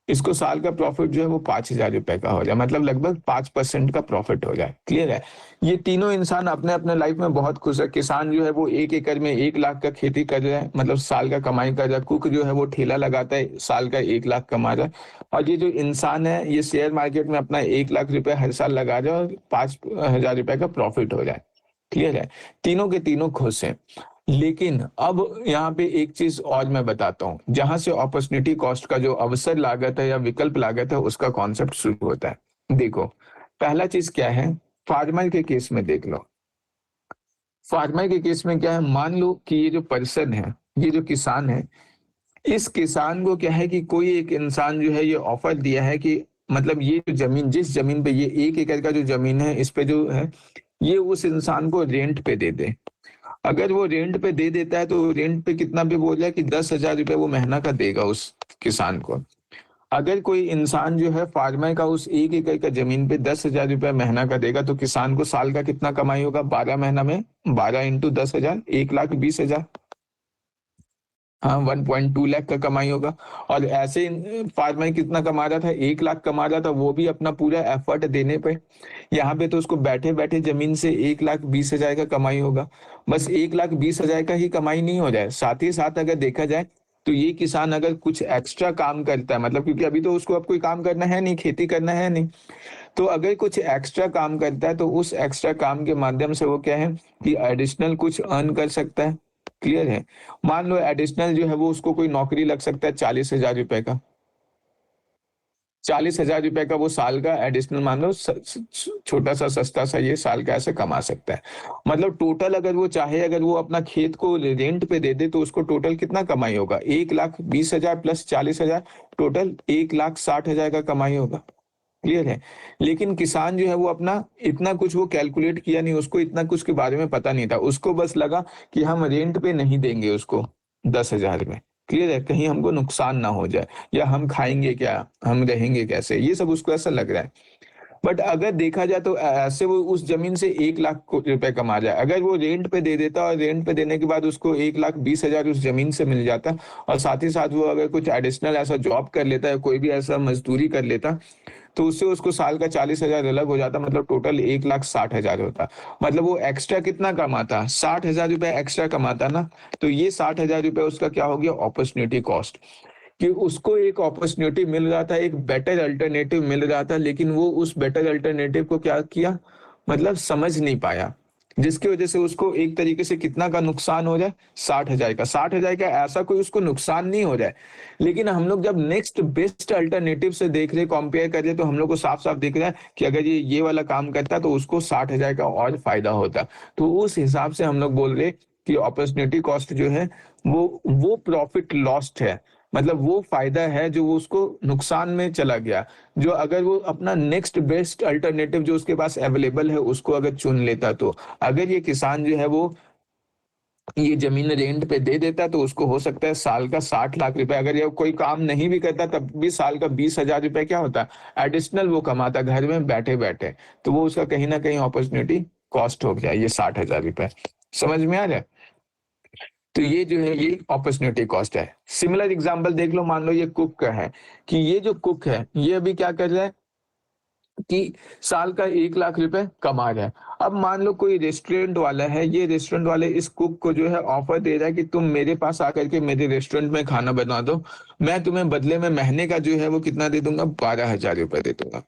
इसको साल का प्रॉफिट जो है वो 5,000 रुपए का हो जाए, मतलब लगभग 5% का प्रॉफिट हो जाए। क्लियर है? ये तीनों इंसान अपने अपने लाइफ में बहुत खुश है। किसान जो है वो 1 एकड़ में 1 लाख का खेती कर रहा है, मतलब साल का कमाई कर रहा है। कुक जो है वो ठेला लगाता है, साल का 1 लाख कमा रहा है। और ये जो इंसान है ये शेयर मार्केट में अपना 1 लाख रुपए हर साल लगा रहा है और 5,000 रुपए का प्रॉफिट हो जाए। क्लियर है? तीनों के तीनों खुश हैं। लेकिन अब यहाँ पे एक चीज और मैं बताता हूँ, जहां से अपॉर्चुनिटी कॉस्ट का जो अवसर लागत है या विकल्प लागत है उसका कॉन्सेप्ट शुरू होता है। देखो पहला चीज क्या है, फार्मर के केस में देख लो। फार्मर के केस में क्या है, मान लो कि ये जो पर्सन है, ये जो किसान है, इस किसान को क्या है कि कोई एक इंसान जो है ये ऑफर दिया है कि मतलब ये जो जमीन, जिस जमीन पे ये 1 एकड़ का जो जमीन है इस पे जो है ये उस इंसान को रेंट पे दे दे। अगर वो रेंट पे दे देता है तो रेंट पे कितना भी बोल है कि 10,000 रुपए वो महीना का देगा उस किसान को। अगर कोई इंसान जो है फार्मर का उस 1 एकड़ का जमीन पे 10,000 रुपए महीना का देगा तो किसान को साल का कितना कमाई होगा, 12 महीना में 12 इंटू 10,000, 1,20,000। हाँ 1.2 लाख का कमाई होगा। और ऐसे फार्मर कितना कमा रहा था, 1 लाख कमा रहा था, वो भी अपना पूरा एफर्ट देने पे। यहाँ पे तो उसको बैठे बैठे जमीन से 1,20,000 का कमाई होगा। बस 1,20,000 का ही कमाई नहीं हो जाए, साथ ही साथ अगर देखा जाए तो ये किसान अगर कुछ एक्स्ट्रा काम करता है, मतलब क्योंकि अभी तो उसको अब कोई काम करना है नहीं, खेती करना है नहीं, तो अगर कुछ एक्स्ट्रा काम करता है तो उस एक्स्ट्रा काम के माध्यम से वो क्या है कि एडिशनल कुछ अर्न कर सकता है। क्लियर है? मान लो एडिशनल जो है वो उसको कोई नौकरी लग सकता है 40,000 रुपए का, 40,000 रुपए का वो साल का एडिशनल मान लो छोटा सा सस्ता सा ये साल का ऐसे कमा सकता है। मतलब टोटल अगर वो चाहे, अगर वो अपना खेत को रेंट पे दे दे तो उसको टोटल कितना कमाई होगा, 1,20,000 प्लस 40,000, टोटल 1,60,000 का कमाई होगा। क्लियर है? लेकिन किसान जो है वो अपना इतना कुछ वो कैलकुलेट किया नहीं, उसको इतना कुछ के बारे में पता नहीं था, उसको बस लगा कि हम रेंट पे नहीं देंगे उसको 10,000 में। क्लियर है? कहीं हमको नुकसान ना हो जाए, या हम खाएंगे क्या, हम रहेंगे कैसे, ये सब उसको ऐसा लग रहा है। बट अगर देखा जाए तो ऐसे वो उस जमीन से 1 लाख रुपए कमा जाए, अगर वो रेंट पे दे देता और रेंट पे देने के बाद उसको 1,20,000 उस जमीन से मिल जाता, और साथ ही साथ वो अगर कुछ एडिशनल ऐसा जॉब कर लेता है, कोई भी ऐसा मजदूरी कर लेता, तो उससे उसको साल का 40,000 अलग हो जाता, मतलब टोटल 1,60,000 होता। मतलब वो एक्स्ट्रा कितना कमाता, 60,000 रुपए एक्स्ट्रा कमाता ना। तो ये 60,000 रुपए उसका क्या हो गया, अपॉर्चुनिटी कॉस्ट, कि उसको एक अपॉर्चुनिटी मिल रहा था, एक बेटर अल्टरनेटिव मिल रहा था, लेकिन वो उस बेटर अल्टरनेटिव को क्या किया, मतलब समझ नहीं पाया, जिसकी वजह से उसको एक तरीके से कितना का नुकसान हो जाए, 60,000 का। 60,000 का ऐसा कोई उसको नुकसान नहीं हो जाए, लेकिन हम लोग जब नेक्स्ट बेस्ट अल्टरनेटिव से देख रहे, कंपेयर कर रहे, तो हम लोग को साफ साफ दिख रहा है कि अगर ये वाला काम करता तो उसको 60,000 का और फायदा होता। तो उस हिसाब से हम लोग बोल रहे कि अपॉर्चुनिटी कॉस्ट जो है वो प्रॉफिट लॉस्ट है, मतलब वो फायदा है जो वो उसको नुकसान में चला गया। जो अगर वो अपना नेक्स्ट बेस्ट अल्टरनेटिव जो उसके पास अवेलेबल है उसको अगर चुन लेता, तो अगर ये किसान जो है वो ये जमीन रेंट पे दे देता तो उसको हो सकता है साल का 60 लाख रुपए, अगर ये कोई काम नहीं भी करता तब भी साल का 20 हजार रुपए क्या होता एडिशनल वो कमाता घर में बैठे बैठे। तो वो उसका कहीं ना कहीं अपॉर्चुनिटी कॉस्ट हो गया, ये 60 हजार रुपए। समझ में आ रहा है? तो ये जो है ये अपॉर्चुनिटी कॉस्ट है। सिमिलर एग्जांपल देख लो, मान लो ये कुक का है कि ये जो कुक है ये अभी क्या कर रहा है कि साल का 1 लाख रुपए कमा रहा है। अब मान लो कोई रेस्टोरेंट वाला है, ये रेस्टोरेंट वाले इस कुक को जो है ऑफर दे रहा है कि तुम मेरे पास आकर के मेरे रेस्टोरेंट में खाना बना दो, मैं तुम्हें बदले में महीने का जो है वो कितना दे दूंगा, 12 हजार रुपए दे दूंगा।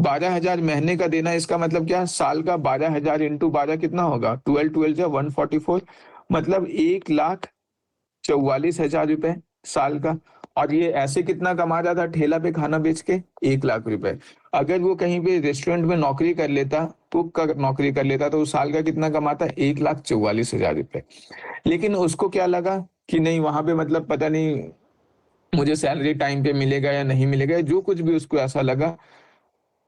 12 हजार महीने का देना, इसका मतलब क्या, साल का 12 हजार इंटू 12 कितना होगा, 12 144, मतलब 1,44,000 रुपए साल का। और ये ऐसे कितना कमा रहा था ठेला पे खाना बेच के, 1 लाख रुपए। अगर वो कहीं पे रेस्टोरेंट में नौकरी कर लेता, कुक का नौकरी कर लेता, तो उस साल का कितना कमाता, 1,44,000 रुपए। लेकिन उसको क्या लगा कि नहीं वहां पे मतलब पता नहीं मुझे सैलरी टाइम पे मिलेगा या नहीं मिलेगा, जो कुछ भी उसको ऐसा लगा,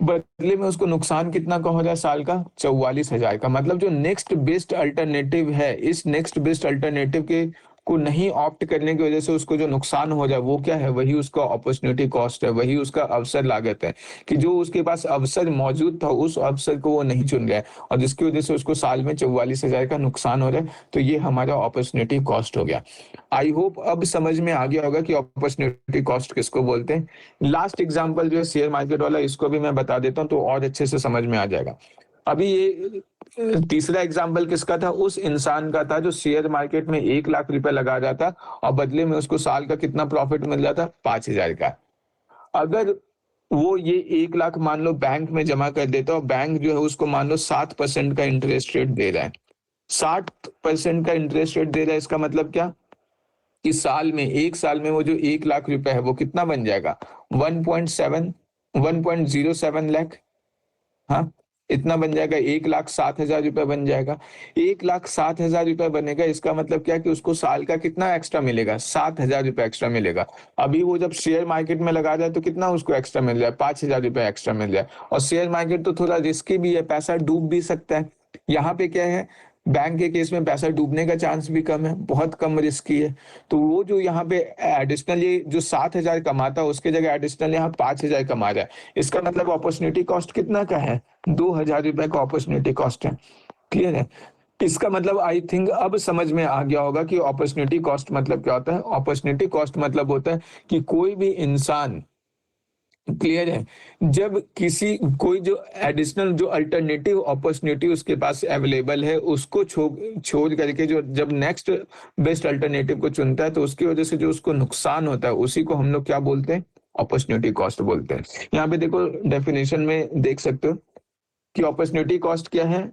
बदले में उसको नुकसान कितना का हो रहा है, साल का 44 हजार का। मतलब जो नेक्स्ट बेस्ट अल्टरनेटिव है, इस नेक्स्ट बेस्ट अल्टरनेटिव के को नहीं ऑप्ट करने की वजह से उसको जो नुकसान हो जाए वो क्या है, वही उसका अपॉर्चुनिटी कॉस्ट है, वही उसका अवसर लागत है। कि जो उसके पास अवसर मौजूद था उस अवसर को वो नहीं चुन गया और जिसकी वजह से उसको साल में 44 हजार का नुकसान हो रहा है, तो ये हमारा अपॉर्चुनिटी कॉस्ट हो गया। आई होप अब समझ में आ गया होगा कि अपॉर्चुनिटी कॉस्ट किसको बोलते हैं। लास्ट एग्जांपल जो है शेयर मार्केट वाला, इसको भी मैं बता देता हूँ तो और अच्छे से समझ में आ जाएगा। अभी ये तीसरा एग्जांपल किसका था, उस इंसान का था जो शेयर मार्केट में 1 लाख रुपए लगा रहा था और बदले में उसको साल का कितना प्रॉफिट मिल रहा था, 5 हजार का। अगर वो ये 1 लाख मान लो बैंक में जमा कर देता और बैंक जो है उसको मान लो 7% का इंटरेस्ट रेट दे रहा है, 60% का इंटरेस्ट रेट दे रहा है, इसका मतलब क्या कि साल में, एक साल में वो जो 1 लाख रुपए है वो कितना बन जाएगा, 1.07 लाख। हाँ, इतना बन जाएगा, 1,07,000 रुपए बन जाएगा। 1,07,000 रुपए बनेगा, इसका मतलब क्या कि उसको साल का कितना एक्स्ट्रा मिलेगा, 7 हजार रुपए एक्स्ट्रा मिलेगा। अभी वो जब शेयर मार्केट में लगा जाए तो कितना उसको एक्स्ट्रा मिल जाए, 5 हजार रुपए एक्स्ट्रा मिल जाए। और शेयर मार्केट तो थोड़ा रिस्की भी है, पैसा डूब भी सकता है। यहाँ पे क्या है, बैंक के केस में पैसा डूबने का चांस भी कम है, बहुत कम रिस्की है। तो वो जो यहाँ पे एडिशनल ये जो 7 हजार कमाता है उसके जगह एडिशनल यहाँ 5 हजार कमा रहा है, इसका मतलब अपॉर्चुनिटी कॉस्ट कितना का है, 2 हजार रुपए का अपॉर्चुनिटी कॉस्ट है। क्लियर है? इसका मतलब आई थिंक अब समझ में आ गया होगा कि अपॉर्चुनिटी कॉस्ट मतलब क्या होता है। अपॉर्चुनिटी कॉस्ट मतलब होता है कि कोई भी इंसान, क्लियर है, जब किसी कोई जो एडिशनल जो अल्टरनेटिव अपॉर्चुनिटी उसके पास अवेलेबल है उसको छोड़ करके जो जब नेक्स्ट बेस्ट अल्टरनेटिव को चुनता है तो उसकी वजह से जो उसको नुकसान होता है उसी को हम लोग क्या बोलते हैं, अपॉर्चुनिटी कॉस्ट बोलते हैं। यहाँ पे देखो डेफिनेशन में देख सकते हो कि अपॉर्चुनिटी कॉस्ट क्या है।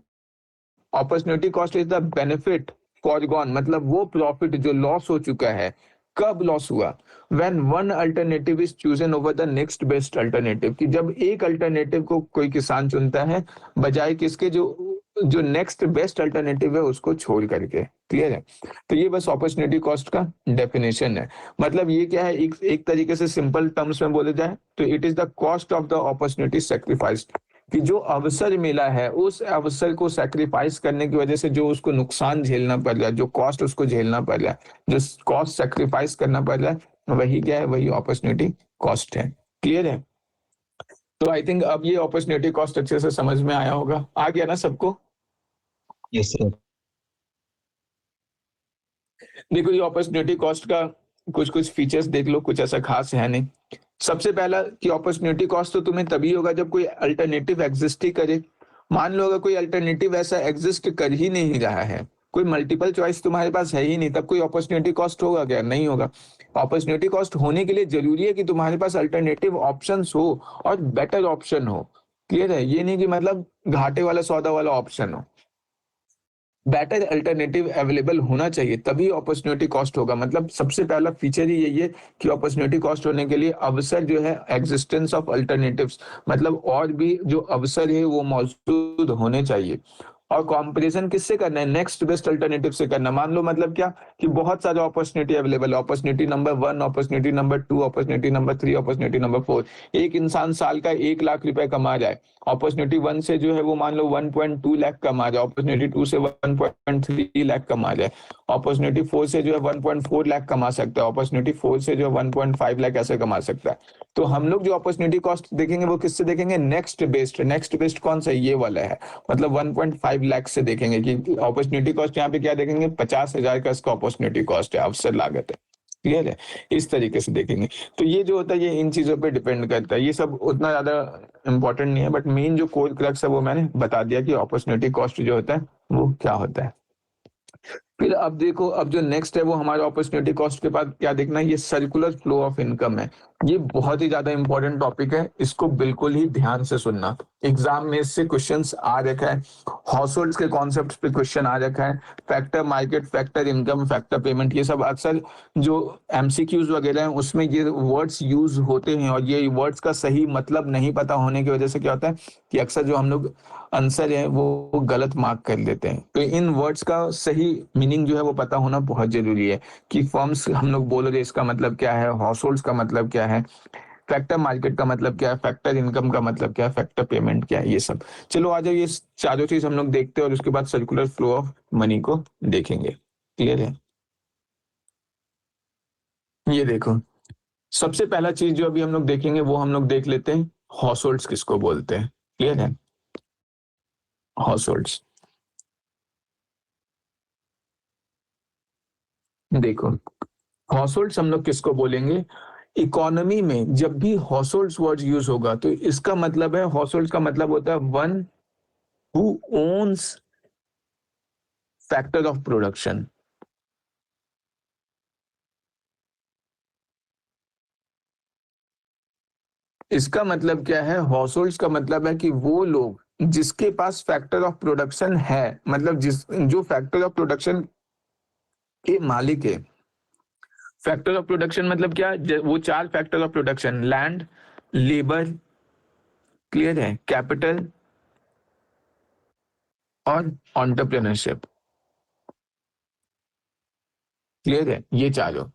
Opportunity cost is the benefit foregone, मतलब वो प्रॉफिट जो लॉस हो चुका है। कब लॉस हुआ, when one alternative is chosen over the next best alternative, कि जब एक अल्टरनेटिव को कोई किसान चुनता है बजाय किसके, जो नेक्स्ट बेस्ट अल्टरनेटिव है उसको छोड़ करके। क्लियर है? तो ये बस अपॉर्चुनिटी कॉस्ट का डेफिनेशन है। मतलब ये क्या है, एक तरीके से सिंपल टर्म्स में बोले जाए तो it is the cost of the opportunity sacrificed, कि जो अवसर मिला है उस अवसर को सैक्रिफाइस करने की वजह से जो उसको नुकसान झेलना पड़ रहा है, जो कॉस्ट उसको झेलना पड़ रहा है, जो कॉस्ट सैक्रिफाइस करना पड़ रहा है, वही क्या है, वही अपॉर्चुनिटी कॉस्ट है। क्लियर है? तो आई थिंक अब ये अपॉर्चुनिटी कॉस्ट अच्छे से समझ में आया होगा, आ गया ना सबको? Yes sir. देखो ये अपॉर्चुनिटी कॉस्ट का कुछ कुछ फीचर्स देख लो, कुछ ऐसा खास है नहीं। सबसे पहला कि अपॉर्चुनिटी कॉस्ट तो तुम्हें तभी होगा जब कोई अल्टरनेटिव एग्जिस्ट ही करे। मान लो अगर कोई अल्टरनेटिव ऐसा एग्जिस्ट कर ही नहीं रहा है, कोई मल्टीपल चॉइस तुम्हारे पास है ही नहीं, तब कोई अपॉर्चुनिटी कॉस्ट होगा क्या? नहीं होगा। अपॉर्चुनिटी कॉस्ट होने के लिए जरूरी है कि तुम्हारे पास अल्टरनेटिव ऑप्शंस हो और बेटर ऑप्शन हो। क्लियर है? ये नहीं कि मतलब घाटे वाला सौदा वाला ऑप्शन हो, बेटर अल्टरनेटिव अवेलेबल होना चाहिए, तभी अपॉर्चुनिटी कॉस्ट होगा। मतलब सबसे पहला फीचर ही यही है कि अपॉर्चुनिटी कॉस्ट होने के लिए अवसर जो है, एग्जिस्टेंस ऑफ अल्टरनेटिव्स, मतलब और भी जो अवसर है वो मौजूद होने चाहिए। और कंपैरिजन किससे करना है, नेक्स्ट बेस्ट अल्टरनेटिव से करना। मान लो मतलब क्या कि बहुत सारे अपॉर्चुनिटी अवेलेबल है, opportunity number 1, opportunity number 2, opportunity number 3, opportunity number 4। एक इंसान साल का 1 लाख रुपए कमा जाए, अपॉर्चुनिटी 1 से जो है वो मान लो 1.2 लाख कमा जाए, अपॉर्चुनिटी 2 से 1.3 लाख कमा जाए, अपॉर्चुनिटी 4 से जो है 1.4 लाख कमा सकता है, अपॉर्चुनिटी 4 से जो है 1.5 लाख ऐसे कमा सकता है। तो हम लोग जो अपॉर्चुनिटी कॉस्ट देखेंगे वो किससे देखेंगे, नेक्स्ट बेस्ट। नेक्स्ट बेस्ट कौन सा है, ये वाला है, मतलब 1.5 लाख से देखेंगे कि अपॉर्चुनिटी कॉस्ट यहाँ पे क्या देखेंगे, 50,000 का इसका अपॉर्चुनिटी कॉस्ट है, अवसर लागत है। क्लियर है, इस तरीके से देखेंगे। तो ये जो होता है ये इन चीजों पे डिपेंड करता है, ये सब उतना ज्यादा इंपॉर्टेंट नहीं है, बट मेन जो कोर क्रक्स है वो मैंने बता दिया कि अपॉर्चुनिटी कॉस्ट जो होता है वो क्या होता है। फिर अब देखो, अब जो नेक्स्ट है वो हमारा अपॉर्चुनिटी कॉस्ट के बाद क्या देखना है, ये सर्कुलर फ्लो ऑफ इनकम है। ये बहुत ही ज्यादा इंपॉर्टेंट टॉपिक है, इसको बिल्कुल ही ध्यान से सुनना। एग्जाम में इससे क्वेश्चंस आ रखा है, हाउस होल्ड्स के कॉन्सेप्ट पे क्वेश्चन आ रखा है, factor market, factor income, factor payment, ये सब अक्सर जो एमसीक्यूज वगैरह हैं उसमें ये वर्ड्स यूज होते हैं, और ये वर्ड्स का सही मतलब नहीं पता होने की वजह से क्या होता है कि अक्सर जो हम लोग आंसर है वो गलत मार्क कर लेते हैं। तो इन वर्ड्स का सही मीनिंग जो है वो पता होना बहुत जरूरी है कि फर्म्स हम लोग बोल रहे हैं इसका मतलब क्या है, हाउस होल्ड्स का मतलब क्या है, फैक्टर मार्केट का मतलब क्या है, फैक्टर इनकम का मतलब क्या है, फैक्टर पेमेंट क्या है, ये सब। चलो आ जाओ, ये चारों चीज हम लोग देखते हैं और उसके बाद सर्कुलर फ्लो ऑफ मनी को देखेंगे। क्लियर है, ये देखो सबसे पहला चीज जो अभी हम लोग देखेंगे वो हम लोग देख लेते हैं, हाउस होल्ड्स किसको बोलते हैं। क्लियर है, हाउस होल्ड्स देखो, हाउस होल्ड्स हम लोग किसको बोलेंगे, इकोनॉमी में जब भी हाउस होल्ड्स वर्ड यूज होगा तो इसका मतलब है, हाउस होल्ड्स का मतलब होता है one who owns factor of production. इसका मतलब क्या है, हाउस होल्ड्स का मतलब है कि वो लोग जिसके पास फैक्टर ऑफ प्रोडक्शन है, मतलब जिस जो फैक्टर ऑफ प्रोडक्शन के मालिक है। फैक्टर ऑफ प्रोडक्शन मतलब क्या, वो 4 factor of production, land, labour, clear है, कैपिटल और एंटरप्रेन्योरशिप। क्लियर है, ये चारों,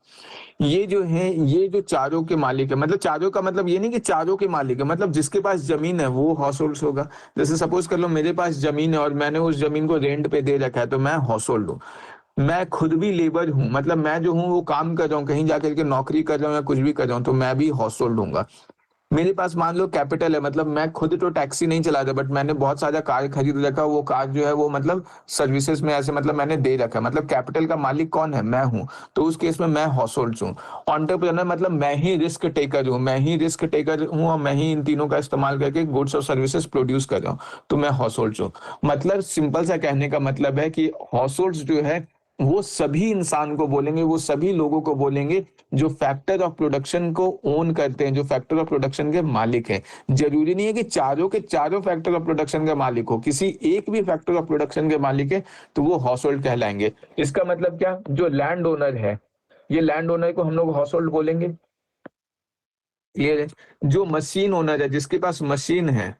ये जो है ये जो चारों के मालिक है, मतलब चारों का मतलब ये नहीं कि चारों के मालिक है, मतलब जिसके पास जमीन है वो हाउस होल्ड होगा। जैसे सपोज कर लो मेरे पास जमीन है और मैंने उस जमीन को रेंट पे दे रखा है, तो मैं हाउस होल्ड हूँ। मैं खुद भी लेबर हूँ, मतलब मैं जो हूँ वो काम कर रहा हूँ, कहीं जाकर के नौकरी कर रहा हूँ या कुछ भी कर रहा हूँ, तो मैं भी हाउस होल्ड हूँ। मेरे पास मान लो कैपिटल है, मतलब मैं खुद तो टैक्सी नहीं चला रहा, बट मैंने बहुत सारा कार खरीद रखा, वो कार जो है वो मतलब सर्विसेज में ऐसे मतलब मैंने दे रखा है, मतलब कैपिटल का मालिक कौन है, मैं हूँ। तो उस केस में मैं हाउस होल्ड हूँ। एंटरप्रेन्योर मतलब मैं ही रिस्क टेकर हूँ, मैं ही रिस्क टेकर हूँ और मैं ही इन तीनों का इस्तेमाल करके गुड्स और सर्विसेज प्रोड्यूस कर रहा हूँ, तो मैं हाउस होल्ड हूँ। मतलब सिंपल सा कहने का मतलब है कि हाउस होल्ड जो है वो सभी इंसान को बोलेंगे, वो सभी लोगों को बोलेंगे जो फैक्टर ऑफ प्रोडक्शन को ओन करते हैं, जो फैक्टर ऑफ प्रोडक्शन के मालिक हैं। जरूरी नहीं है कि चारों के चारों फैक्टर ऑफ प्रोडक्शन के मालिक हो, किसी एक भी फैक्टर ऑफ प्रोडक्शन के मालिक है तो वो हाउस होल्ड कहलाएंगे। इसका मतलब क्या, जो लैंड ओनर है, ये लैंड ओनर को हम लोग हाउस होल्ड बोलेंगे। क्लियर है, जो मशीन ओनर है, जिसके पास मशीन है,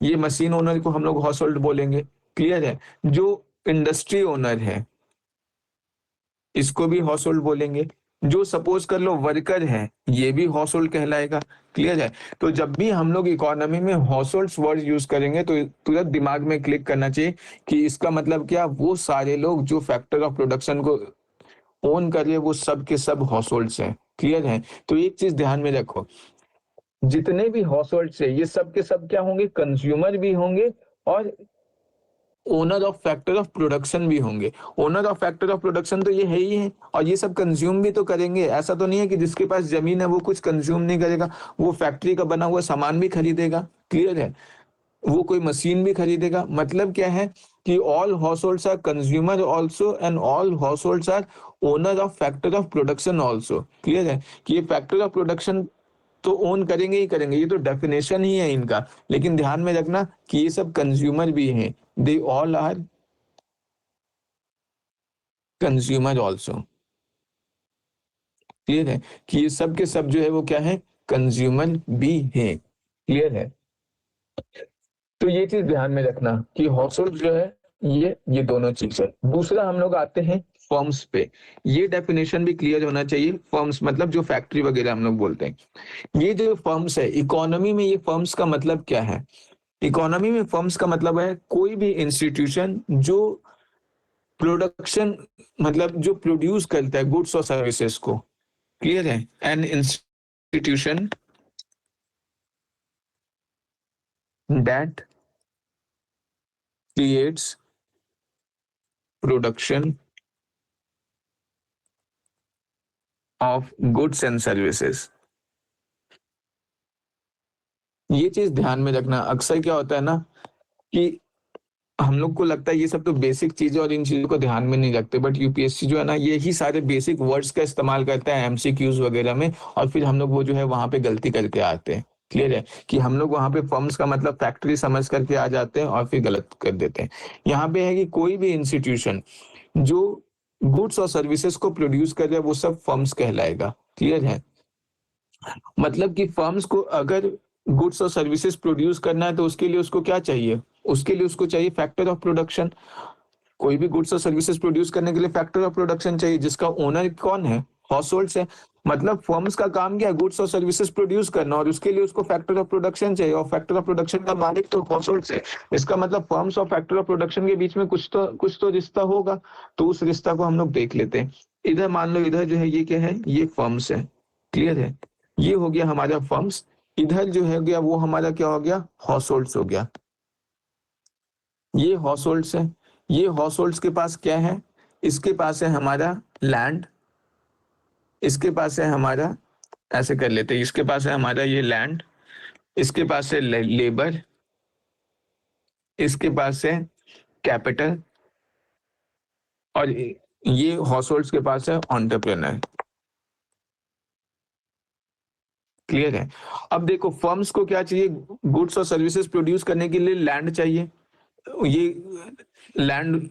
ये मशीन ओनर को हम लोग हाउस होल्ड बोलेंगे। क्लियर है, जो इंडस्ट्री ओनर है इसको भी हाउस होल्ड बोलेंगे। जो सपोज कर लो वर्कर है, ये भी हाउस होल्ड कहलाएगा। क्लियर है, तो जब भी हम लोग इकोनॉमी में हाउस होल्ड वर्ड यूज करेंगे तो तुरंत दिमाग में क्लिक करना चाहिए कि इसका मतलब क्या, वो सारे लोग जो फैक्टर ऑफ प्रोडक्शन को ओन कर रहे हैं वो सब के सब हाउस होल्ड्स हैं। क्लियर है, तो एक चीज ध्यान में रखो, जितने भी हाउस होल्ड्स है ये सब के सब क्या होंगे, कंज्यूमर भी होंगे और owner of factor of production भी होंगे। Owner of factor of production तो ये है ही है, और ये सब कंज्यूम भी तो करेंगे। ऐसा तो नहीं है कि जिसके पास जमीन है वो कुछ कंज्यूम नहीं करेगा, वो फैक्ट्री का बना हुआ सामान भी खरीदेगा। क्लियर है, वो कोई मशीन भी खरीदेगा। मतलब क्या है कि all households are consumer also and all households are owner of factor of production also. Clear है, कि ये फैक्टर ऑफ प्रोडक्शन तो ओन करेंगे ही करेंगे, ये तो डेफिनेशन ही है इनका। लेकिन ध्यान में रखना कि ये सब कंज्यूमर भी हैं, they all are consumer also. Clear है, कि ये सब के सब जो है वो क्या है, कंज्यूमर भी है। क्लियर है, तो ये चीज ध्यान में रखना कि हाउस होल्ड जो है ये दोनों चीज है। दूसरा हम लोग आते हैं फर्म्स पे। ये डेफिनेशन भी क्लियर होना चाहिए। फर्म्स मतलब जो फैक्ट्री वगैरह हम लोग बोलते हैं। ये जो फर्म्स है, इकोनॉमी में ये फर्म्स का मतलब क्या है? इकोनॉमी में फर्म्स का मतलब है कोई भी इंस्टीट्यूशन जो प्रोडक्शन मतलब जो प्रोड्यूस करता है गुड्स और सर्विसेज को। क्लियर है? An institution that creates production of goods and services. ये चीज ध्यान में रखना। अक्सर क्या होता है ना कि हम लोग को लगता है ये सब तो बेसिक चीजें और इन चीजों को ध्यान में नहीं रखते, बट यूपीएससी जो है ना यही सारे बेसिक वर्ड्स का इस्तेमाल करता है एमसीक्यूज वगैरह में, और फिर हम लोग वो जो है वहां पे गलती करके आते हैं। क्लियर है कि हम लोग वहां पे फर्म्स का मतलब फैक्ट्री समझ करके आ जाते हैं और फिर गलत कर देते हैं। यहाँ पे है कि कोई भी इंस्टीट्यूशन जो गुड्स और सर्विसेज को प्रोड्यूस कर रहा है वो सब फर्म्स कहलाएगा। क्लियर है? मतलब कि फर्म्स को अगर गुड्स और सर्विसेज प्रोड्यूस करना है तो उसके लिए उसको क्या चाहिए? उसके लिए उसको चाहिए फैक्टर ऑफ प्रोडक्शन। कोई भी गुड्स और सर्विसेज प्रोड्यूस करने के लिए फैक्टर ऑफ प्रोडक्शन चाहिए, जिसका ओनर कौन है? हाउस होल्ड्स है। मतलब फर्म्स का काम क्या है? गुड्स और सर्विसेज प्रोड्यूस करना, और उसके लिए उसको फैक्टर ऑफ प्रोडक्शन चाहिए, और फैक्टर ऑफ प्रोडक्शन का मालिक तो हाउस होल्ड्स है। इसका मतलब फर्म्स और फैक्टर ऑफ प्रोडक्शन के बीच में कुछ तो रिश्ता होगा। तो उस रिश्ता को हम लोग देख लेते हैं। इधर मान लो, इधर जो है ये क्या है? ये फर्म्स है। क्लियर है? ये हो गया हमारा फर्म्स। इधर जो है गया वो हमारा क्या हो गया? हाउस होल्ड्स हो गया। ये हाउस होल्ड्स है। ये हाउस होल्ड्स के पास क्या है? इसके पास है हमारा लैंड, इसके पास है हमारा, ऐसे कर लेते हैं, इसके पास है हमारा ये लैंड, इसके पास है लेबर, इसके पास है कैपिटल, और ये हाउस होल्ड्स के पास है एंटरप्रेन्योर। क्लियर है? अब देखो फर्म्स को क्या चाहिए? गुड्स और सर्विसेज प्रोड्यूस करने के लिए लैंड चाहिए। ये लैंड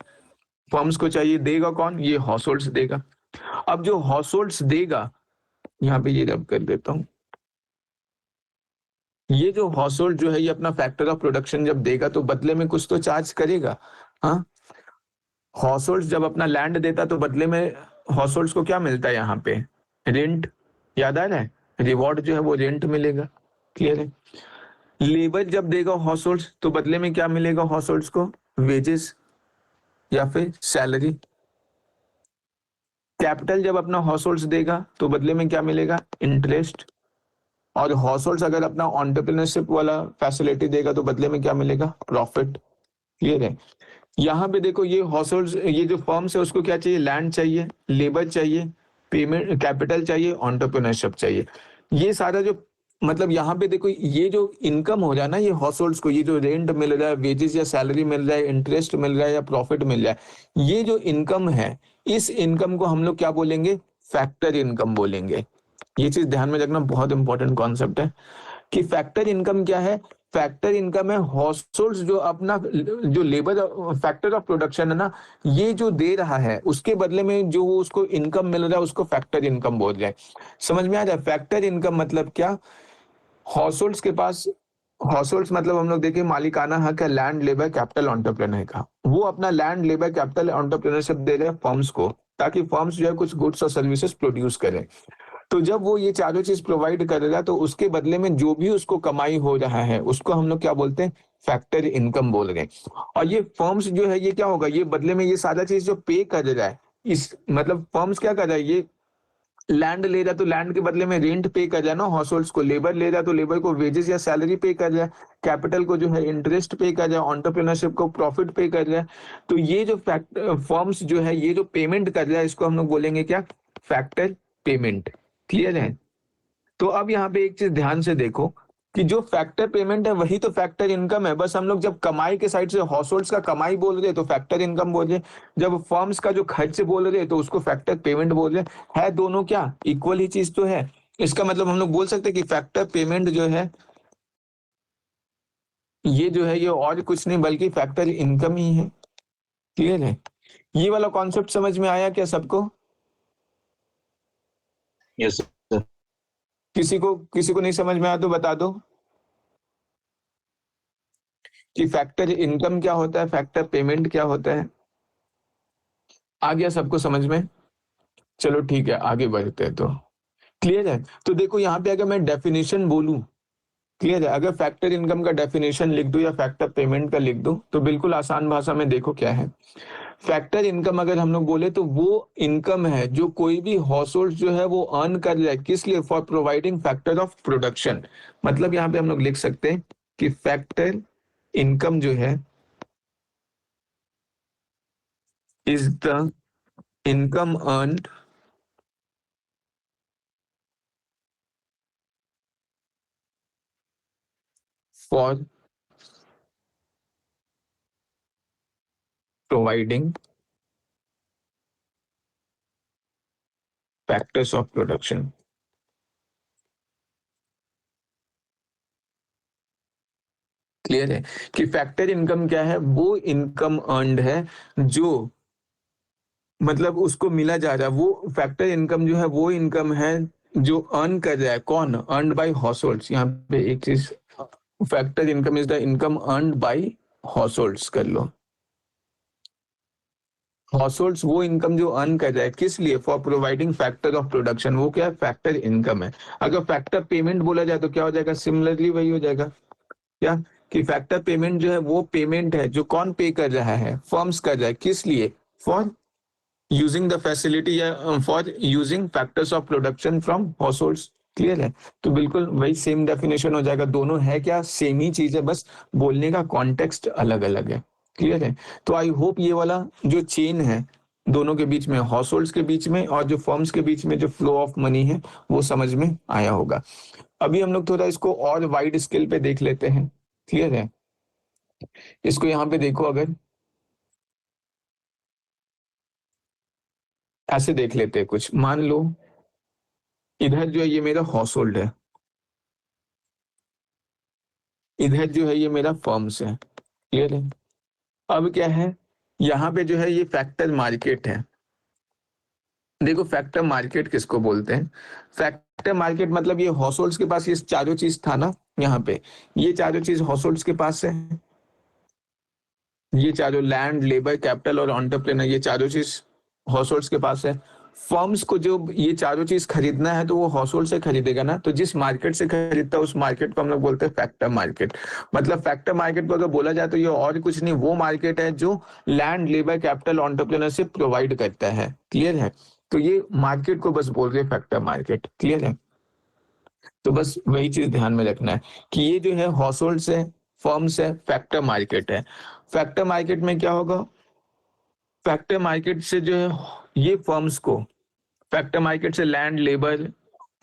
फर्म्स को चाहिए, देगा कौन? ये हाउस होल्ड्स देगा। अब जो हाउस होल्ड्स देगा, यहाँ पे ये रब कर देता हूं, ये जो हाउस होल्ड जो है ये अपना फैक्टर ऑफ प्रोडक्शन जब देगा तो बदले में कुछ तो चार्ज करेगा। हाँ, हाउस होल्ड जब अपना लैंड देता तो बदले में हाउस होल्ड्स को क्या मिलता है? यहाँ पे रेंट। याद आ रहा है? रिवॉर्ड जो है वो रेंट मिलेगा। क्लियर है? लेबर जब देगा हाउस होल्ड्स तो बदले में क्या मिलेगा हाउस होल्ड्स को? वेजेस या फिर सैलरी। कैपिटल जब अपना हाउस होल्ड्स देगा तो बदले में क्या मिलेगा? इंटरेस्ट। और हाउस होल्ड्स अगर अपना एंटरप्रेन्योरशिप वाला फैसिलिटी देगा तो बदले में क्या मिलेगा? प्रॉफिट। क्लियर है? यहाँ पे देखो ये हाउस होल्ड्स, ये जो फर्म्स है उसको क्या चाहिए? लैंड चाहिए, लेबर चाहिए, पेमेंट कैपिटल चाहिए, एंटरप्रेन्योरशिप चाहिए। ये सारा जो मतलब यहाँ पे देखो ये जो इनकम हो रहा है ना ये हाउस होल्ड्स को, ये जो रेंट मिल रहा है, वेजेस या सैलरी मिल रहा है, इंटरेस्ट मिल रहा है या प्रॉफिट मिल रहा है, ये जो इनकम है, इस इनकम को हम लोग क्या बोलेंगे? फैक्टर इनकम बोलेंगे। ये चीज ध्यान में रखना, बहुत इंपॉर्टेंट कॉन्सेप्ट है कि फैक्टर इनकम क्या है? फैक्टर इनकम है हाउसहोल्ड्स जो अपना जो लेबर फैक्टर ऑफ प्रोडक्शन है ना, ये जो दे रहा है उसके बदले में जो वो उसको इनकम मिल रहा है उसको फैक्टर इनकम बोल रहे हैं। समझ में आ रहा है? फैक्टर इनकम मतलब क्या? हाउसहोल्ड्स के पास, हाउसहोल्ड्स मतलब हम लोग देखें मालिकाना हक है लैंड, लेबर, कैपिटल, एंटरप्रेन्योर का। वो अपना लैंड, लेबर, कैपिटल, एंटरप्रेन्योरशिप दे रहे हैं फर्म्स को, ताकि फर्म्स जो है कुछ गुड्स और सर्विसेज प्रोड्यूस करें। तो जब वो ये चारों चीज प्रोवाइड करेगा तो उसके बदले में जो भी उसको कमाई हो रहा है उसको हम लोग क्या बोलते हैं? फैक्टर इनकम बोल रहे हैं। और ये फर्म्स जो है ये क्या होगा? ये बदले में ये सारा चीज जो पे कर रहा है, इस मतलब फर्म्स क्या कर रहा है? ये लैंड ले रहा है तो लैंड के बदले में रेंट पे कर रहा है ना हाउस होल्ड्स को, लेबर ले रहा है तो लेबर को वेजेस या सैलरी पे कर रहा है, कैपिटल को जो है इंटरेस्ट पे कर रहा है, एंटरप्रेन्योरशिप को प्रॉफिट पे कर रहा है। तो ये जो फर्म्स जो है ये जो पेमेंट कर रहा है इसको हम लोग बोलेंगे क्या? Factor payment. क्लियर है? तो अब यहाँ पे एक चीज ध्यान से देखो कि जो फैक्टर पेमेंट है वही तो फैक्टर इनकम है। बस हम लोग जब कमाई के साइड से हाउस होल्ड्स का कमाई बोल रहे हैं तो फैक्टर इनकम बोल रहे हैं, जब फर्म्स का जो खर्च बोल रहे हैं तो उसको फैक्टर पेमेंट बोल रहे हैं। है दोनों क्या इक्वल ही चीज तो है? इसका मतलब हम लोग बोल सकते हैं कि फैक्टर पेमेंट जो है ये जो है ये और कुछ नहीं बल्कि फैक्टर इनकम ही है। क्लियर है? ये वाला कॉन्सेप्ट समझ में आया क्या सबको? Yes sir. किसी को नहीं समझ में आया तो बता दो। कि फैक्टर इनकम क्या होता है, फैक्टर पेमेंट क्या होता है। आ गया सबको समझ में? चलो ठीक है, आगे बढ़ते हैं। तो क्लियर है? तो देखो यहाँ पे अगर मैं डेफिनेशन बोलूं, क्लियर है, अगर फैक्टर इनकम का डेफिनेशन लिख दूं या फैक्टर पेमेंट का लिख दूं तो बिल्कुल आसान भाषा में देखो क्या है। फैक्टर इनकम अगर हम लोग बोले तो वो इनकम है जो कोई भी हाउस होल्ड जो है वो अर्न कर रहा है, किस लिए? For providing factor of production. मतलब यहाँ पे हम लोग लिख सकते हैं कि फैक्टर इनकम जो है is the income earned for providing factors of production. Clear है कि फैक्टर इनकम क्या है? वो इनकम अर्नड है जो मतलब उसको मिला जा रहा है। वो फैक्टर इनकम जो है वो इनकम है जो अर्न कर रहा है। कौन? Earned bye house holds. यहाँ पे एक चीज, factor income is the income earned bye house holds कर लो। हाउस होल्ड्स वो इनकम जो अर्न कर रहा है, किस लिए? For providing factor of production. वो क्या है? फैक्टर इनकम है। अगर फैक्टर पेमेंट बोला जाए तो क्या हो जाएगा? सिमिलरली वही हो जाएगा। क्या? कि फैक्टर पेमेंट जो है वो पेमेंट है जो कौन पे कर रहा है? फर्म्स कर रहा है। किस लिए? फॉर यूजिंग द फैसिलिटी या for using factors of production from house holds. Clear है? तो बिल्कुल वही सेम डेफिनेशन हो जाएगा। दोनों है क्या? सेम ही चीज है, बस बोलने का कॉन्टेक्स्ट अलग अलग है। क्लियर है? तो आई होप ये वाला जो चेन है दोनों के बीच में, हाउस होल्ड्स के बीच में और जो फर्म्स के बीच में जो फ्लो ऑफ मनी है वो समझ में आया होगा। अभी हम लोग थोड़ा इसको और वाइड स्केल पे देख लेते हैं। क्लियर है? इसको यहाँ पे देखो, अगर ऐसे देख लेते हैं कुछ, मान लो इधर जो है ये मेरा हाउस होल्ड है, इधर जो है ये मेरा फर्म्स है। क्लियर है? अब क्या है, यहाँ पे जो है ये फैक्टर मार्केट है। देखो फैक्टर मार्केट किसको बोलते हैं? फैक्टर मार्केट मतलब ये हाउस होल्ड्स के पास ये चारों चीज था ना, यहाँ पे ये चारों चीज हाउस होल्ड्स के पास है। ये चारों लैंड, लेबर, कैपिटल और एंटरप्रेन्योर, ये चारों चीज हाउस होल्ड्स के पास है। फर्म्स को जो ये चारों चीज खरीदना है तो वो हाउस होल्ड से खरीदेगा ना, तो जिस मार्केट से खरीदता है उस मार्केट को हम लोग बोलते हैं फैक्टर मार्केट। मतलब फैक्टर मार्केट को अगर बोला जाए तो ये और कुछ नहीं, वो मार्केट है जो land, labour, capital, entrepreneurship provide करता है। क्लियर है? तो ये मार्केट को बस बोल रहे फैक्टर मार्केट। क्लियर है? तो बस वही चीज ध्यान में रखना है कि ये जो है हाउस होल्ड है, फर्म्स है, फैक्टर मार्केट है। फैक्टर मार्केट में क्या होगा? फैक्टर मार्केट से जो है ये फर्म्स को, फैक्टर मार्केट से लैंड, लेबर,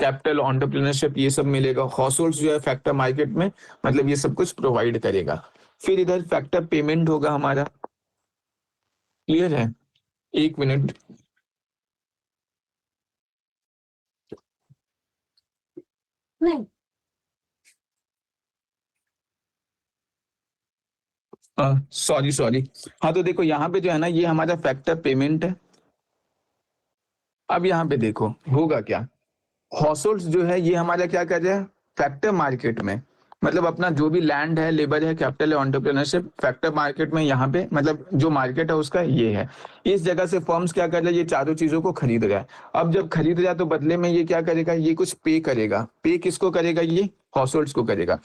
कैपिटल, एंटरप्रेन्योरशिप ये सब मिलेगा। हाउस होल्ड्स जो है फैक्टर मार्केट में मतलब ये सब कुछ प्रोवाइड करेगा। फिर इधर फैक्टर पेमेंट होगा हमारा। क्लियर है? एक मिनट, सॉरी सॉरी। हाँ तो देखो यहाँ पे जो है ना ये हमारा फैक्टर पेमेंट है। अब यहाँ पे देखो होगा क्या, हाउस होल्ड्स जो है ये हमारा क्या कर रहा है? फैक्टर मार्केट में मतलब अपना जो भी लैंड है, लेबर है, कैपिटल है, एंटरप्रेन्योरशिप फैक्टर मार्केट में यहाँ पे मतलब जो मार्केट है उसका ये है। इस जगह से फर्म्स क्या कर रहा है? ये चारों चीजों को खरीद रहा है। अब जब खरीद रहा है तो बदले में ये क्या करेगा? ये कुछ पे करेगा। पे किसको करेगा? ये हाउस होल्ड्स को करेगा।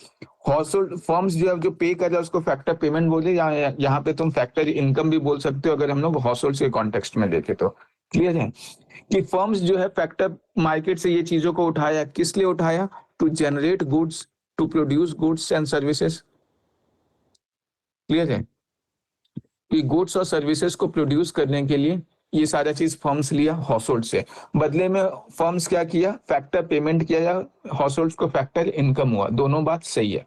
हाउस होल्ड फर्म्स जो है जो पे कर रहा है उसको फैक्टर पेमेंट बोले, या यहाँ पे तुम फैक्टर इनकम भी बोल सकते हो अगर हम लोग हाउस होल्ड के कॉन्टेक्स्ट में देखें तो। क्लियर है? कि फर्म्स जो है फैक्टर मार्केट से ये चीजों को उठाया, किस लिए उठाया? To generate goods, to produce goods and services. Clear है? कि गुड्स और सर्विसेज को प्रोड्यूस करने के लिए ये सारा चीज फर्म्स लिया हाउस होल्ड से, बदले में फर्म्स क्या किया? फैक्टर पेमेंट किया या हाउस होल्ड को फैक्टर इनकम हुआ। दोनों बात सही है।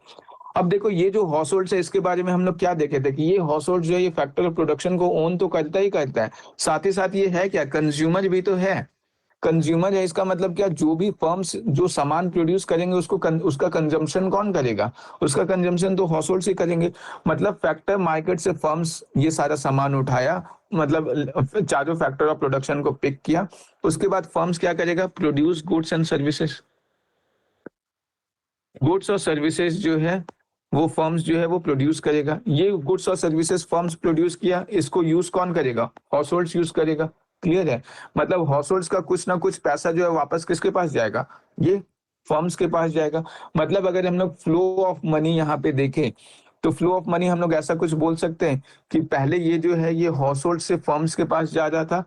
अब देखो ये जो हाउस होल्ड है इसके बारे में हम लोग क्या देखे थे कि ये हाउस होल्ड जो है ये फैक्टर ऑफ प्रोडक्शन को ओन तो करता ही करता है, साथ ही साथ ये है क्या? कंज्यूमर भी तो है। कंज्यूमर है इसका मतलब क्या? जो भी फर्म्स जो सामान प्रोड्यूस करेंगे उसको उसका कंजम्पशन कौन करेगा? उसका कंजम्पशन तो हाउस होल्ड से करेंगे। मतलब फैक्टर मार्केट से फर्म्स ये सारा सामान उठाया, मतलब चारों फैक्टर ऑफ प्रोडक्शन को पिक किया। उसके बाद फर्म्स क्या करेगा? Produce goods and services. Goods और सर्विसेज जो है वो फर्म्स जो है वो प्रोड्यूस करेगा। ये गुड्स और सर्विसेज फर्म्स प्रोड्यूस किया, इसको यूज कौन करेगा? हाउस होल्ड्स यूज करेगा। क्लियर है? मतलब हाउस होल्ड्स का कुछ ना कुछ पैसा जो है वापस किसके पास जाएगा? ये फर्म्स के पास जाएगा। मतलब अगर हम लोग फ्लो ऑफ मनी यहाँ पे देखें तो फ्लो ऑफ मनी हम लोग ऐसा कुछ बोल सकते हैं कि पहले ये जो है ये हाउस होल्ड से फर्म्स के पास जा रहा था,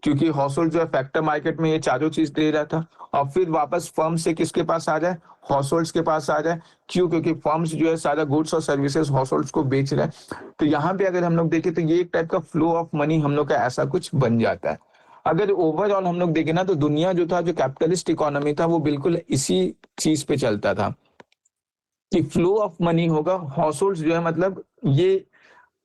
क्योंकि हाउस होल्ड जो है फैक्टर मार्केट में ये चारों चीज दे रहा था, और फिर वापस फर्म से किसके पास आ जाए? हाउस होल्ड्स के पास आ जाए। क्यों? क्योंकि फर्म्स जो है सारा गुड्स और सर्विसेज हाउस होल्ड्स को बेच रहा है। तो यहाँ पे अगर हम लोग देखें तो ये एक टाइप का फ्लो ऑफ मनी हम लोग का ऐसा कुछ बन जाता है। अगर ओवरऑल हम लोग देखें ना तो दुनिया जो था, जो कैपिटलिस्ट इकोनॉमी था, वो बिल्कुल इसी चीज पे चलता था कि फ्लो ऑफ मनी होगा। हाउस होल्ड्स जो है मतलब ये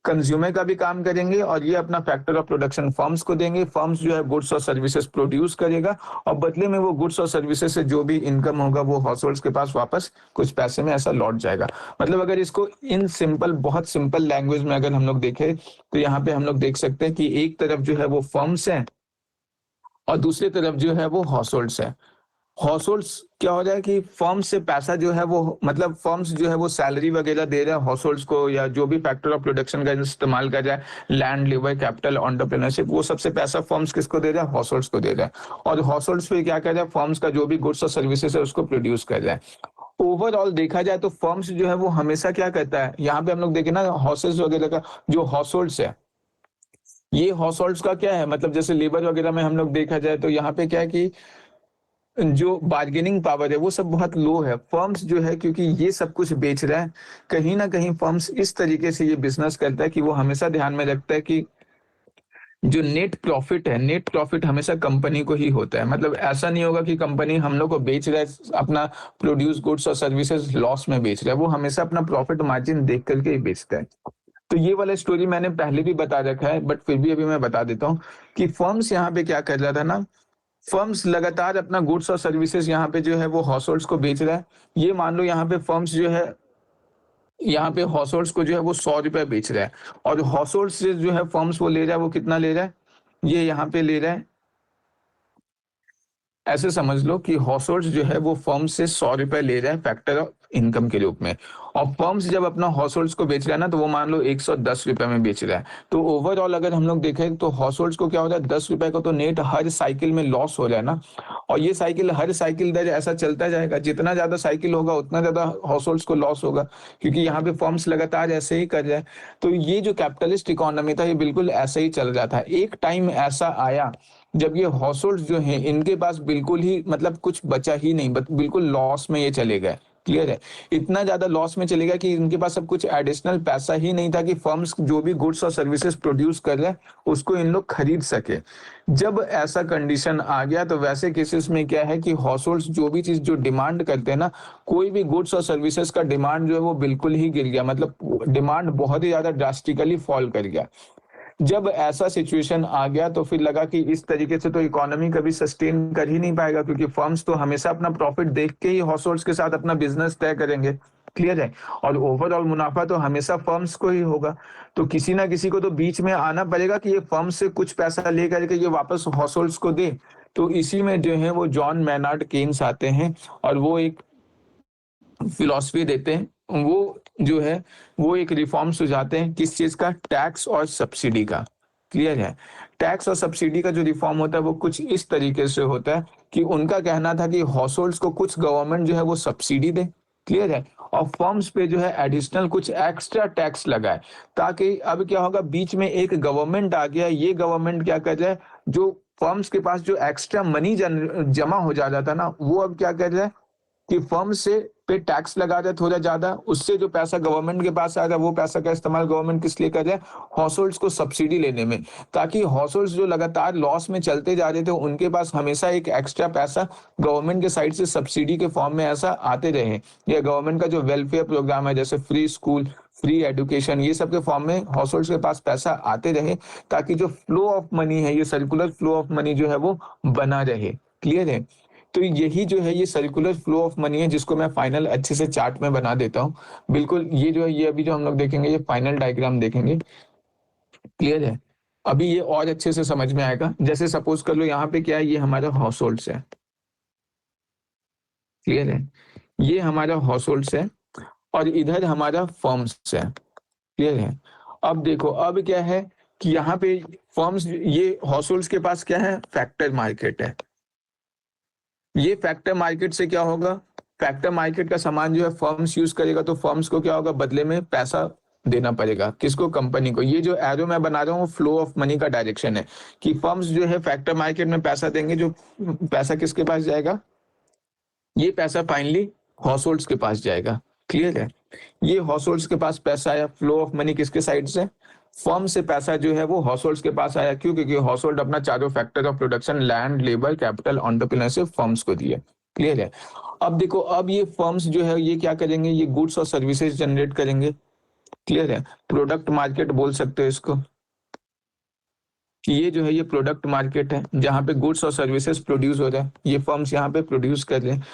कंज्यूमर का भी काम करेंगे और ये अपना फैक्टर ऑफ प्रोडक्शन फर्म्स को देंगे। फर्म्स जो है गुड्स और सर्विसेज प्रोड्यूस करेगा और बदले में वो गुड्स और सर्विसेज से जो भी इनकम होगा वो हाउस होल्ड्स के पास वापस कुछ पैसे में ऐसा लौट जाएगा। मतलब अगर इसको इन सिंपल, बहुत सिंपल लैंग्वेज में अगर हम लोग देखें तो यहाँ पे हम लोग देख सकते हैं कि एक तरफ जो है वो फर्म्स है और दूसरी तरफ जो है वो हाउस होल्ड्स है। हाउस होल्ड्स क्या हो जाए कि फर्म से पैसा जो है वो, मतलब फर्म्स जो है वो सैलरी वगैरह दे रहे हैं हाउस होल्ड्स को, या जो भी फैक्टर ऑफ प्रोडक्शन का इस्तेमाल कर रहा है, लैंड, लेबर, कैपिटल, एंटरप्रेन्योरशिप, वो सबसे पैसा फर्म्स किसको दे रहा है? हाउस होल्ड्स को दे रहा है। और हाउस होल्ड्स पे क्या कर रहा है? फर्म्स का जो भी गुड्स और सर्विसेज है उसको प्रोड्यूस कर रहा है। ओवरऑल देखा जाए तो फर्म्स जो है वो हमेशा क्या करता है, यहाँ पे हम लोग देखें ना हाउसेज वगैरह का जो हाउस होल्ड्स है, ये हाउस होल्ड्स का क्या है, मतलब जैसे लेबर वगैरह में हम लोग देखा जाए तो यहाँ पे क्या है कि जो बार्गेनिंग पावर है वो सब बहुत लो है। फर्म्स जो है क्योंकि ये सब कुछ बेच रहा है, कहीं ना कहीं फर्म्स इस तरीके से ये बिजनेस करता है कि वो हमेशा ध्यान में रखता है कि जो नेट प्रॉफिट है, नेट प्रॉफिट हमेशा कंपनी को ही होता है। मतलब ऐसा नहीं होगा कि कंपनी हम लोग को बेच रहा है अपना प्रोड्यूस गुड्स और सर्विसेज लॉस में बेच रहा है, वो हमेशा अपना प्रॉफिट मार्जिन देख करके ही बेचता है। तो ये वाला स्टोरी मैंने पहले भी बता रखा है, बट फिर भी अभी मैं बता देता हूँ कि फर्म्स यहाँ पे क्या कर रहा था ना, फर्म्स लगातार अपना गुड्स और सर्विसेज यहाँ पे जो है वो हाउस होल्ड्स को बेच रहा है। ये मान लो यहाँ पे फर्म्स जो है यहाँ पे हाउस होल्ड्स को जो है वो 100 रुपए बेच रहा है, और हाउस होल्ड से जो है फर्म्स वो ले रहा है, वो कितना ले रहा है? ये यहाँ पे ले रहा है, ऐसे समझ लो कि हाउस होल्ड्स जो है वो फर्म से 100 रुपए ले रहा है फैक्टर ऑफ इनकम के रूप में, और फर्म्स जब अपना हाउस होल्ड्स को बेच रहा है ना तो वो मान लो 110 रुपए में बेच रहा है। तो ओवरऑल अगर हम लोग देखें तो हाउस होल्ड्स को क्या हो रहा है, 10 रुपए का तो नेट हर साइकिल में लॉस हो रहा है ना। और ये साइकिल, हर साइकिल दर ऐसा चलता जाएगा, जितना ज्यादा साइकिल होगा उतना ज्यादा हाउस होल्ड्स को लॉस होगा, क्योंकि यहाँ पे फर्म्स लगातार ऐसे ही कर रहे हैं। तो ये जो कैपिटलिस्ट इकोनॉमी था ये बिल्कुल ऐसे ही चल रहा था। एक टाइम ऐसा आया जब ये हाउस होल्ड जो है इनके पास बिल्कुल ही मतलब कुछ बचा ही नहीं, बिल्कुल लॉस में ये चले गए। क्लियर है? इतना ज्यादा लॉस में चले गया कि इनके पास अब कुछ एडिशनल पैसा ही नहीं था कि फर्म्स जो भी गुड्स और सर्विसेज प्रोड्यूस कर रहे हैं उसको इन लोग खरीद सके। जब ऐसा कंडीशन आ गया तो वैसे केसेस में क्या है कि हाउस होल्ड्स जो भी चीज जो डिमांड करते हैं ना, कोई भी गुड्स और सर्विसेज का डिमांड जो है वो बिल्कुल ही गिर गया, मतलब डिमांड बहुत ही ज्यादा ड्रास्टिकली फॉल कर गया। जब ऐसा सिचुएशन आ गया तो फिर लगा कि इस तरीके से तो इकोनॉमी कभी सस्टेन कर ही नहीं पाएगा, क्योंकि फर्म्स तो हमेशा अपना प्रॉफिट देख के ही हाउस होल्ड्स के साथ अपना बिजनेस तय करेंगे। क्लियर है? और ओवरऑल मुनाफा तो हमेशा फर्म्स को ही होगा। तो किसी ना किसी को तो बीच में आना पड़ेगा कि ये फर्म से कुछ पैसा लेकर के ये वापस हाउस होल्ड्स को दे। तो इसी में जो है वो जॉन मैनार्ड केन्स आते हैं और वो एक फिलॉसफी देते हैं, वो जो है वो एक रिफॉर्म सुझाते हैं, किस चीज का? टैक्स और सब्सिडी का। क्लियर है? टैक्स और सब्सिडी का जो रिफॉर्म होता है वो कुछ इस तरीके से होता है कि उनका कहना था कि हाउस होल्ड्स को कुछ गवर्नमेंट जो है वो सब्सिडी दे। क्लियर है? और फर्म्स पे जो है एडिशनल कुछ एक्स्ट्रा टैक्स लगाए, ताकि अब क्या होगा, बीच में एक गवर्नमेंट आ गया। ये गवर्नमेंट क्या कर रहा है, जो फर्म्स के पास जो एक्स्ट्रा मनी जमा हो जा रहा था ना, वो अब क्या कर रहा है कि फर्म से पे टैक्स लगा रहा है थोड़ा ज्यादा, उससे जो पैसा गवर्नमेंट के पास आ रहा है वो पैसा का इस्तेमाल गवर्नमेंट किस लिए कर रहा है? हाउस होल्ड्स को सब्सिडी लेने में, ताकि हाउस होल्ड्स जो लगातार लॉस में चलते जा रहे थे उनके पास हमेशा एक एक्स्ट्रा पैसा गवर्नमेंट के साइड से सब्सिडी के फॉर्म में ऐसा आते रहे, या गवर्नमेंट का जो वेलफेयर प्रोग्राम है जैसे फ्री स्कूल, फ्री एजुकेशन, ये सब के फॉर्म में हाउस होल्ड्स के पास पैसा आते रहे, ताकि जो फ्लो ऑफ मनी है, ये सर्कुलर फ्लो ऑफ मनी जो है वो बना रहे। क्लियर है? तो यही जो है ये सर्कुलर फ्लो ऑफ मनी है, जिसको मैं फाइनल अच्छे से चार्ट में बना देता हूँ। बिल्कुल ये जो है ये अभी जो हम लोग देखेंगे ये फाइनल डायग्राम देखेंगे। क्लियर है? अभी ये और अच्छे से समझ में आएगा। जैसे सपोज कर लो यहाँ पे क्या है, ये हमारा हाउस होल्ड्स है। क्लियर है? ये हमारा हाउस होल्ड्स है और इधर हमारा फर्म्स है। क्लियर है? अब देखो, अब क्या है कि यहाँ पे फर्म्स, ये हाउसहोल्ड्स के पास क्या है, फैक्टर मार्केट है। ये फैक्टर मार्केट से क्या होगा, फैक्टर मार्केट का सामान जो है फर्म्स यूज करेगा, तो फर्म्स को क्या होगा, बदले में पैसा देना पड़ेगा। किसको? कंपनी को। ये जो एरो मैं बना रहा हूँ फ्लो ऑफ मनी का डायरेक्शन है कि फर्म्स जो है फैक्टर मार्केट में पैसा देंगे, जो पैसा किसके पास जाएगा, ये पैसा फाइनली हाउसहोल्ड्स के पास जाएगा। क्लियर है? ये हाउसहोल्ड्स के पास पैसा आया, फ्लो ऑफ मनी किसके साइड से, फर्म से पैसा जो है वो हाउसहोल्ड्स के पास आया। क्यों? क्योंकि हाउसहोल्ड अपना चारों factor of production, land, labour, capital, entrepreneurship firms को दिए। क्लियर है? अब देखो, अब ये फर्म्स जो है ये क्या करेंगे, ये गुड्स और सर्विसेज जनरेट करेंगे। क्लियर है? प्रोडक्ट मार्केट बोल सकते हो इसको, कि ये जो है ये प्रोडक्ट मार्केट है जहां पे गुड्स और सर्विसेज प्रोड्यूस हो रहे हैं, ये फर्म्स यहाँ पे प्रोड्यूस कर रहे हैं।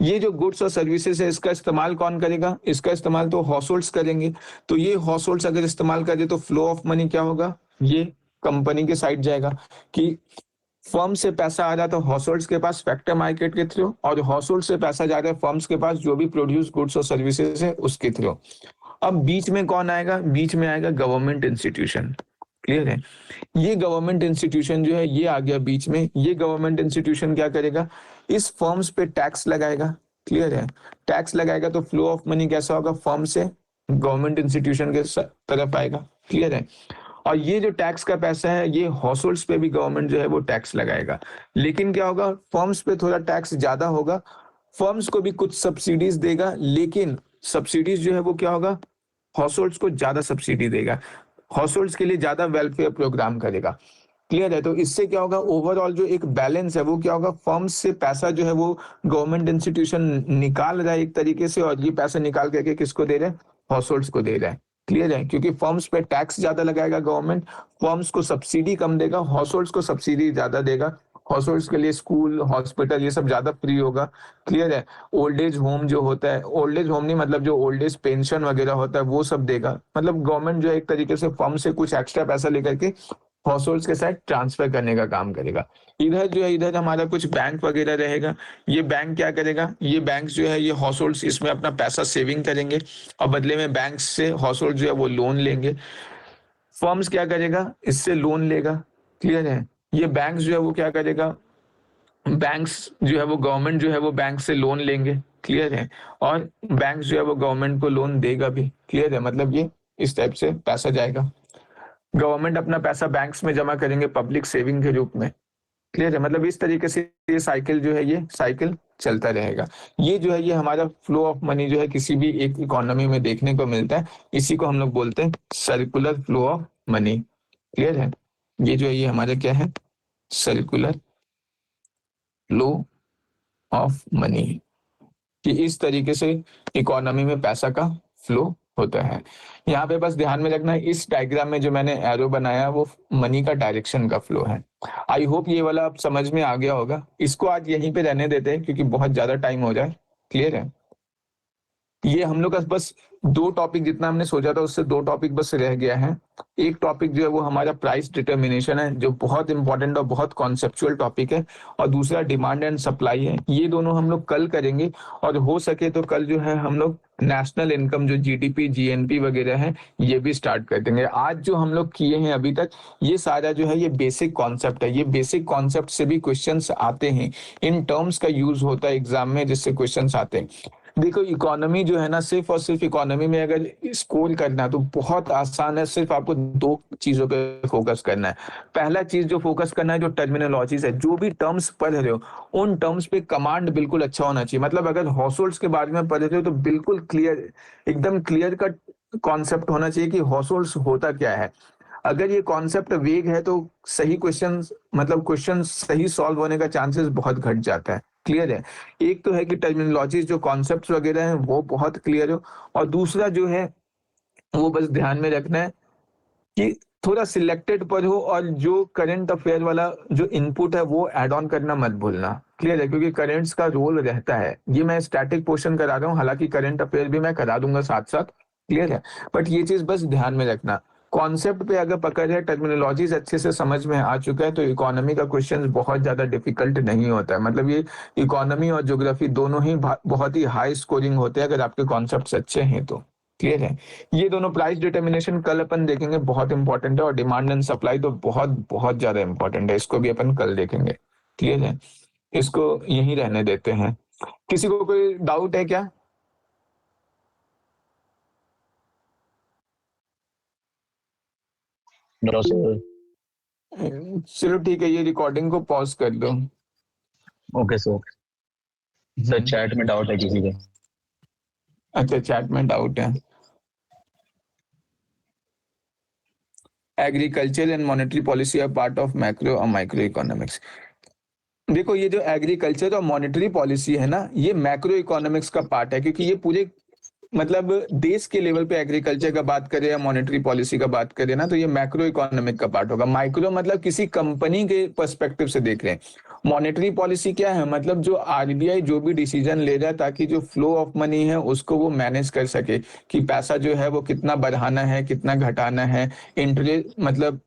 ये जो गुड्स और सर्विसेज है इसका इस्तेमाल कौन करेगा, इसका इस्तेमाल तो हाउसहोल्ड्स करेंगे। तो ये हाउसहोल्ड्स अगर इस्तेमाल करे तो फ्लो ऑफ मनी क्या होगा, ये कंपनी के साइड जाएगा कि फर्म से पैसा आ रहा था हाउसहोल्ड्स के पास फैक्टर मार्केट के थ्रू, और हाउसहोल्ड से पैसा जा रहा है फर्म्स के पास जो भी प्रोड्यूस गुड्स और सर्विसेज है उसके थ्रू। अब बीच में कौन आएगा, बीच में आएगा गवर्नमेंट इंस्टीट्यूशन। क्लियर है? ये गवर्नमेंट इंस्टीट्यूशन जो है ये आ गया बीच में। ये गवर्नमेंट इंस्टीट्यूशन क्या करेगा, इस फर्म्स पे टैक्स लगाएगा। क्लियर है? टैक्स लगाएगा तो फ्लो ऑफ मनी कैसा होगा, फर्म से गवर्नमेंट इंस्टीट्यूशन के तरफ आएगा। क्लियर है? और ये जो टैक्स का पैसा है ये हाउसहोल्ड्स पे भी गवर्नमेंट जो है वो टैक्स लगाएगा। लेकिन क्या होगा, फर्म्स पे थोड़ा टैक्स ज्यादा होगा, फर्म्स को भी कुछ सब्सिडीज देगा, लेकिन सब्सिडीज जो है वो क्या होगा, हाउसहोल्ड्स को ज्यादा सब्सिडी देगा, हाउसहोल्ड्स के लिए ज्यादा वेलफेयर प्रोग्राम करेगा। क्लियर है? तो इससे क्या होगा, ओवरऑल जो एक बैलेंस है वो क्या होगा, फर्म्स से पैसा जो है वो गवर्नमेंट इंस्टीट्यूशन निकाल रहा है एक तरीके से, और ये पैसा निकाल करके किसको दे रहे हैं, हाउसहोल्ड्स को दे रहा है। क्लियर है? क्योंकि फर्म्स पे टैक्स ज्यादा लगाएगा गवर्नमेंट, फर्म्स को सब्सिडी कम देगा, हाउसहोल्ड्स को सब्सिडी ज्यादा देगा। हाउसहोल्ड्स के लिए स्कूल, हॉस्पिटल ये सब ज्यादा फ्री होगा। क्लियर है? ओल्ड एज होम जो होता है, ओल्ड एज होम नहीं मतलब जो ओल्ड एज पेंशन वगैरह होता है वो सब देगा। मतलब गवर्नमेंट जो है एक तरीके से फर्म से कुछ एक्स्ट्रा पैसा लेकर के हाउसहोल्ड्स के साथ ट्रांसफर करने का काम करेगा। इधर जो है, इधर हमारा कुछ बैंक वगैरह रहेगा। ये बैंक क्या करेगा, ये बैंक जो है ये हाउसहोल्ड्स इसमें अपना पैसा सेविंग करेंगे, और बदले में बैंक से हाउसहोल्ड जो है वो लोन लेंगे। फर्म्स क्या करेगा, इससे लोन लेगा। क्लियर है? ये बैंक जो है वो क्या करेगा, बैंक्स जो है वो गवर्नमेंट जो है वो बैंक से लोन लेंगे। क्लियर है? और बैंक जो है वो गवर्नमेंट को लोन देगा भी। क्लियर है? मतलब ये इस टाइप से पैसा जाएगा, गवर्नमेंट अपना पैसा बैंक्स में जमा करेंगे पब्लिक सेविंग के रूप में। क्लियर है? मतलब इस तरीके से ये साइकिल जो है ये साइकिल चलता रहेगा। ये जो है ये हमारा फ्लो ऑफ मनी जो है किसी भी एक इकोनॉमी में देखने को मिलता है, इसी को हम लोग बोलते हैं circular flow of money. Clear है? ये जो है ये हमारा क्या है, सर्कुलर फ्लो ऑफ मनी, कि इस तरीके से इकोनॉमी में पैसा का फ्लो होता है। यहाँ पे बस ध्यान में रखना है, इस डायग्राम में जो मैंने एरो बनाया वो मनी का डायरेक्शन का फ्लो है। आई होप ये वाला अब समझ में आ गया होगा। इसको आज यहीं पे रहने देते हैं क्योंकि बहुत ज्यादा टाइम हो जाए। क्लियर है? ये हम लोग का बस 2 टॉपिक, जितना हमने सोचा था उससे 2 टॉपिक बस रह गया है। एक टॉपिक जो है वो हमारा प्राइस डिटर्मिनेशन है, जो बहुत इंपॉर्टेंट और बहुत कॉन्सेप्चुअल टॉपिक है, और दूसरा डिमांड एंड सप्लाई है। ये दोनों हम लोग कल करेंगे, और हो सके तो कल जो है हम लोग नेशनल इनकम जो जीडीपी, जीएनपी वगैरह है ये भी स्टार्ट कर देंगे। आज जो हम लोग किए हैं अभी तक ये सारा जो है ये बेसिक कॉन्सेप्ट है। ये बेसिक कॉन्सेप्ट से भी क्वेश्चंस आते हैं, इन टर्म्स का यूज होता है एग्जाम में जिससे क्वेश्चंस आते हैं। देखो, इकोनॉमी जो है ना, सिर्फ और सिर्फ इकोनॉमी में अगर स्कोर करना तो बहुत आसान है। सिर्फ आपको 2 चीजों पे फोकस करना है। पहला चीज जो फोकस करना है, जो टर्मिनोलॉजीज है, जो भी टर्म्स पढ़ रहे हो उन टर्म्स पे कमांड बिल्कुल अच्छा होना चाहिए। मतलब अगर हाउसहोल्ड्स के बारे में पढ़ रहे हो तो बिल्कुल क्लियर, एकदम क्लियर कट कॉन्सेप्ट होना चाहिए कि हाउसहोल्ड्स होता क्या है। अगर ये कॉन्सेप्ट वेग है तो सही क्वेश्चन, मतलब क्वेश्चन सही सॉल्व होने का चांसेस बहुत घट जाता है। क्लियर है? एक तो है कि टर्मिनोलॉजीज जो कॉन्सेप्ट्स वगैरह हैं वो बहुत क्लियर हो, और दूसरा जो है वो बस ध्यान में रखना है कि थोड़ा सिलेक्टेड पर हो, और जो करंट अफेयर वाला जो इनपुट है वो ऐड ऑन करना मत भूलना। क्लियर है? क्योंकि करंट्स का रोल रहता है। ये मैं स्टैटिक पोर्शन करा रहा हूँ, हालांकि करंट अफेयर भी मैं करा दूंगा साथ साथ। क्लियर है? बट ये चीज बस ध्यान में रखना, कॉन्सेप्ट पे अगर पकड़ है, टर्मिनोलॉजीज अच्छे से समझ में आ चुका है, तो इकोनॉमी का क्वेश्चन बहुत ज्यादा डिफिकल्ट नहीं होता है। मतलब ये इकोनॉमी और ज्योग्राफी दोनों ही बहुत ही हाई स्कोरिंग होते हैं अगर आपके कॉन्सेप्ट्स अच्छे हैं तो। क्लियर है? ये दोनों प्राइस डिटर्मिनेशन कल अपन देखेंगे, बहुत इंपॉर्टेंट है, और डिमांड एंड सप्लाई तो बहुत बहुत ज्यादा इंपॉर्टेंट है, इसको भी अपन कल देखेंगे। क्लियर है? इसको यहीं रहने देते हैं। किसी को कोई डाउट है क्या? No sir. चलो ठीक है, ये रिकॉर्डिंग को पॉज कर दो। Okay sir. सर चैट में डाउट है किसी का? अच्छा, चैट में डाउट है। Agriculture and monetary policy are part of macro और माइक्रो इकोनॉमिक्स। देखो, ये जो एग्रीकल्चर और मॉनेटरी पॉलिसी है ना, ये मैक्रो इकोनॉमिक्स का पार्ट है, क्योंकि ये पूरे मतलब देश के लेवल पे एग्रीकल्चर का बात करें या मॉनेटरी पॉलिसी का बात करें ना, तो ये मैक्रो इकोनॉमिक का पार्ट होगा। माइक्रो मतलब किसी कंपनी के पर्सपेक्टिव से देख रहे हैं। मॉनेटरी पॉलिसी क्या है? मतलब जो आरबीआई जो भी डिसीजन ले रहा है ताकि जो फ्लो ऑफ मनी है उसको वो मैनेज कर सके, कि पैसा जो है वो कितना बढ़ाना है, कितना घटाना है। इंटरेस्ट मतलब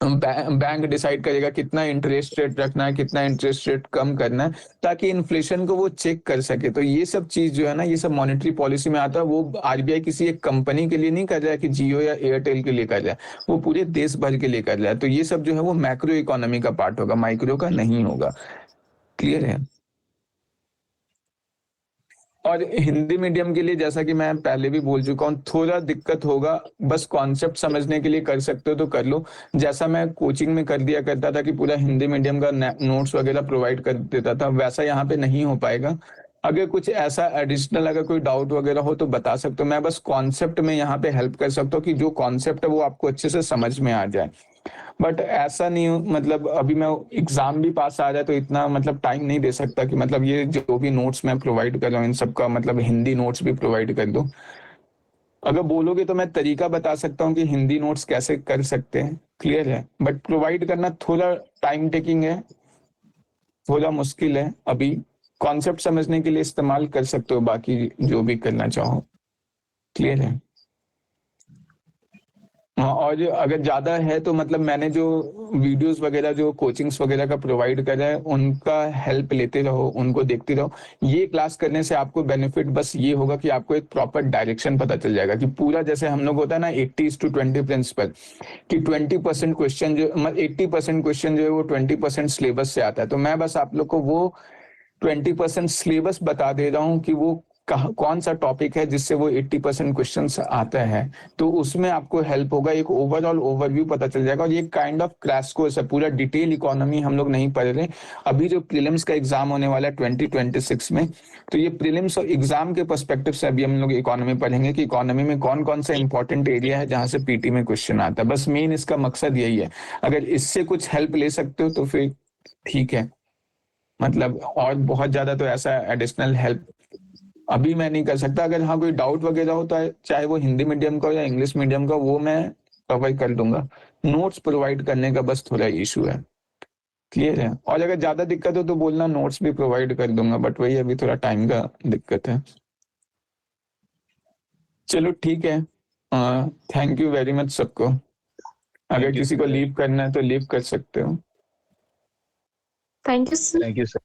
बैंक डिसाइड करेगा कितना इंटरेस्ट रेट रखना है, कितना इंटरेस्ट रेट कम करना है, ताकि इन्फ्लेशन को वो चेक कर सके। तो ये सब चीज जो है ना, ये सब मॉनेटरी पॉलिसी में आता है। वो आरबीआई किसी एक कंपनी के लिए नहीं कर रहा है कि जियो या एयरटेल के लिए कर रहा है, वो पूरे देश भर के लिए कर रहा है। तो ये सब जो है वो मैक्रो इकोनॉमी का पार्ट होगा, माइक्रो का नहीं होगा। क्लियर है? और हिंदी मीडियम के लिए, जैसा कि मैं पहले भी बोल चुका हूँ, थोड़ा दिक्कत होगा। बस कॉन्सेप्ट समझने के लिए कर सकते हो तो कर लो। जैसा मैं कोचिंग में कर दिया करता था कि पूरा हिंदी मीडियम का नोट्स वगैरह प्रोवाइड कर देता था, वैसा यहाँ पे नहीं हो पाएगा। अगर कुछ ऐसा एडिशनल अगर कोई डाउट वगैरह हो तो बता सकते हो। मैं बस कॉन्सेप्ट में यहाँ पे हेल्प कर सकता हूँ कि जो कॉन्सेप्ट है वो आपको अच्छे से समझ में आ जाए। बट ऐसा नहीं मतलब अभी मैं एग्जाम भी पास आ जाए तो इतना मतलब टाइम नहीं दे सकता कि मतलब ये जो भी नोट्स मैं प्रोवाइड कर रहा हूँ इन सबका मतलब हिंदी नोट्स भी प्रोवाइड कर दूं। अगर बोलोगे तो मैं तरीका बता सकता हूँ कि हिंदी नोट्स कैसे कर सकते हैं। क्लियर है? बट प्रोवाइड करना थोड़ा टाइम टेकिंग है, थोड़ा मुश्किल है। अभी कॉन्सेप्ट समझने के लिए इस्तेमाल कर सकते हो, बाकी जो भी करना चाहो। क्लियर है? हाँ, और अगर ज्यादा है तो मतलब मैंने जो वीडियोस वगैरह जो कोचिंग्स वगैरह का प्रोवाइड करा है उनका हेल्प लेते रहो, उनको देखते रहो। ये क्लास करने से आपको बेनिफिट बस ये होगा कि आपको एक प्रॉपर डायरेक्शन पता चल जाएगा कि पूरा, जैसे हम लोग होता है ना 80:20 प्रिंसिपल, कि 20% क्वेश्चन जो मतलब 80% क्वेश्चन जो है वो 20% सिलेबस से आता है। तो मैं बस आप लोग को वो 20% सिलेबस बता दे रहा हूँ कि वो कौन सा टॉपिक है जिससे वो 80% क्वेश्चन आता है। तो उसमें आपको हेल्प होगा, एक ओवरऑल ओवरव्यू पता चल जाएगा। और ये काइंड ऑफ क्रैश कोर्स है, पूरा डिटेल इकोनॉमी हम लोग नहीं पढ़ रहे। अभी जो प्रीलिम्स का एग्जाम होने वाला है 2026 में, तो ये प्रीलिम्स और एग्जाम के पर्सपेक्टिव से अभी हम लोग इकोनॉमी पढ़ेंगे कि इकोनॉमी में कौन कौन सा इंपॉर्टेंट एरिया है जहां से पीटी में क्वेश्चन आता है। बस मेन इसका मकसद यही है। अगर इससे कुछ हेल्प ले सकते हो तो फिर ठीक है। मतलब और बहुत ज्यादा तो ऐसा एडिशनल हेल्प अभी मैं नहीं कर सकता। अगर हाँ कोई डाउट वगैरह हो तो चाहे वो हिंदी मीडियम का हो या इंग्लिश मीडियम का, वो मैं प्रोवाइड कर दूंगा। नोट्स प्रोवाइड करने का बस थोड़ा इशू है। क्लियर है? और अगर ज्यादा दिक्कत हो तो बोलना, नोट्स भी प्रोवाइड कर दूंगा, बट वही अभी थोड़ा टाइम का दिक्कत है। चलो ठीक है, थैंक यू वेरी मच सबको। अगर किसी को लीव करना है तो लीव कर सकते हो। Thank you sir. Thank you sir.